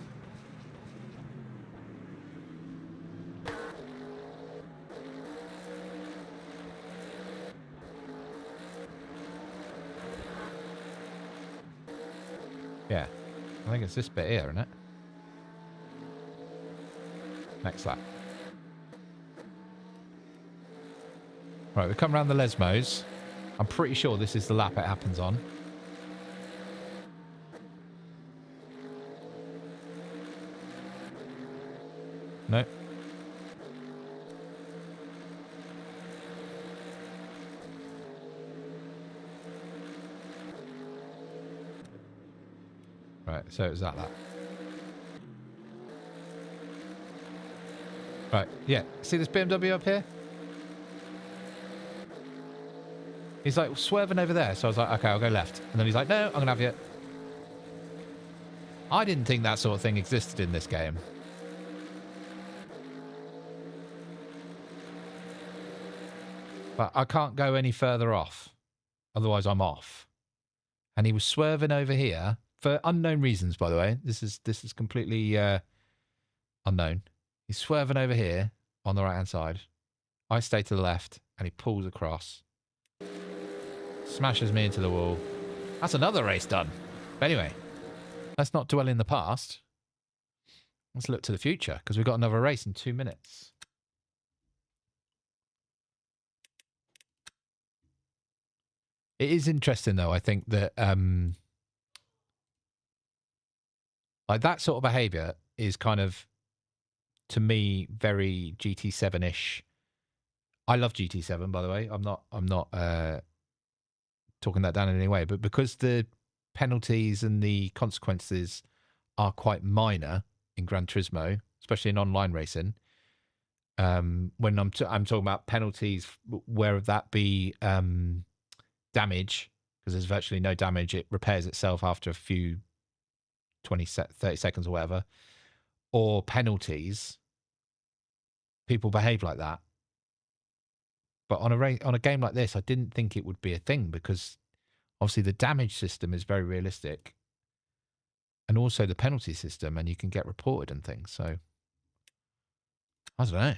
Yeah, I think it's this bit here, isn't it? Next lap. Right, we come around the Lesmos. I'm pretty sure this is the lap it happens on. No. Right, so it was that lap. Right, yeah. See this BMW up here? He's like swerving over there. So I was like, okay, I'll go left. And then he's like, no, I'm going to have you. I didn't think that sort of thing existed in this game. But I can't go any further off. Otherwise, I'm off. And he was swerving over here for unknown reasons, by the way. This is completely unknown. He's swerving over here on the right-hand side. I stay to the left, and he pulls across. Smashes me into the wall. That's another race done. But anyway, let's not dwell in the past. Let's look to the future, because we've got another race in 2 minutes. It is interesting, though, I think, that like that sort of behaviour is kind of, to me, very GT7-ish. I love GT7, by the way. I'm not talking that down in any way, but because the penalties and the consequences are quite minor in Gran Turismo, especially in online racing, when I'm talking about penalties, whether that be damage, because there's virtually no damage, it repairs itself after a few 30 seconds or whatever, or penalties, people behave like that. But on a game like this, I didn't think it would be a thing, because obviously the damage system is very realistic, and also the penalty system, and you can get reported and things. So I don't know.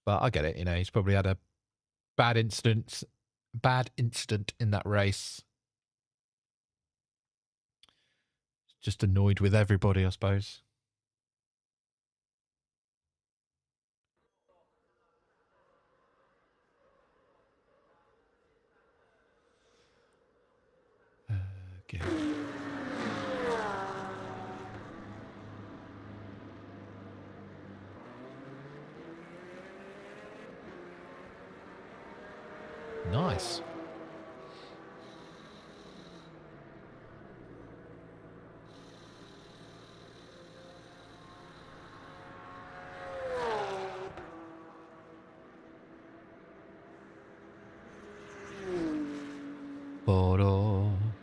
But I get it. You know, he's probably had a bad incident in that race. Just annoyed with everybody, I suppose. Okay. Nice.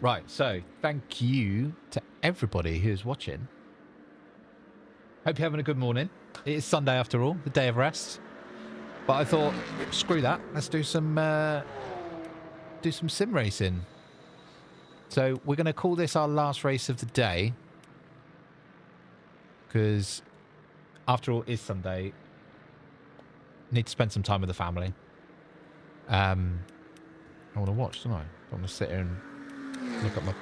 Right, so thank you to everybody who's watching. Hope you're having a good morning. It is Sunday after all, the day of rest. But I thought, screw that. Let's do some sim racing. So we're going to call this our last race of the day, because after all, it is Sunday. Need to spend some time with the family. I want to watch, don't I? I want to sit here and look at my.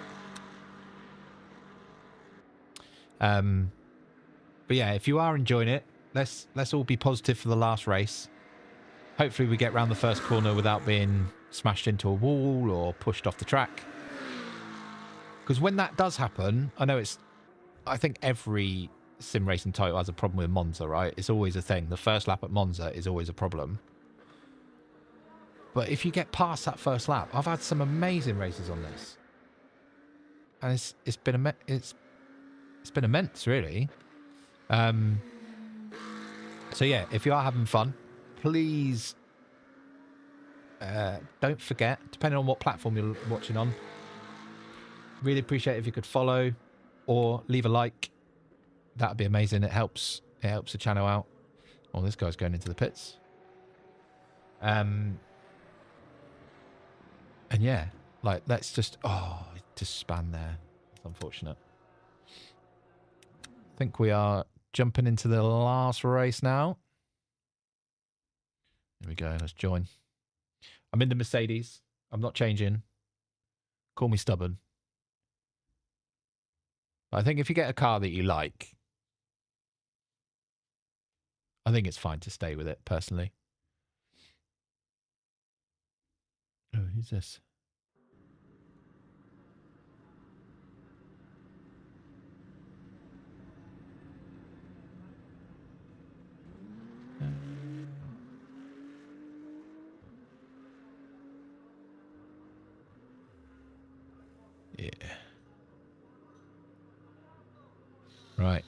But yeah, if you are enjoying it, let's all be positive for the last race. Hopefully we get round the first corner without being smashed into a wall or pushed off the track. Because when that does happen, I think every sim racing title has a problem with Monza, right? It's always a thing. The first lap at Monza is always a problem. But if you get past that first lap, I've had some amazing races on this. And it's been immense, really. So yeah, if you are having fun, please don't forget, depending on what platform you're watching on, really appreciate it if you could follow or leave a like. That'd be amazing. It helps the channel out. Oh, this guy's going into the pits. And yeah, like let's just span there. It's unfortunate. I think we are jumping into the last race now. Here we go. Let's join. I'm in the Mercedes. I'm not changing. Call me stubborn. But I think if you get a car that you like, I think it's fine to stay with it, personally. Oh, who's this? Yeah. Right.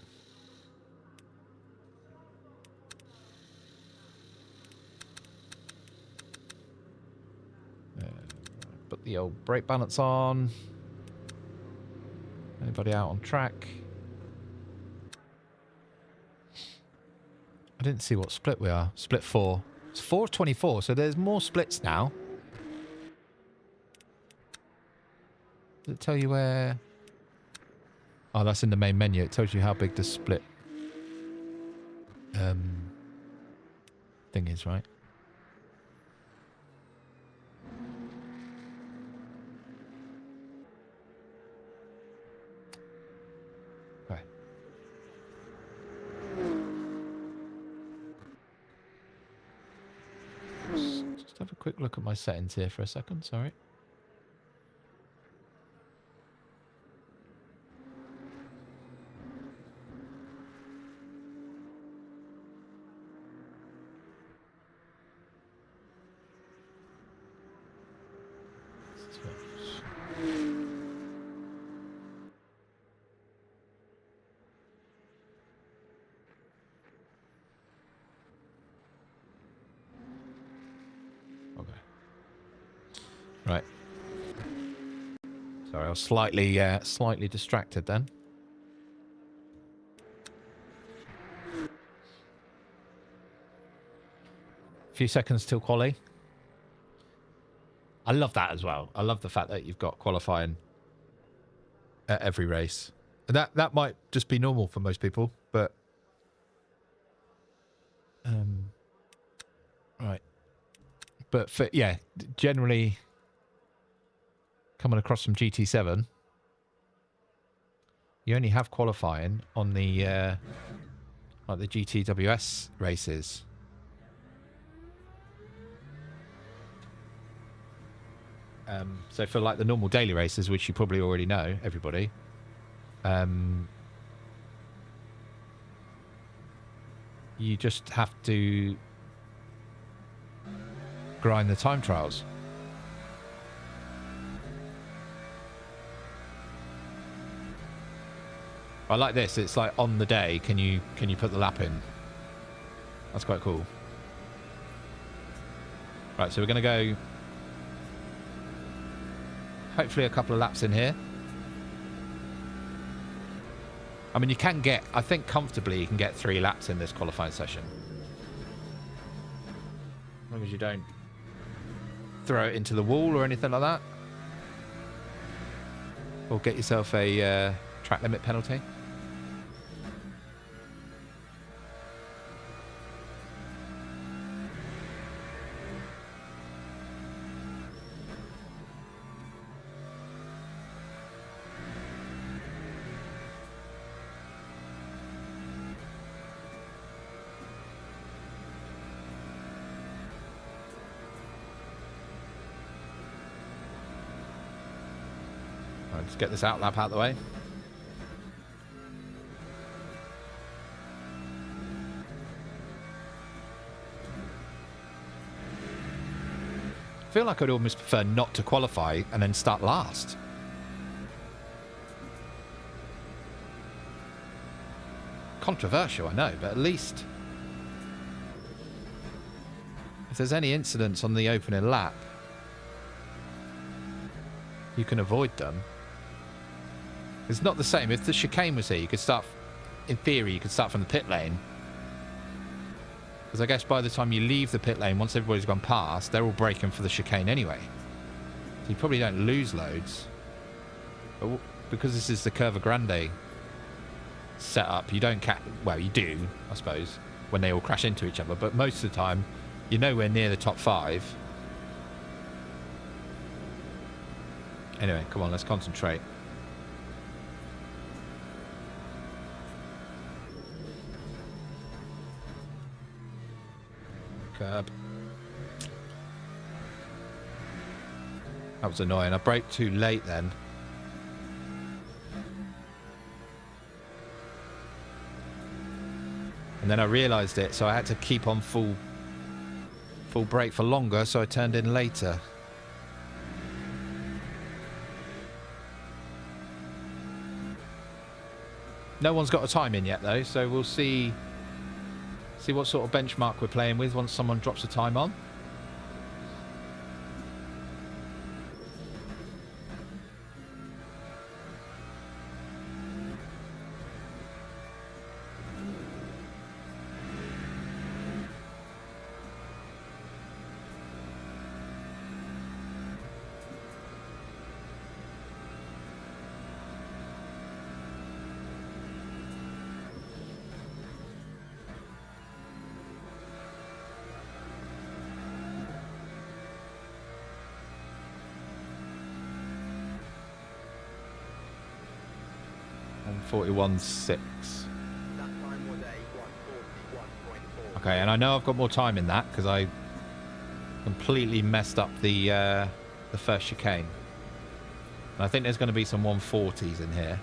Put the old brake balance on. Anybody out on track? I didn't see what split we are. Split 4. It's 4:24, so there's more splits now. Does it tell you where? Oh, that's in the main menu. It tells you how big the split thing is, right? Okay. Just have a quick look at my settings here for a second. Sorry. Right. Sorry, I was slightly distracted then. A few seconds till quali. I love that as well. I love the fact that you've got qualifying at every race. That might just be normal for most people, but right. But for, yeah, generally coming across from GT7, you only have qualifying on the like the GTWS races. So for like the normal daily races, which you probably already know, everybody, you just have to grind the time trials. I like this. It's like on the day, can you put the lap in? That's quite cool. Right, so we're going to go hopefully a couple of laps in here. I mean, you can get, I think comfortably you can get 3 laps in this qualifying session. As long as you don't throw it into the wall or anything like that. Or get yourself a track limit penalty. Let's get this out lap out of the way. I feel like I'd almost prefer not to qualify and then start last. Controversial, I know, but at least if there's any incidents on the opening lap, you can avoid them. It's not the same. If the chicane was here, you could start, in theory, you could start from the pit lane. Because I guess by the time you leave the pit lane, once everybody's gone past, they're all braking for the chicane anyway. So you probably don't lose loads. But because this is the Curva Grande setup, you don't well, you do, I suppose, when they all crash into each other. But most of the time, you're nowhere near the top 5. Anyway, come on, let's concentrate. Curb. That was annoying. I braked too late then. And then I realised it, so I had to keep on full brake for longer, so I turned in later. No one's got a time in yet though, so we'll see what sort of benchmark we're playing with once someone drops a time on. And 41.6. That time was a 1:41.4. Okay, and I know I've got more time in that because I completely messed up the first chicane. And I think there's going to be some 140s in here.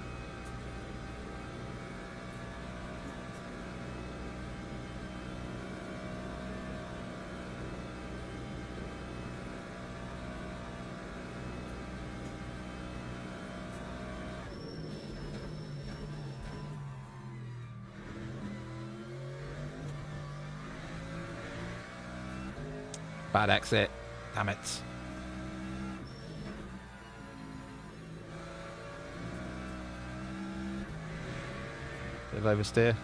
Bad exit. Damn it. Bit of oversteer.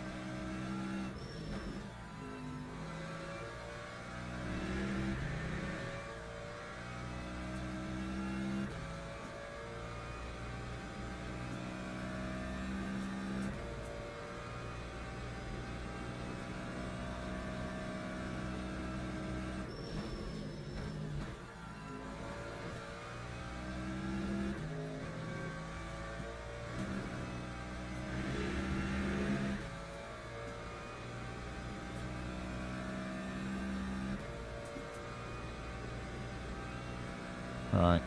Right.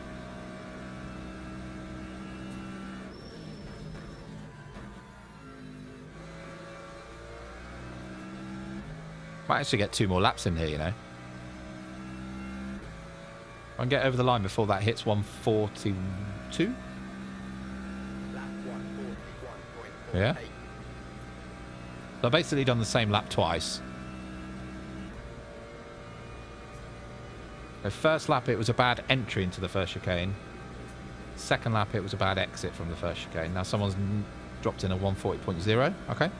Might actually get 2 more laps in here, you know. If I can get over the line before that hits 142. Lap 141.48. Yeah. So I've basically done the same lap twice. The first lap, it was a bad entry into the first chicane. Second lap, it was a bad exit from the first chicane. Now someone's dropped in a 140.0. Okay.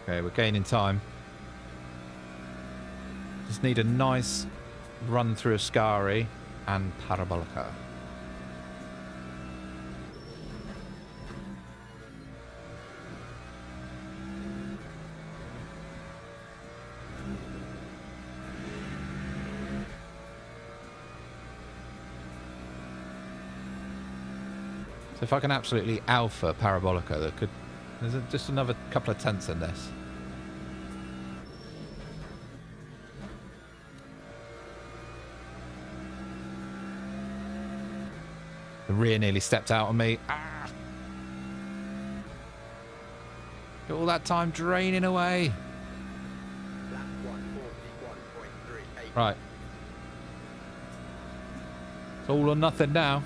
Okay, we're gaining time. Just need a nice run through Ascari and Parabolica. So if I can absolutely alpha Parabolica, that could... There's just another couple of tenths in this. The rear nearly stepped out on me. Ah! All that time draining away. Lap 141.38. Right. It's all or nothing now.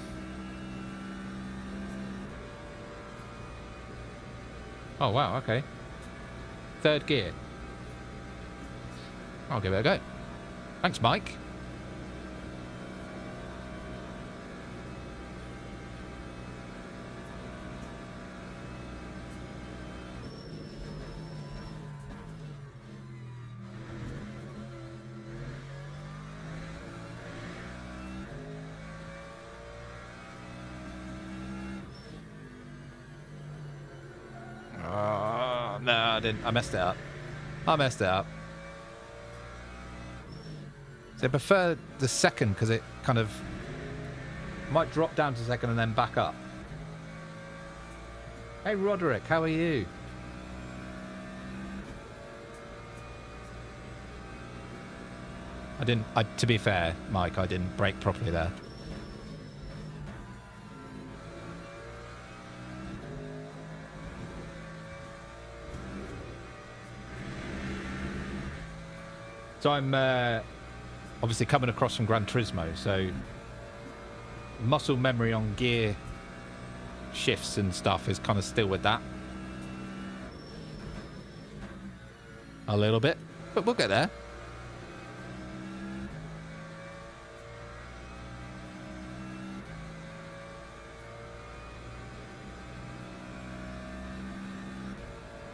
Oh, wow, okay. Third gear. I'll give it a go. Thanks, Mike. No, I didn't. I messed it up. So I prefer the second because it kind of might drop down to second and then back up. Hey, Roderick, how are you? To be fair, Mike, I didn't brake properly there. So I'm obviously coming across from Gran Turismo, so muscle memory on gear shifts and stuff is kind of still with that. A little bit, but we'll get there.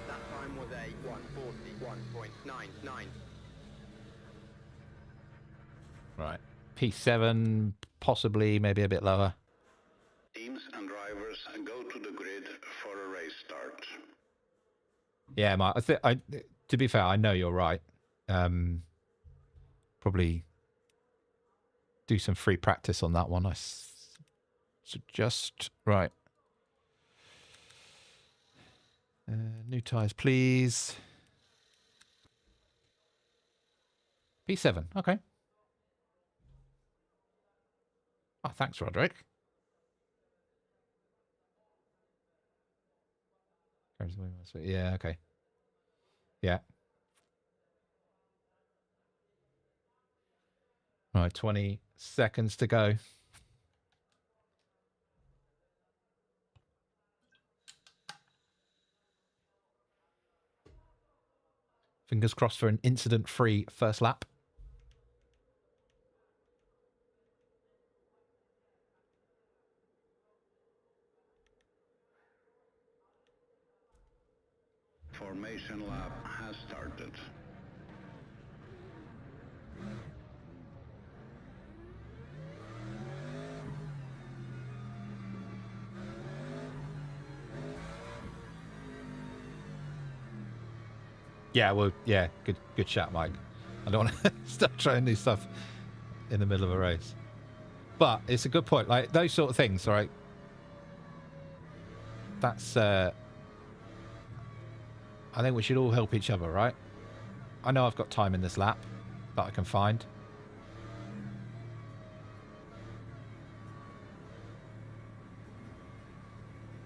That time was a 141.99. Right. P7, possibly, maybe a bit lower. Teams and drivers go to the grid for a race start. Yeah, Mike, to be fair, I know you're right. Probably do some free practice on that one. Suggest. Right. New tyres, please. P7, okay. Oh, thanks, Roderick. Yeah, okay. Yeah. All right, 20 seconds to go. Fingers crossed for an incident-free first lap. Formation lap has started. Yeah, well, yeah, good shout, Mike. I don't want to start trying new stuff in the middle of a race. But it's a good point. Like, those sort of things, all right? That's, I think we should all help each other, right? I know I've got time in this lap that I can find.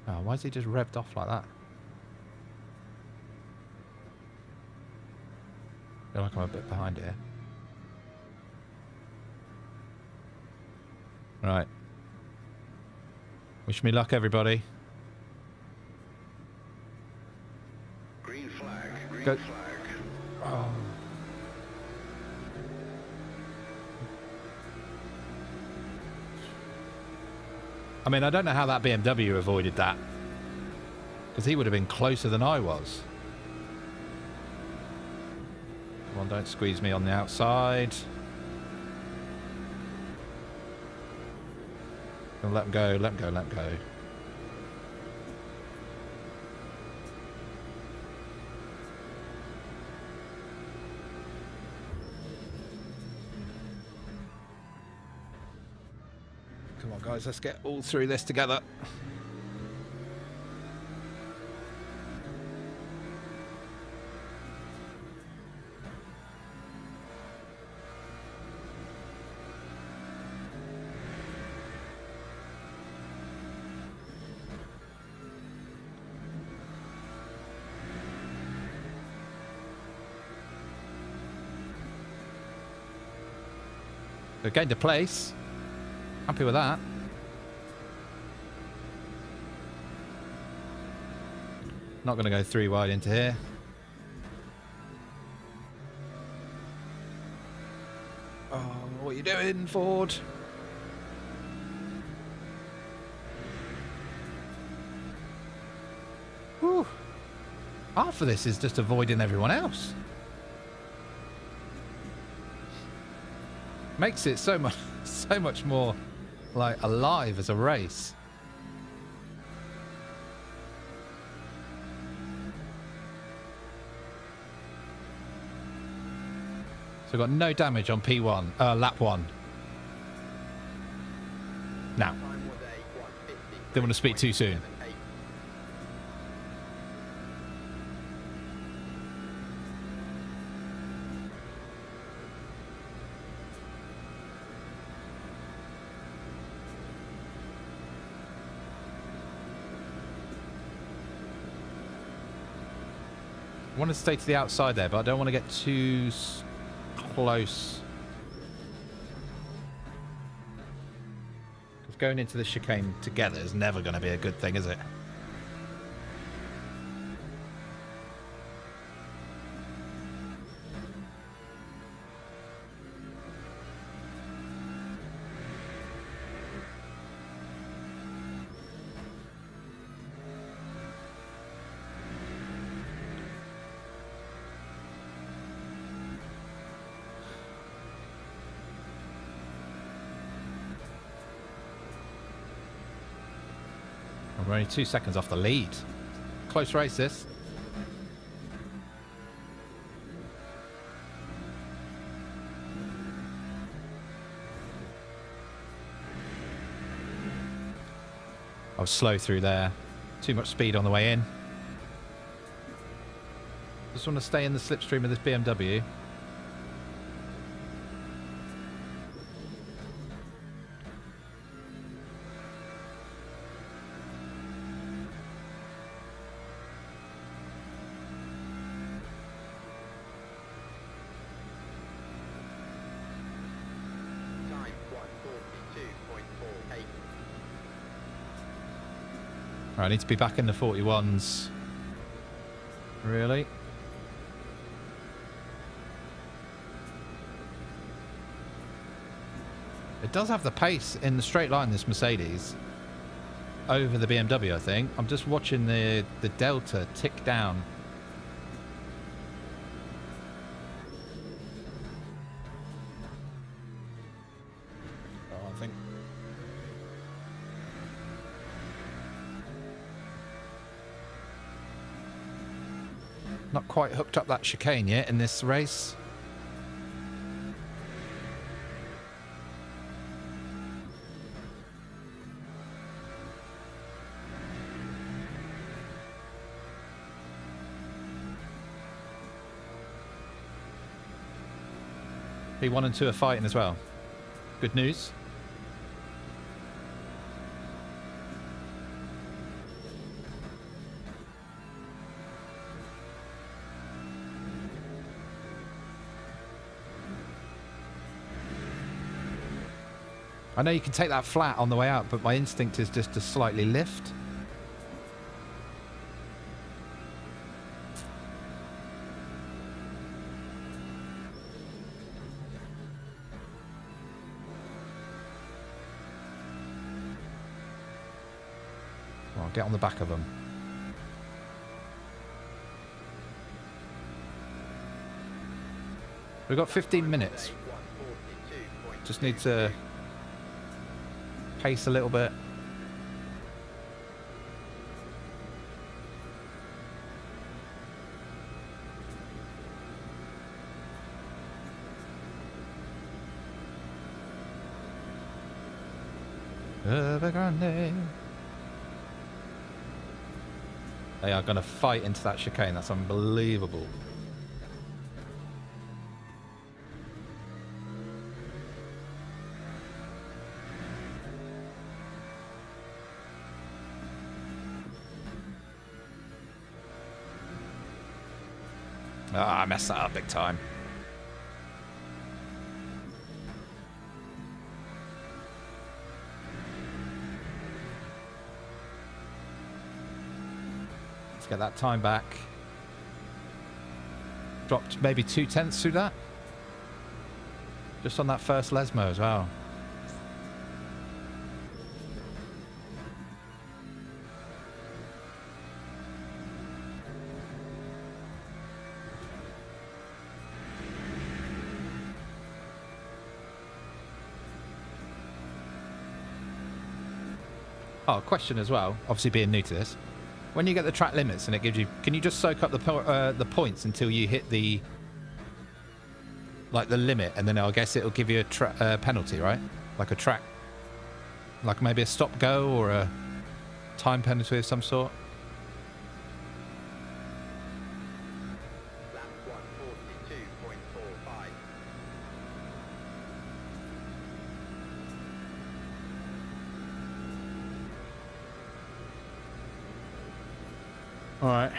Oh, why is he just revved off like that? I feel like I'm a bit behind here. Right. Wish me luck, everybody. Green flag, green Go. flag. Oh. I mean, I don't know how that BMW avoided that. Because he would have been closer than I was. Come on, don't squeeze me on the outside. Let him go, let him go, let him go. Come on, guys, let's get all through this together. So gained a place. Happy with that. Not going to go 3 wide into here. Oh, what are you doing, Ford? Whew. Half of this is just avoiding everyone else. Makes it so much more like alive as a race. So we've got no damage on P1, lap 1. Now, Time was a 1:50. didn't want to speak too soon. 78. I want to stay to the outside there, but I don't want to get too close. Because going into the chicane together is never going to be a good thing, is it? We're only 2 seconds off the lead. Close race, this. I was slow through there. Too much speed on the way in. Just want to stay in the slipstream of this BMW. Time 1:42.48. Right, I need to be back in the 41s. Really? It does have the pace in the straight line, this Mercedes, over the BMW, I think. I'm just watching the Delta tick down. Oh, I think... Not quite hooked up that chicane yet in this race. P1 and 2 are fighting as well. Good news. I know you can take that flat on the way out, but my instinct is just to slightly lift. Well, get on the back of them. We've got 15 minutes. Just need to pace a little bit. Evergrande. They are going to fight into that chicane. That's unbelievable. Ah, I messed that up big time. Let's get that time back. Dropped maybe 0.2 through that. Just on that first Lesmo as well. Oh, question as well, obviously being new to this. When you get the track limits and it gives you... Can you just soak up the points until you hit the... like the limit, and then I guess it'll give you a penalty, right? Like a track... like maybe a stop-go or a time penalty of some sort? Lap 142.45. All right.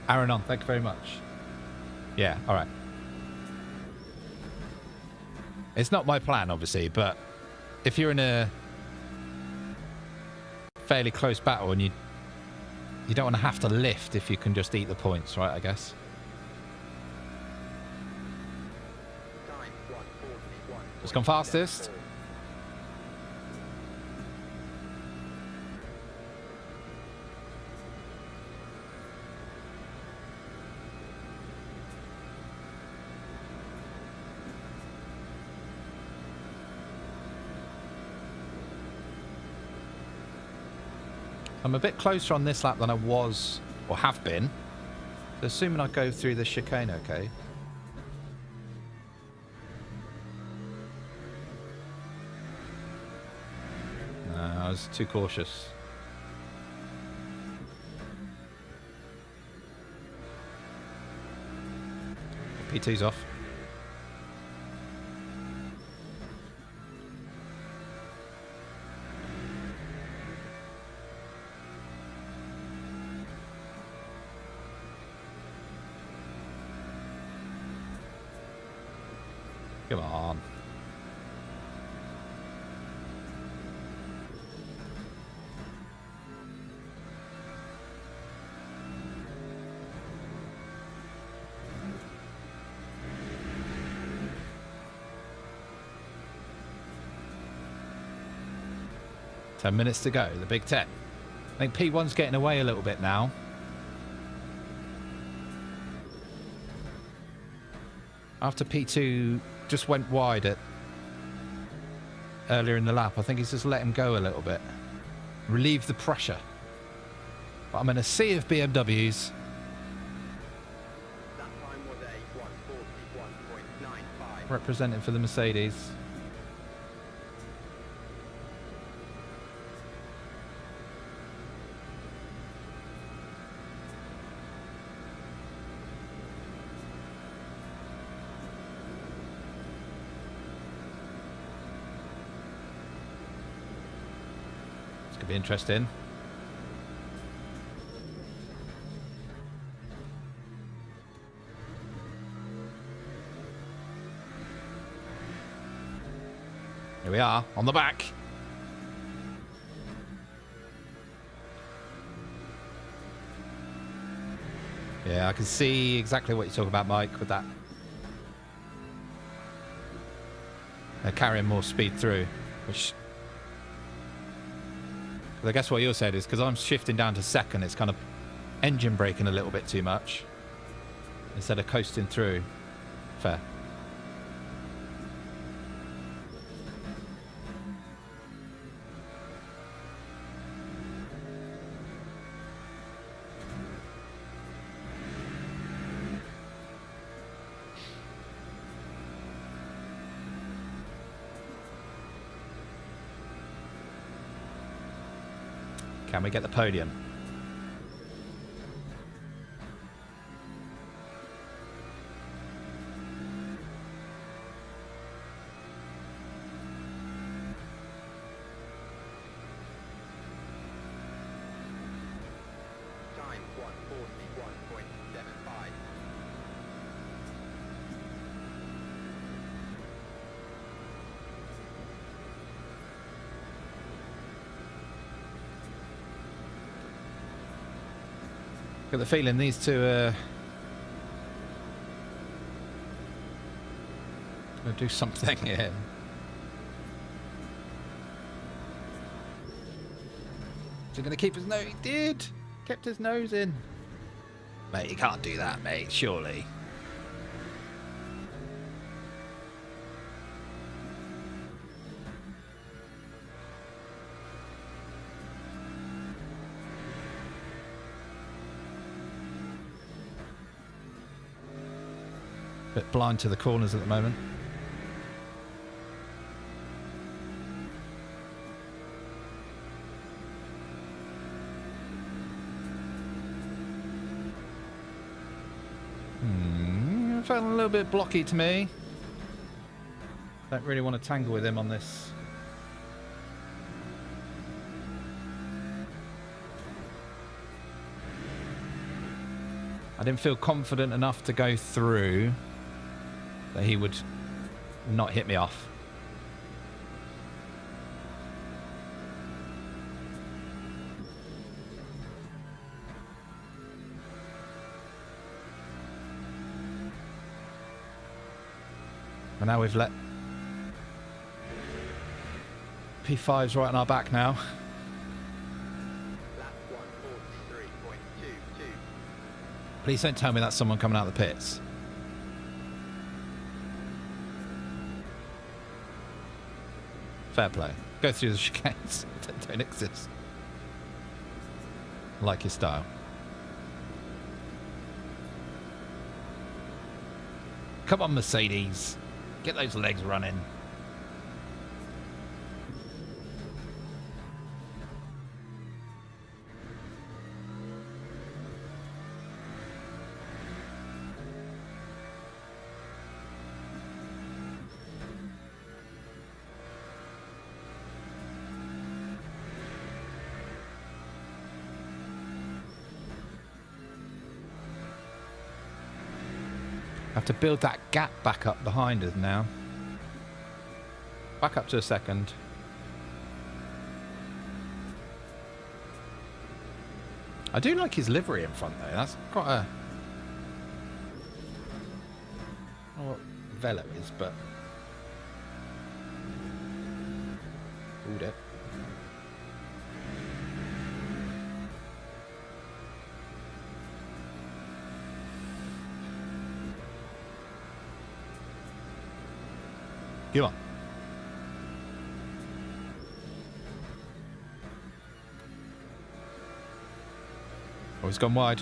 Aaron on, thank you very much. Yeah, all right. It's not my plan, obviously, but if you're in a fairly close battle and you don't want to have to lift if you can just eat the points, right, I guess. Time 141. Just gone fastest. I'm a bit closer on this lap than I was, or have been. So assuming I go through the chicane okay. I was too cautious. P2's off. Come on. Ten minutes to go, the Big Ten. I think P1's getting away a little bit now. After P2 just went wide at earlier in the lap, I think he's just let him go a little bit. Relieve the pressure. But I'm in a sea of BMWs. That time was a 1:41.95. Representing for the Mercedes. It's going to be interesting. Here we are, on the back. Yeah, I can see exactly what you're talking about, Mike, with that. They're carrying more speed through, which... I guess what you said is, because I'm shifting down to second, it's kind of engine braking a little bit too much, instead of coasting through. Fair. Can we get the podium? Time 1:41.75. Got the feeling these two are going to do something here. Is he going to keep his nose? He did! Kept his nose in. Mate, you can't do that, mate, surely. Bit blind to the corners at the moment. Felt a little bit blocky to me. Don't really want to tangle with him on this. I didn't feel confident enough to go through that he would not hit me off. And now we've let P5's right on our back now. Lap 1:43.22. Please don't tell me that's someone coming out of the pits. Fair play. Go through the chicanes. Don't exist. I like your style. Come on, Mercedes. Get those legs running. Have to build that gap back up behind us now. Back up to a second. I do like his livery in front though. That's quite a... I don't know what Velo is, but... Pulled it. Come on. Oh, he's gone wide.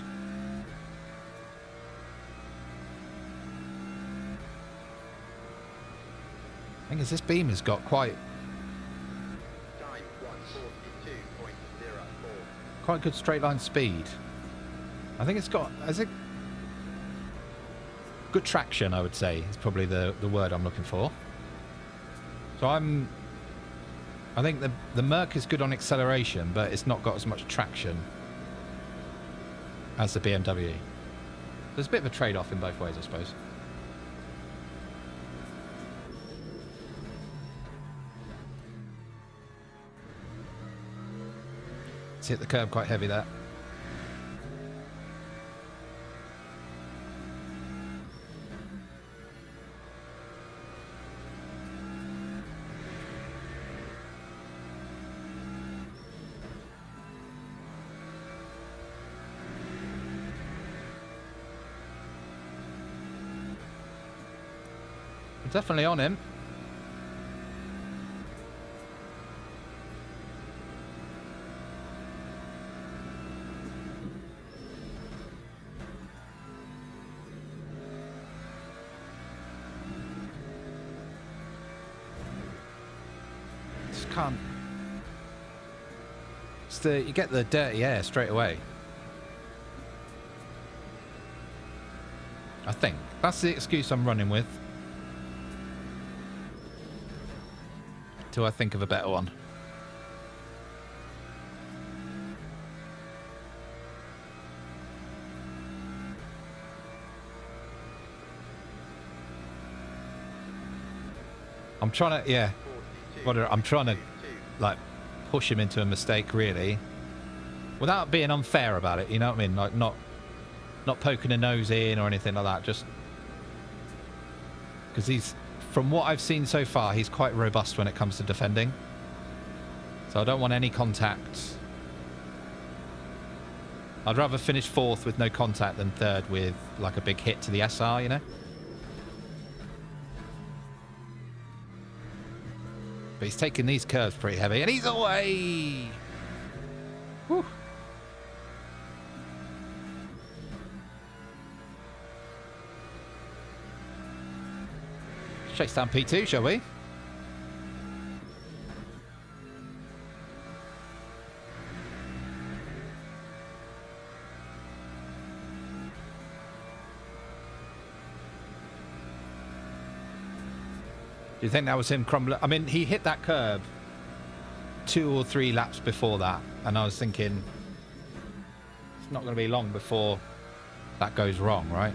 I think this beam has got quite good straight line speed. I think it's got good traction, I would say, is probably the word I'm looking for. So I think the Merc is good on acceleration, but it's not got as much traction as the BMW. There's a bit of a trade-off in both ways, I suppose. It's hit the curb quite heavy there. Definitely on him. Just can't. You get the dirty air straight away. I think that's the excuse I'm running with. Till I think of a better one. I'm trying to, yeah. I'm trying to, like, push him into a mistake, really, without being unfair about it. You know what I mean? Like, not poking a nose in or anything like that. Just because he's. From what I've seen so far, he's quite robust when it comes to defending. So I don't want any contact. I'd rather finish fourth with no contact than third with like a big hit to the SR, you know? But he's taking these curves pretty heavy, and he's away! Whew. Chase down P2, shall we? Do you think that was him crumbling? I mean, he hit that curb 2 or 3 laps before that, and I was thinking it's not going to be long before that goes wrong, right?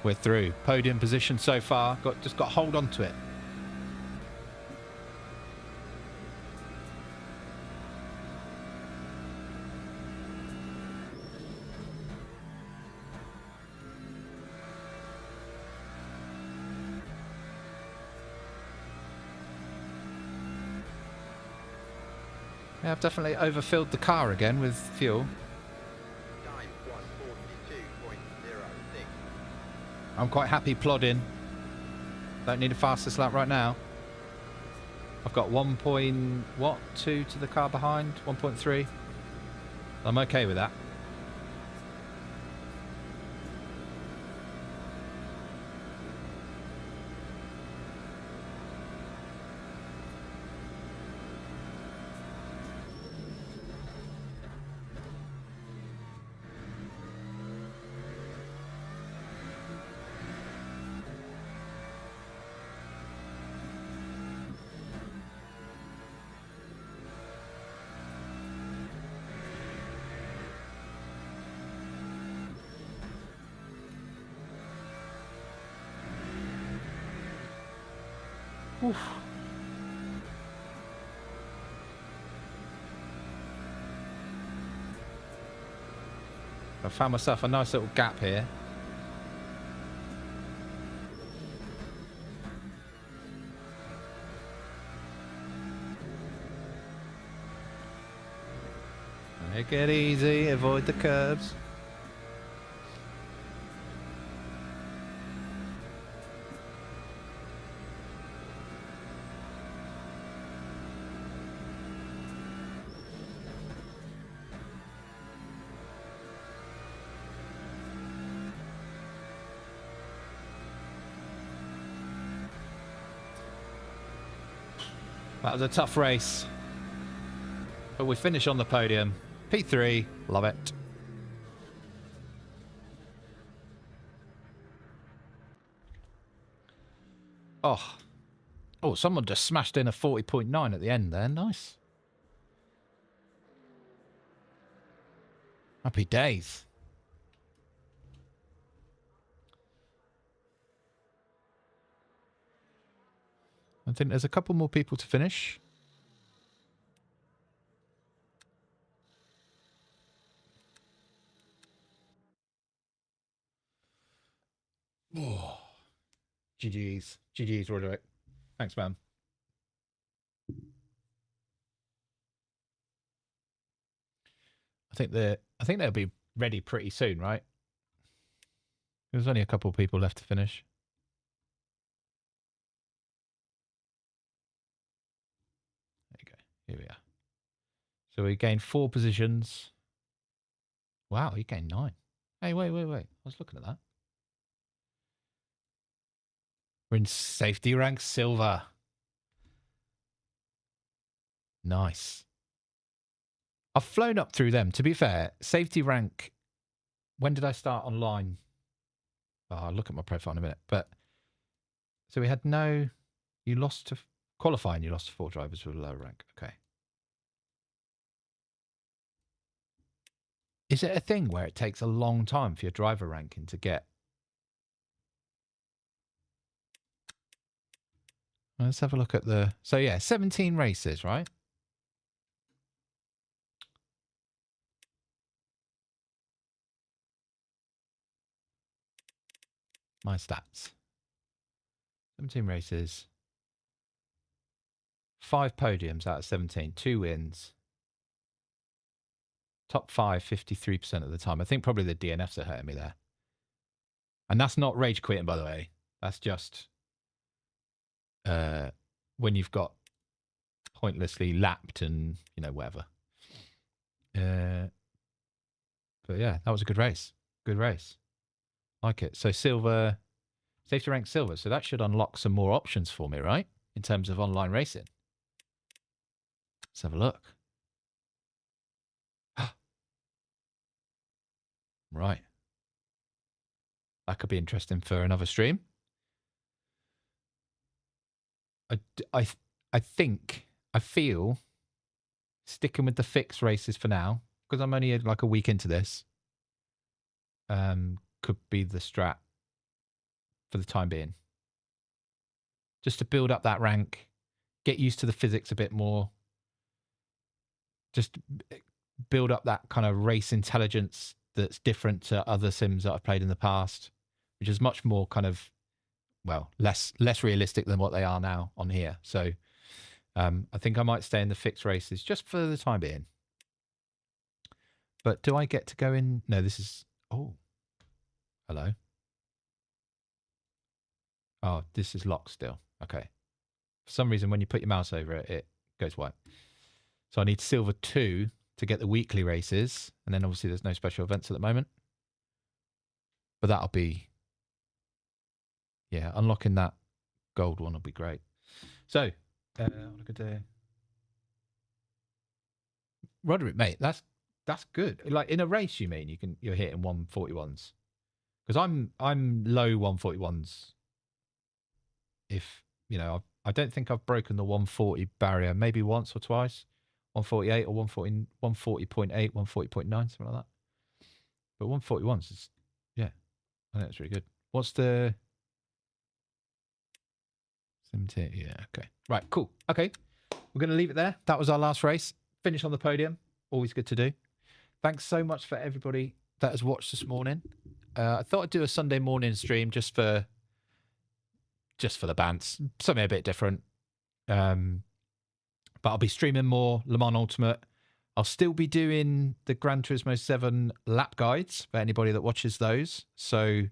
We're through. Podium position so far. Just got to hold on to it. Yeah, I've definitely overfilled the car again with fuel. I'm quite happy plodding. Don't need a fastest lap right now. I've got 1.2 to the car behind, 1.3. I'm okay with that. Oof. I found myself a nice little gap here. Make it easy, avoid the curbs. That was a tough race. But we finish on the podium. P3, love it. Oh. Oh, someone just smashed in a 40.9 at the end there. Nice. Happy days. I think there's a couple more people to finish. Oh. GG's. GG's, Roderick. Thanks, man. I think they'll be ready pretty soon, right? There's only a couple of people left to finish. There you go. Here we are. So we gained 4 positions. Wow, he gained 9. Hey, wait. I was looking at that. We're in safety rank silver. Nice. I've flown up through them. To be fair, safety rank. When did I start online? Oh, I'll look at my profile in a minute. But so we had no. You lost to qualifying. You lost to 4 drivers with a low rank. Okay. Is it a thing where it takes a long time for your driver ranking to get? Let's have a look at the. So yeah, 17 races, right? My stats. 17 races. 5 podiums out of 17. 2 wins. Top 5, 53% of the time. I think probably the DNFs are hurting me there. And that's not rage quitting, by the way. That's just when you've got pointlessly lapped and, you know, whatever. But yeah, that was a good race. Good race. Like it. So silver, safety rank silver. So that should unlock some more options for me, right? In terms of online racing. Let's have a look. Right. That could be interesting for another stream. I feel sticking with the fixed races for now, because I'm only like a week into this, could be the strat for the time being. Just to build up that rank, get used to the physics a bit more, just build up that kind of race intelligence that's different to other sims that I've played in the past, which is much more kind of, well, less realistic than what they are now on here. So I think I might stay in the fixed races just for the time being. But do I get to go in? No, this is... Oh. Hello. Oh, this is locked still. Okay. For some reason, when you put your mouse over it, it goes white. So I need silver 2 to get the weekly races. And then obviously there's no special events at the moment. But that'll be... Yeah, unlocking that gold one will be great. So, on a good day. Roderick, mate, that's good. Like in a race, you mean you're hitting 141s? Because I'm low 141s. If you know, I don't think I've broken the 140 barrier. Maybe once or twice, 148 or 140, 140.8, 140.9, something like that. But 141s is, yeah, I think that's really good. What's the 17, yeah, okay. Right, cool. Okay, we're going to leave it there. That was our last race. Finish on the podium. Always good to do. Thanks so much for everybody that has watched this morning. I thought I'd do a Sunday morning stream just for the bands, something a bit different. But I'll be streaming more Le Mans Ultimate. I'll still be doing the Gran Turismo 7 lap guides for anybody that watches those. So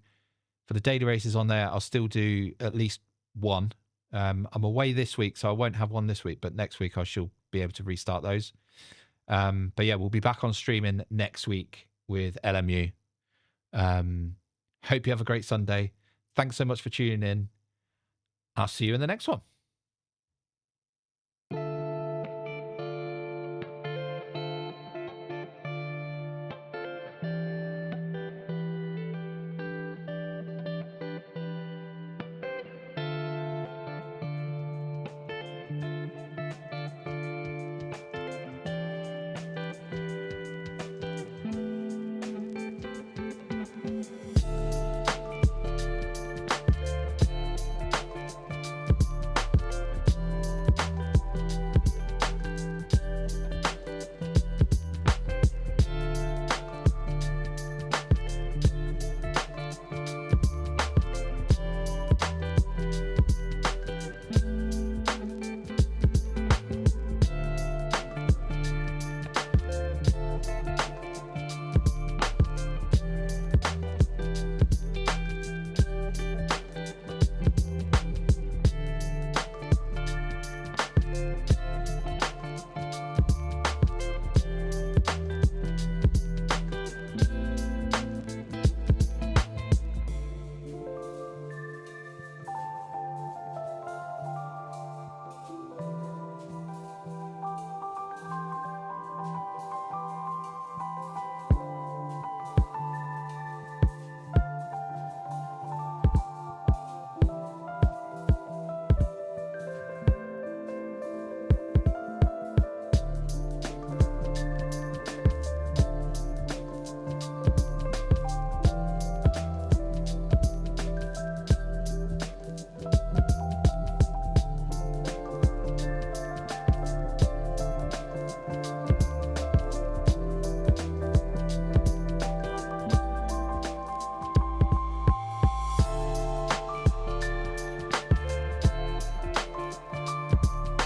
for the daily races on there, I'll still do at least one. I'm away this week, so I won't have one this week, but next week I shall be able to restart those. But yeah, we'll be back on streaming next week with LMU. Hope you have a great Sunday. Thanks so much for tuning in. I'll see you in the next one.